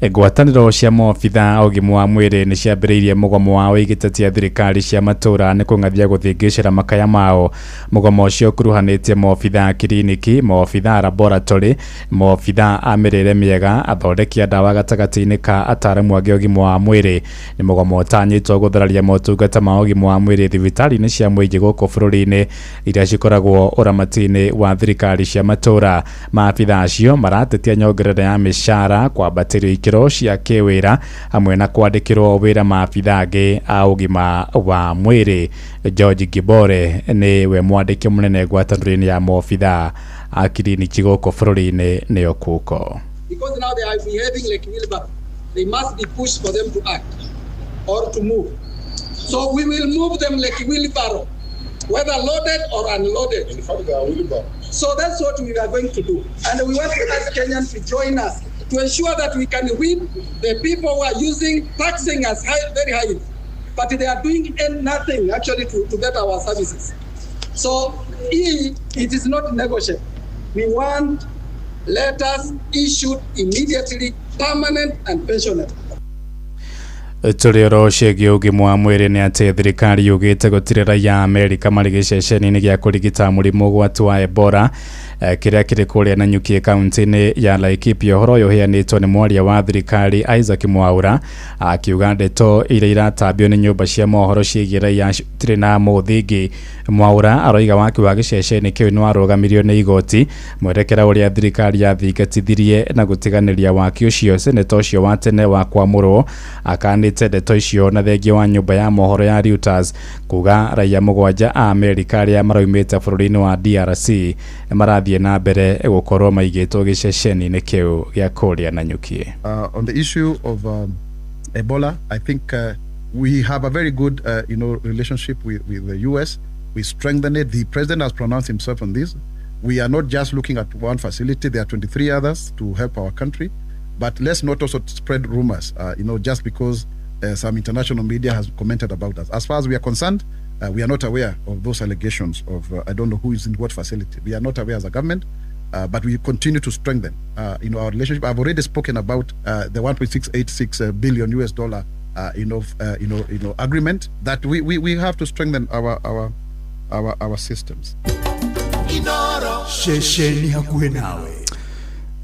Ngwatanĩro cia maobitha a ũgima wa mwĩrĩ nĩ ciambĩrĩirie mũgomo wao igĩtetia thirikari cia matũũra nĩ kũng'athia gũthingĩcĩra makaya mao. Mũgomo ũcio ũkuruhanĩtie maobitha a kiriniki, maobitha a laboratory, maobitha a mĩrĩre mĩega, athondeki a ndawa gatagatĩ-inĩ ka ataaramu angĩ ũgima wa mwĩrĩ. Nĩ mũgomo ũtanyĩtwo gũthararia motungata ma ũgima wa mwĩrĩ thibitarĩ-inĩ cia mũingĩ gũkũ bũrũri-inĩ iria cikoragwo ũramati-inĩ wa thirikari cia matũũra. Maabitha acio maratetia nyongerera ya mĩcara, kwambatĩrio ikĩro cia kĩwĩra hamwe na kwandĩkĩrwo wĩra maabitha angĩ a ũgima wa mwĩrĩ. George Gibore nĩ we mwandĩki mũnene ngwatanĩro-inĩ ya maabitha a kiriniki gũkũ bũrũri-inĩ nĩyo KUKO. Because now they are behaving like wheelbarrow, they must be pushed for them to act or to move. So we will move them like wheelbarrow, whether loaded or unloaded. In fact, they are wheelbarrow. So that's what we are going to do, and we want to ask Kenyans to join us to ensure that we can whip the people who are taxing us very highly, but they are doing nothing actually to get our services. So it is not negotiable. We want letters issued immediately, permanent and pensionable. Tũrĩoro ciĩgiĩ ũgima wa mwĩrĩ nĩ atĩ thirikari yugĩte gũtirĩ raia Amerika marĩ gĩceceni-inĩ gĩa kũrigita mũrimũ ũgwati wa Ebola kĩrĩa kĩrĩ kũrĩa Nanyuki kaunti-inĩ ya Laikipia. Ũhoro ũyũ ũheanĩtwo nĩ mwaria wa thirikari Isaac Mwaura akiuga ndeto iria iratambio nĩ nyũmba cia mohoro ciĩgiĩ raia citirĩ na mũthingi. Mwaura aroiga waki wa gĩceceni kĩu nĩ warũgamirio nĩ igoti, mwerekera ũrĩa thirikari yathingatithirie na gũtiganĩria waki ũcio. Seneta ũcio wa tene wa Kwamũrwo akanĩte ndeto icio na thengia wa nyũmba ya mohoro ya Reuters kuga raia mũgwanja a Amerika arĩa maraumĩte bũrũri-inĩ wa DRC marathiĩ na mbere gũkorwo maigĩtwo gĩceceni-inĩ kĩu gĩa kũrĩa Nanyuki. On the issue of Ebola, I think we have a very good relationship with the US. We strengthen it. The president has pronounced himself on this. We are not just looking at one facility. There are 23 others to help our country. But let's not also spread rumors, just because some international media has commented about us. As far as we are concerned, we are not aware of those allegations of, I don't know who is in what facility. We are not aware as a government, but we continue to strengthen, our relationship. I've already spoken about the 1.686 billion US dollar, agreement that we have to strengthen our systems. Shesheni hakuwe nawe.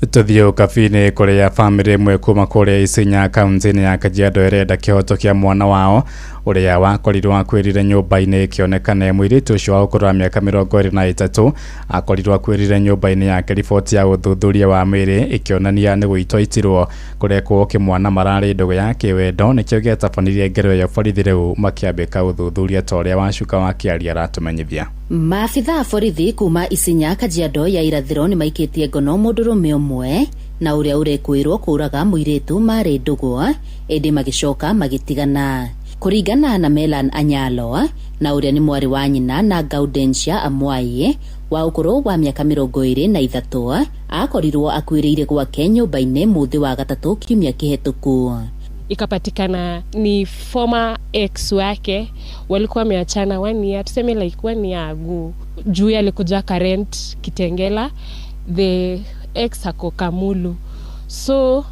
Tuthio kafine kuria family mwe kuma kuria Isinya kaunti ya Kajiado erenda kihoto kia mwana wao uria wakorirwo akwirire nyumba-ini ikionekana mwiritu ucio wa ukuru wa miaka 23 akorirwo akwirire nyumba-ini yake. Riboti ya uthuthuria wa miri ikionania ni guitwa itirwo kurekwo kimwana marari ndugu yake wendo nikio giatabanirie ngero ya borithi riu makiambika uthuthuria toria wacuka wakiaria ratumenyithia. Maafitha borithi kuma Isinya Kajiado ya irathiro ni maikitie ngono mundurume umwe na uria urekwirwo kuraga muiritu mari ndugu indi magicoka magitigana. Kuringana na Melan Anyalo na uria ni mwari wa nyina na Gaudensia Amwai wa ukuru wa miaka 23 akorirwo akwiriire gwake nyumba-ini muthi wa gatatu kiumia kihituku. Ikapatikana ni former ex wake walikuwa wameachana 1 year, tuseme like 1 year ago. Juu alikuja current Kitengela, the ex ako Kamulu, so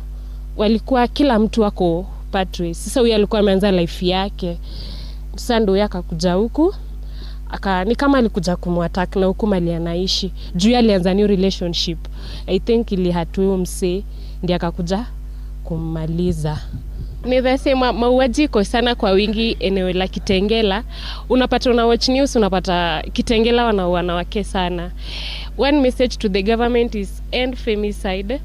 walikuwa kila mtu wako patri. Sasa huyu alikuwa ameanza life yake, sasa ndio akakuja huku ni kama alikuja kumwattack na huku mali anaishi. Juu alianza new relationship, I think ili hatu mse ndiye akakuja kumaliza. Nimesema mauaji iko sana kwa wingi eneo la Kitengela. Unapata una watch news, unapata Kitengela wanawake sana. One message to the government is end femicide,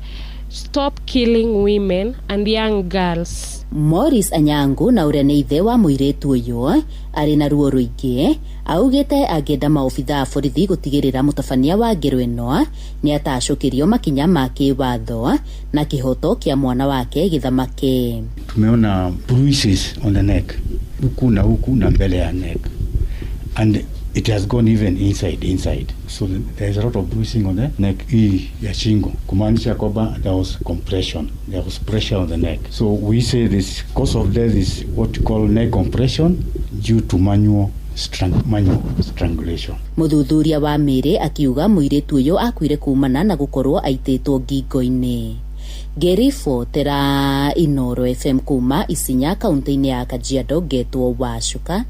stop killing women and young girls. Morris Anyangu na uria ni ithe wa muiritu uyu ari na ruo ruingi augite agenda maofitha borithi gutigirira mutabania wa ngero ino ni atacokirio makinya ma kiwatho na kihoto kia mwana wake githamake. Tumeona bruises on the neck, huku na mbele ya neck, and it has gone even inside, so there is a lot of bruising on the neck hii ya shingo, kumaanisha kwamba there was compression, there was pressure on the neck. So we say this cause of death is what you call neck compression due to manual strangulation. Muthuthuria wa miri akiuga muiritu uyu akwire kumana na gukorwo aititwo ngingo-ini. Gerifo tera Inoro FM kuma Isinya kaunti-ini ya Kajiado getwo wacuka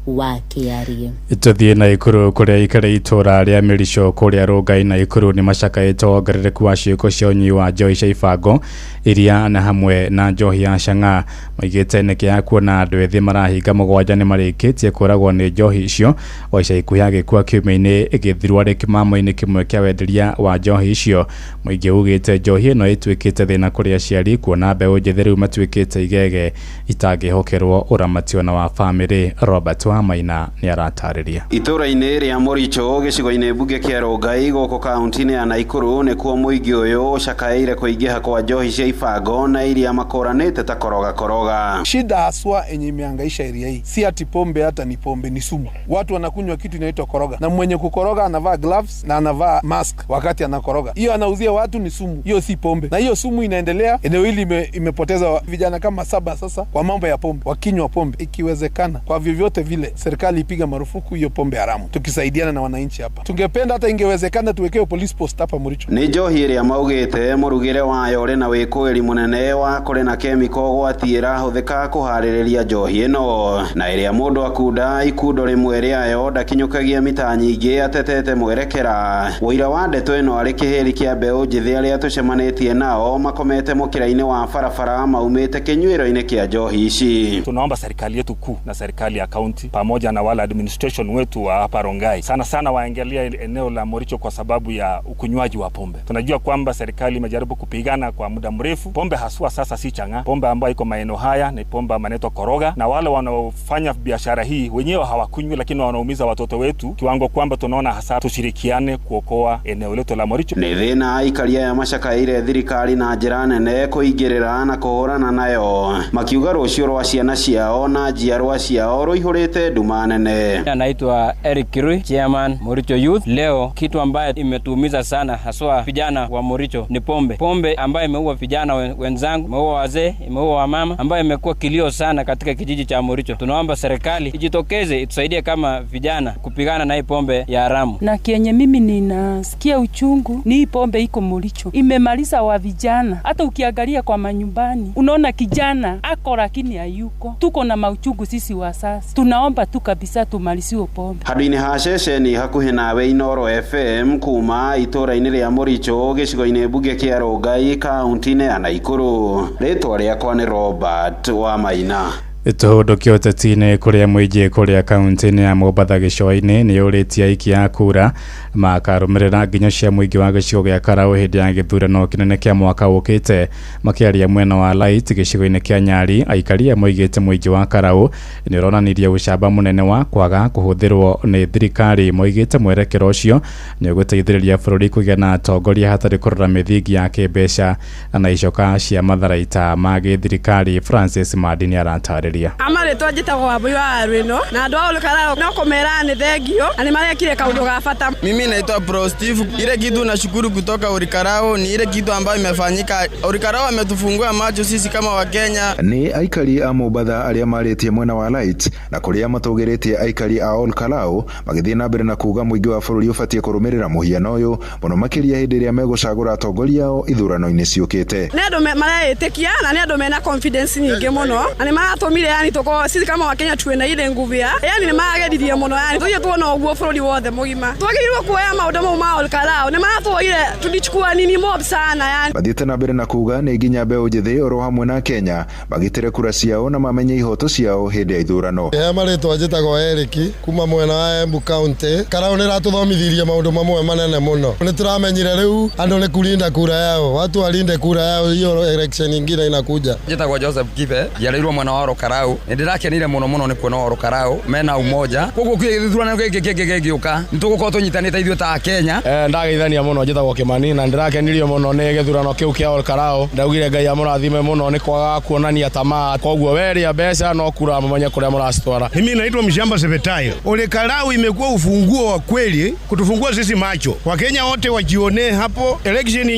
wa kiarie. Ituthie na ikuru kuria ikare itura ria mirisho kuria Rongai na ikuru ni macakaitwo ongerereku wa ciiko cia unyi wa njohi cia ibango iria na hamwe na njohi ya Chang'a. Maigite niki ya kuona andu ethi marahinga mugwanja ni marikitie kuragwo ni njohi icio wa ica ikuhi agikua kiumia-ini igithirwa ri kimamo-ini kimwe kia wenderia wa njohi icio. Muingi ugite njohi ino itwikite thina kuria aciari kuona mbeu njitheru matwikite igege itangihokerwo uramati ona wa family. Robert Maina ni aratariria. Itura-ini ria Muricho gicigo-ini bunge kia Rongai goko kaunti-ini ya Naikuru ni kuo muingi uyu ucakaire kuingiha kwa njohi cia ibango na iria makoranite ta koroga. Shida haswa enye imehangaisha area hii si ati pombe, hata ni pombe, ni sumu. Watu wanakunywa kitu inaitwa koroga, na mwenye kukoroga anavaa gloves na anavaa mask wakati anakoroga. Hiyo anauzia watu ni sumu, hiyo si pombe. Na hiyo sumu inaendelea, eneo hili imepoteza vijana kama 7 sasa kwa mambo ya pombe, wakinywa pombe. Ikiwezekana kwa vyovyote vile serikali ipiga marufuku hiyo pombe haramu, tukisaidiana na wananchi hapa. Tungependa hata ingewezekana tuwekewe police post hapa Muricho. Ni njohi iria maugite murugire wayo ri na wikuiri munene wa kuri na chemical gwatira huthika kuhaririria njohi ino, na iria mundu akunda ikundo rimwe riayo ndakinyukagia mita nyingi atetete mwerekera. Wira wa ndeto ino ari kihiri kia mbeu njithi aria tucemanitie nao makomete mukira-ini wa barabara maumite kinywiro-ini kia njohi ici. Tunaomba serikali yetu kuu na serikali ya kaunti pamoja na wala administration wetu wa hapa Rongai sana waangalia eneo la Muricho kwa sababu ya ukunywaji wa pombe. Tunajua kwamba serikali imejaribu kupigana kwa muda mrefu. Pombe haswa sasa si Chang'a, pombe ambayo iko maeneo haya ni pombe inaitwa koroga, na wale wanaofanya biashara hii wenyewe hawakunywi, lakini wanaumiza watoto wetu kiwango kwamba tunaona hasa tushirikiane kuokoa eneo letu la Muricho. Ni thina ikaria ya macakaire thirikari na njira nene kuingirira na kuhurana nayo, makiuga rucio rwa ciana ciao na njiarwa ciao ruihurite nduma nene. Anaitwa Eric Kirui, chairman Muricho Youth. Leo kitu ambaye imetuumiza sana haswa vijana wa Muricho ni pombe ambayo imeua vijana wenzangu, imeua wazee, imeua wamama, ambayo imekuwa kilio sana katika kijiji cha Muricho. Tunaomba serikali ijitokeze itusaidie kama vijana kupigana na hii pombe ya haramu. Na kienye mimi ninasikia uchungu ni hii pombe iko Muricho, imemaliza wa vijana. Hata ukiangalia kwa manyumbani unaona kijana ako lakini hayuko. Tuko na mauchungu sisi wa sasa. Tunaomba tunaomba tu kabisa tumaliziwe pombe. Handũ-inĩ ha ceceni hakuhĩ nawe Inoro FM kuma itũra-inĩ rĩa Mũricho gĩcigo-inĩ mbunge kĩa Rongai kaunti-inĩ ya Naikuru. Rĩtwa rĩakwa nĩ Robert wa Maina. Tũhũndũkie ũteti-inĩ kũrĩa mũingĩ kũrĩa kaunti-inĩ ya Mombatha gĩcũa-inĩ nĩ ũrĩtie aiki a kura makarũmĩrĩra nginyo cia mũingĩ wa gĩcigo gĩa Karaũ hĩndĩ ya gĩthurano kĩnene kĩa mwaka ũkĩte. Makĩaria mwena wa Light gĩcigo-inĩ kĩa Nyali, aikaria moigĩte mũingĩ wa Karaũ nĩ ũronanirie ũcamba mũnene wa kwaga kũhũthĩrwo nĩ thirikari. Moigĩte mwerekero ũcio nĩ ũgũteithĩrĩria bũrũri kũgĩa na atongoria hatarĩ kũrora mĩthingi ya kĩmbeca na icoka cia matharaita ma gĩthirikari. Francis Madini aratarĩria. Amaretwo njitagwo Wambui wa Arwino na andũ a Olkarau no kumera ni thengio na ni marekire kaundu ga bata. Mimi naitwa Pro Steve. Ile kitu nashukuru kutoka Olkarau ni ile kitu ambayo imefanyika. Olkarau ametufungua macho sisi kama Wakenya. Ni aikari a Mombatha aria marĩtie mwena wa Light na kuria matũgĩrĩtie aikari a Olkarau magĩthiĩ na mbere na kuga mũingĩ wa bũrũri ũbatie kũrũmĩrĩra mũhiano ũyũ mũno makĩria hĩndĩ ĩrĩa megũcagũra atongoria ao ithurano-inĩ ciũkĩte. Nĩ andũ maretĩkia na nĩ andũ mena confidence nyingĩ mũno na nĩ maratũmire yani tuko sisi kama Wakenya tuena ile nguvu ya yani ni magedirie muno yani tuje tuona uguo bũrũri wothe mũgima twagĩrĩirwo kuoya maũndũ mau ma Olkarau nĩ maratũire tulichukua nini mob sana yani. Mathiĩte na mbere na kuga nĩ nginya mbeũ njĩthĩ oro hamwe na Kenya magitĩre kura ciao na mamenye ihoto ciao hĩndĩ ya ithurano. Marĩtwa njĩtagwo Eric kuma mwena wa Embu County. Karaũ nĩ ratũthomithirie maũndũ mamwe manene mũno. Nĩ tũramenyire rĩu andũ nĩ kulinda kura yao, watu walinde kura yao hiyo election nyingine inakuja. Njĩtagwo Joseph Kibe njiarĩirwo mwena wa Olkarau. Ndirakenire muno nĩ kuona Olkarau mena umoja koguo gĩthurano gĩgĩũka nĩtũgũkorwo tũnyitanĩte ithuĩ ta Kenya. Ndageithania muno njĩtagwo Kimani na ndirakenirio muno nĩ gĩthurano kĩu kĩa Olkarau. Ndaugire Ngai amũrathime muno nĩ kwaga kuonania tamaa koguo weria mbeca no kura mamenye kũrĩa mũracitwara. Mimi naitwa Mshamba Sebetayo. Olkarau imekuwa ufunguo wa kweli kutufungua sisi macho. Wakenya wote wajione hapo election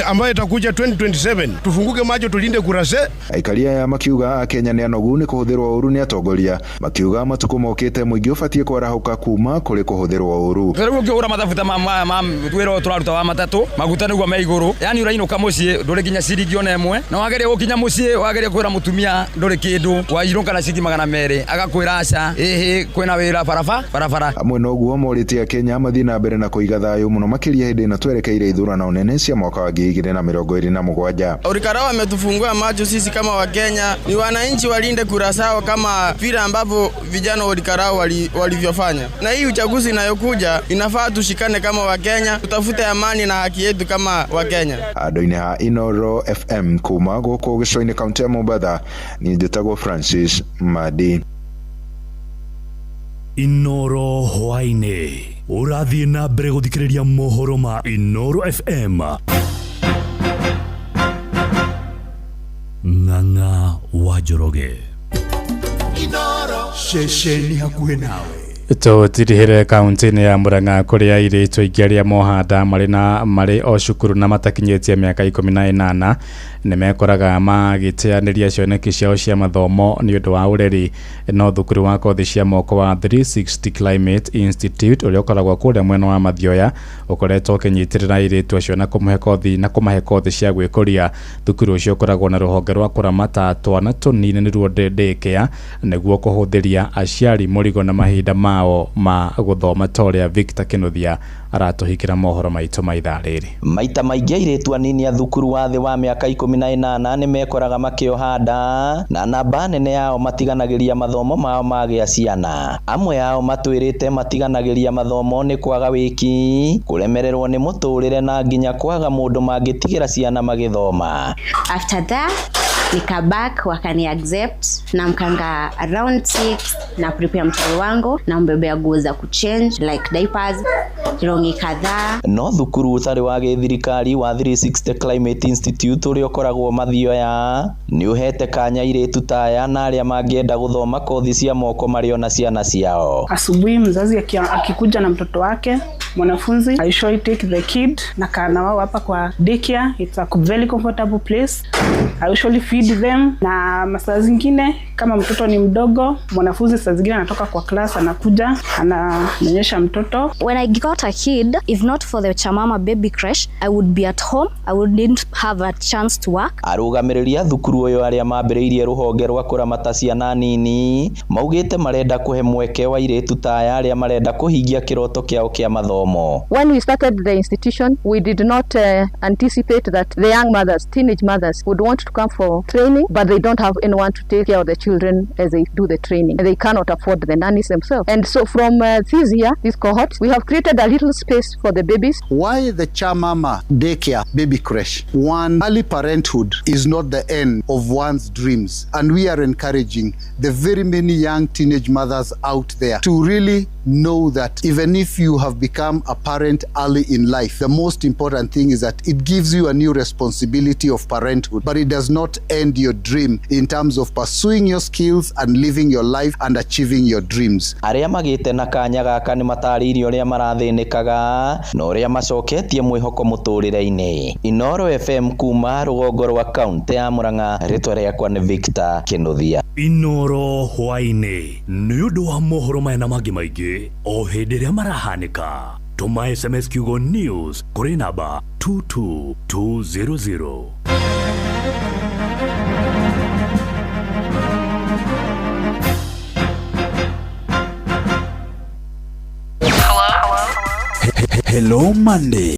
ambayo itakuja 2027 tufunguke macho tulinde kura zetu. Aikaria ya makiuga Kenya nĩ anogu nĩ kũhũthĩrwo ũru nĩ atongoria makiuga matukũ mokĩte mũingĩ ũbatie kwarahũka kuma kũrĩ kũhũthĩrwo ũru. Rĩu ũkĩgũra mathabuta ma twĩro tũraruta wa matatũ maguta nĩguo me igũrũ yani ũrainũka mũciĩ ndũrĩ nginya ciringi ona ĩmwe na wageria gũkinya mũciĩ wageria kwĩra mũtumia ndũrĩ kĩndũ wairũka na ciringi 200 agakwĩra aca kwĩna wĩra barabara. Hamwe na ũguo morĩtie Kenya mathiĩ na mbere na kũiga thayũ mũno makĩria hĩndĩ ĩno twerekeire ithurano nene cia mwaka wa 2027. Olkarau ametufungua macho sisi kama Wakenya, ni wananchi walinde kura zao kama vile ambavyo vijana wa Olkarau walivyofanya. Na hii uchaguzi inayokuja inafaa tushikane kama Wakenya, tutafute amani na haki yetu kama Wakenya. Andũ-inĩ ha Inoro FM kuma gũkũ gĩcũa-inĩ kaunti ya Mombatha ni njĩtagwo Francis Madi. Inoro hwainĩ ũrathiĩ na mbere gũthikĩrĩria mohoro ma Inoro FM. Ng'ang'a wa Njoroge Inoro ceceni hakuhĩ nawe. Tũtirihĩre kaunti-inĩ ya Murang'a kũrĩa airĩtu aingĩ arĩa mohanda marĩ o cukuru na matakinyĩtie mĩaka 18 nĩ mekoraga magĩteanĩria cioneki ciao cia mathomo nĩ ũndũ wa ũreri. No thukuru wa kothi cia moko wa 360 Climate Institute ũrĩa ũkoragwo kũrĩa mwena wa Mathioya ũkoretwo ũkĩnyitĩrĩra airĩtu acio na kũmahe kothi cia gwĩkũria. Thukuru ũcio ũkoragwo na rũhonge rwa kũramata twana tũnini nĩruo daycare nĩguo kũhũthĩria aciari mũrigo na mahinda mao ma gũthoma ta ũrĩa Victor Kĩnuthia aratũhikĩra mohoro maitũ ma ithaa rĩrĩ. Maita maingĩ airĩtu anini a thukuru wa thĩ wa mĩaka 18 nĩ mekoraga makĩoha nda na namba nene yao matiganagĩria mathomo mao magĩa ciana. Amwe yao matwĩrĩte matiganagĩria mathomo nĩ kwaga wĩki, kũremererwo nĩ mũtũrĩre na nginya kwaga mũndũ mangĩtigĩra ciana magĩthoma. After that nikabak wakani accept na mkanga around 6 na prepare mtoto wangu na mbebea nguo za kuchange like diapers rongi kadhaa. No thukuru ũtarĩ wa gĩthirikari wa 360 Climate Institute ũrĩa ũkoragwo Mathioya nĩ ũhete kanya airĩtu ta aya na arĩa mangĩenda gũthoma kothi cia moko marĩ ona ciana ciao. Asubuhi mzazi akikuja na mtoto wake mwanafunzi, I usually take the kid na kana wao hapa kwa daycare. It's a very comfortable place. I usually feed them na masaa zingine Kama mtoto ni mdogo, mwanafunzi saa zingine anatoka kwa class anakuja ananyonyesha mtoto. When I got a kid, if not for the Chamama baby crash, I would be at home. I wouldn't have a chance to work. Arũgamĩrĩria thukuru ũyũ arĩa mambĩrĩirie rũhonge rwa kũramata ciana nini maugĩte marenda kũhe mweke wa airĩtu taya arĩa marenda kũhingia kĩroto kĩao kĩa mathomo. When we started the institution, we did not anticipate that the young mothers, teenage mothers, would want to come for training, but they don't have anyone to take care of the children as they do the training. They cannot afford the nannies themselves. And so from this year, this cohort, we have created a little space for the babies. Why the Chamama daycare baby crash? One, early parenthood is not the end of one's dreams. And we are encouraging the very many young teenage mothers out there to really know that even if you have become a parent early in life, the most important thing is that it gives you a new responsibility of parenthood, but it does not end your dream in terms of pursuing your skills and living your life and achieving your dreams. Arĩa magĩte na kanya gaka nĩ matarĩirio ũrĩa marathĩnĩkaga na ũrĩa macoketie mwĩhoko mũtũrĩre-inĩ. Inooro FM kuma rũgongo rwa kaunti ya Murang'a, rĩtwa rĩakwa nĩ Victor Kĩnuthia. Inooro hwainĩ nĩ ũndũ wa mohoro maya na mangĩ maingĩ o hĩndĩ ĩrĩa marahanĩka. Tũma SMS kiugo news kũrĩ namba 22200. Hello Monday.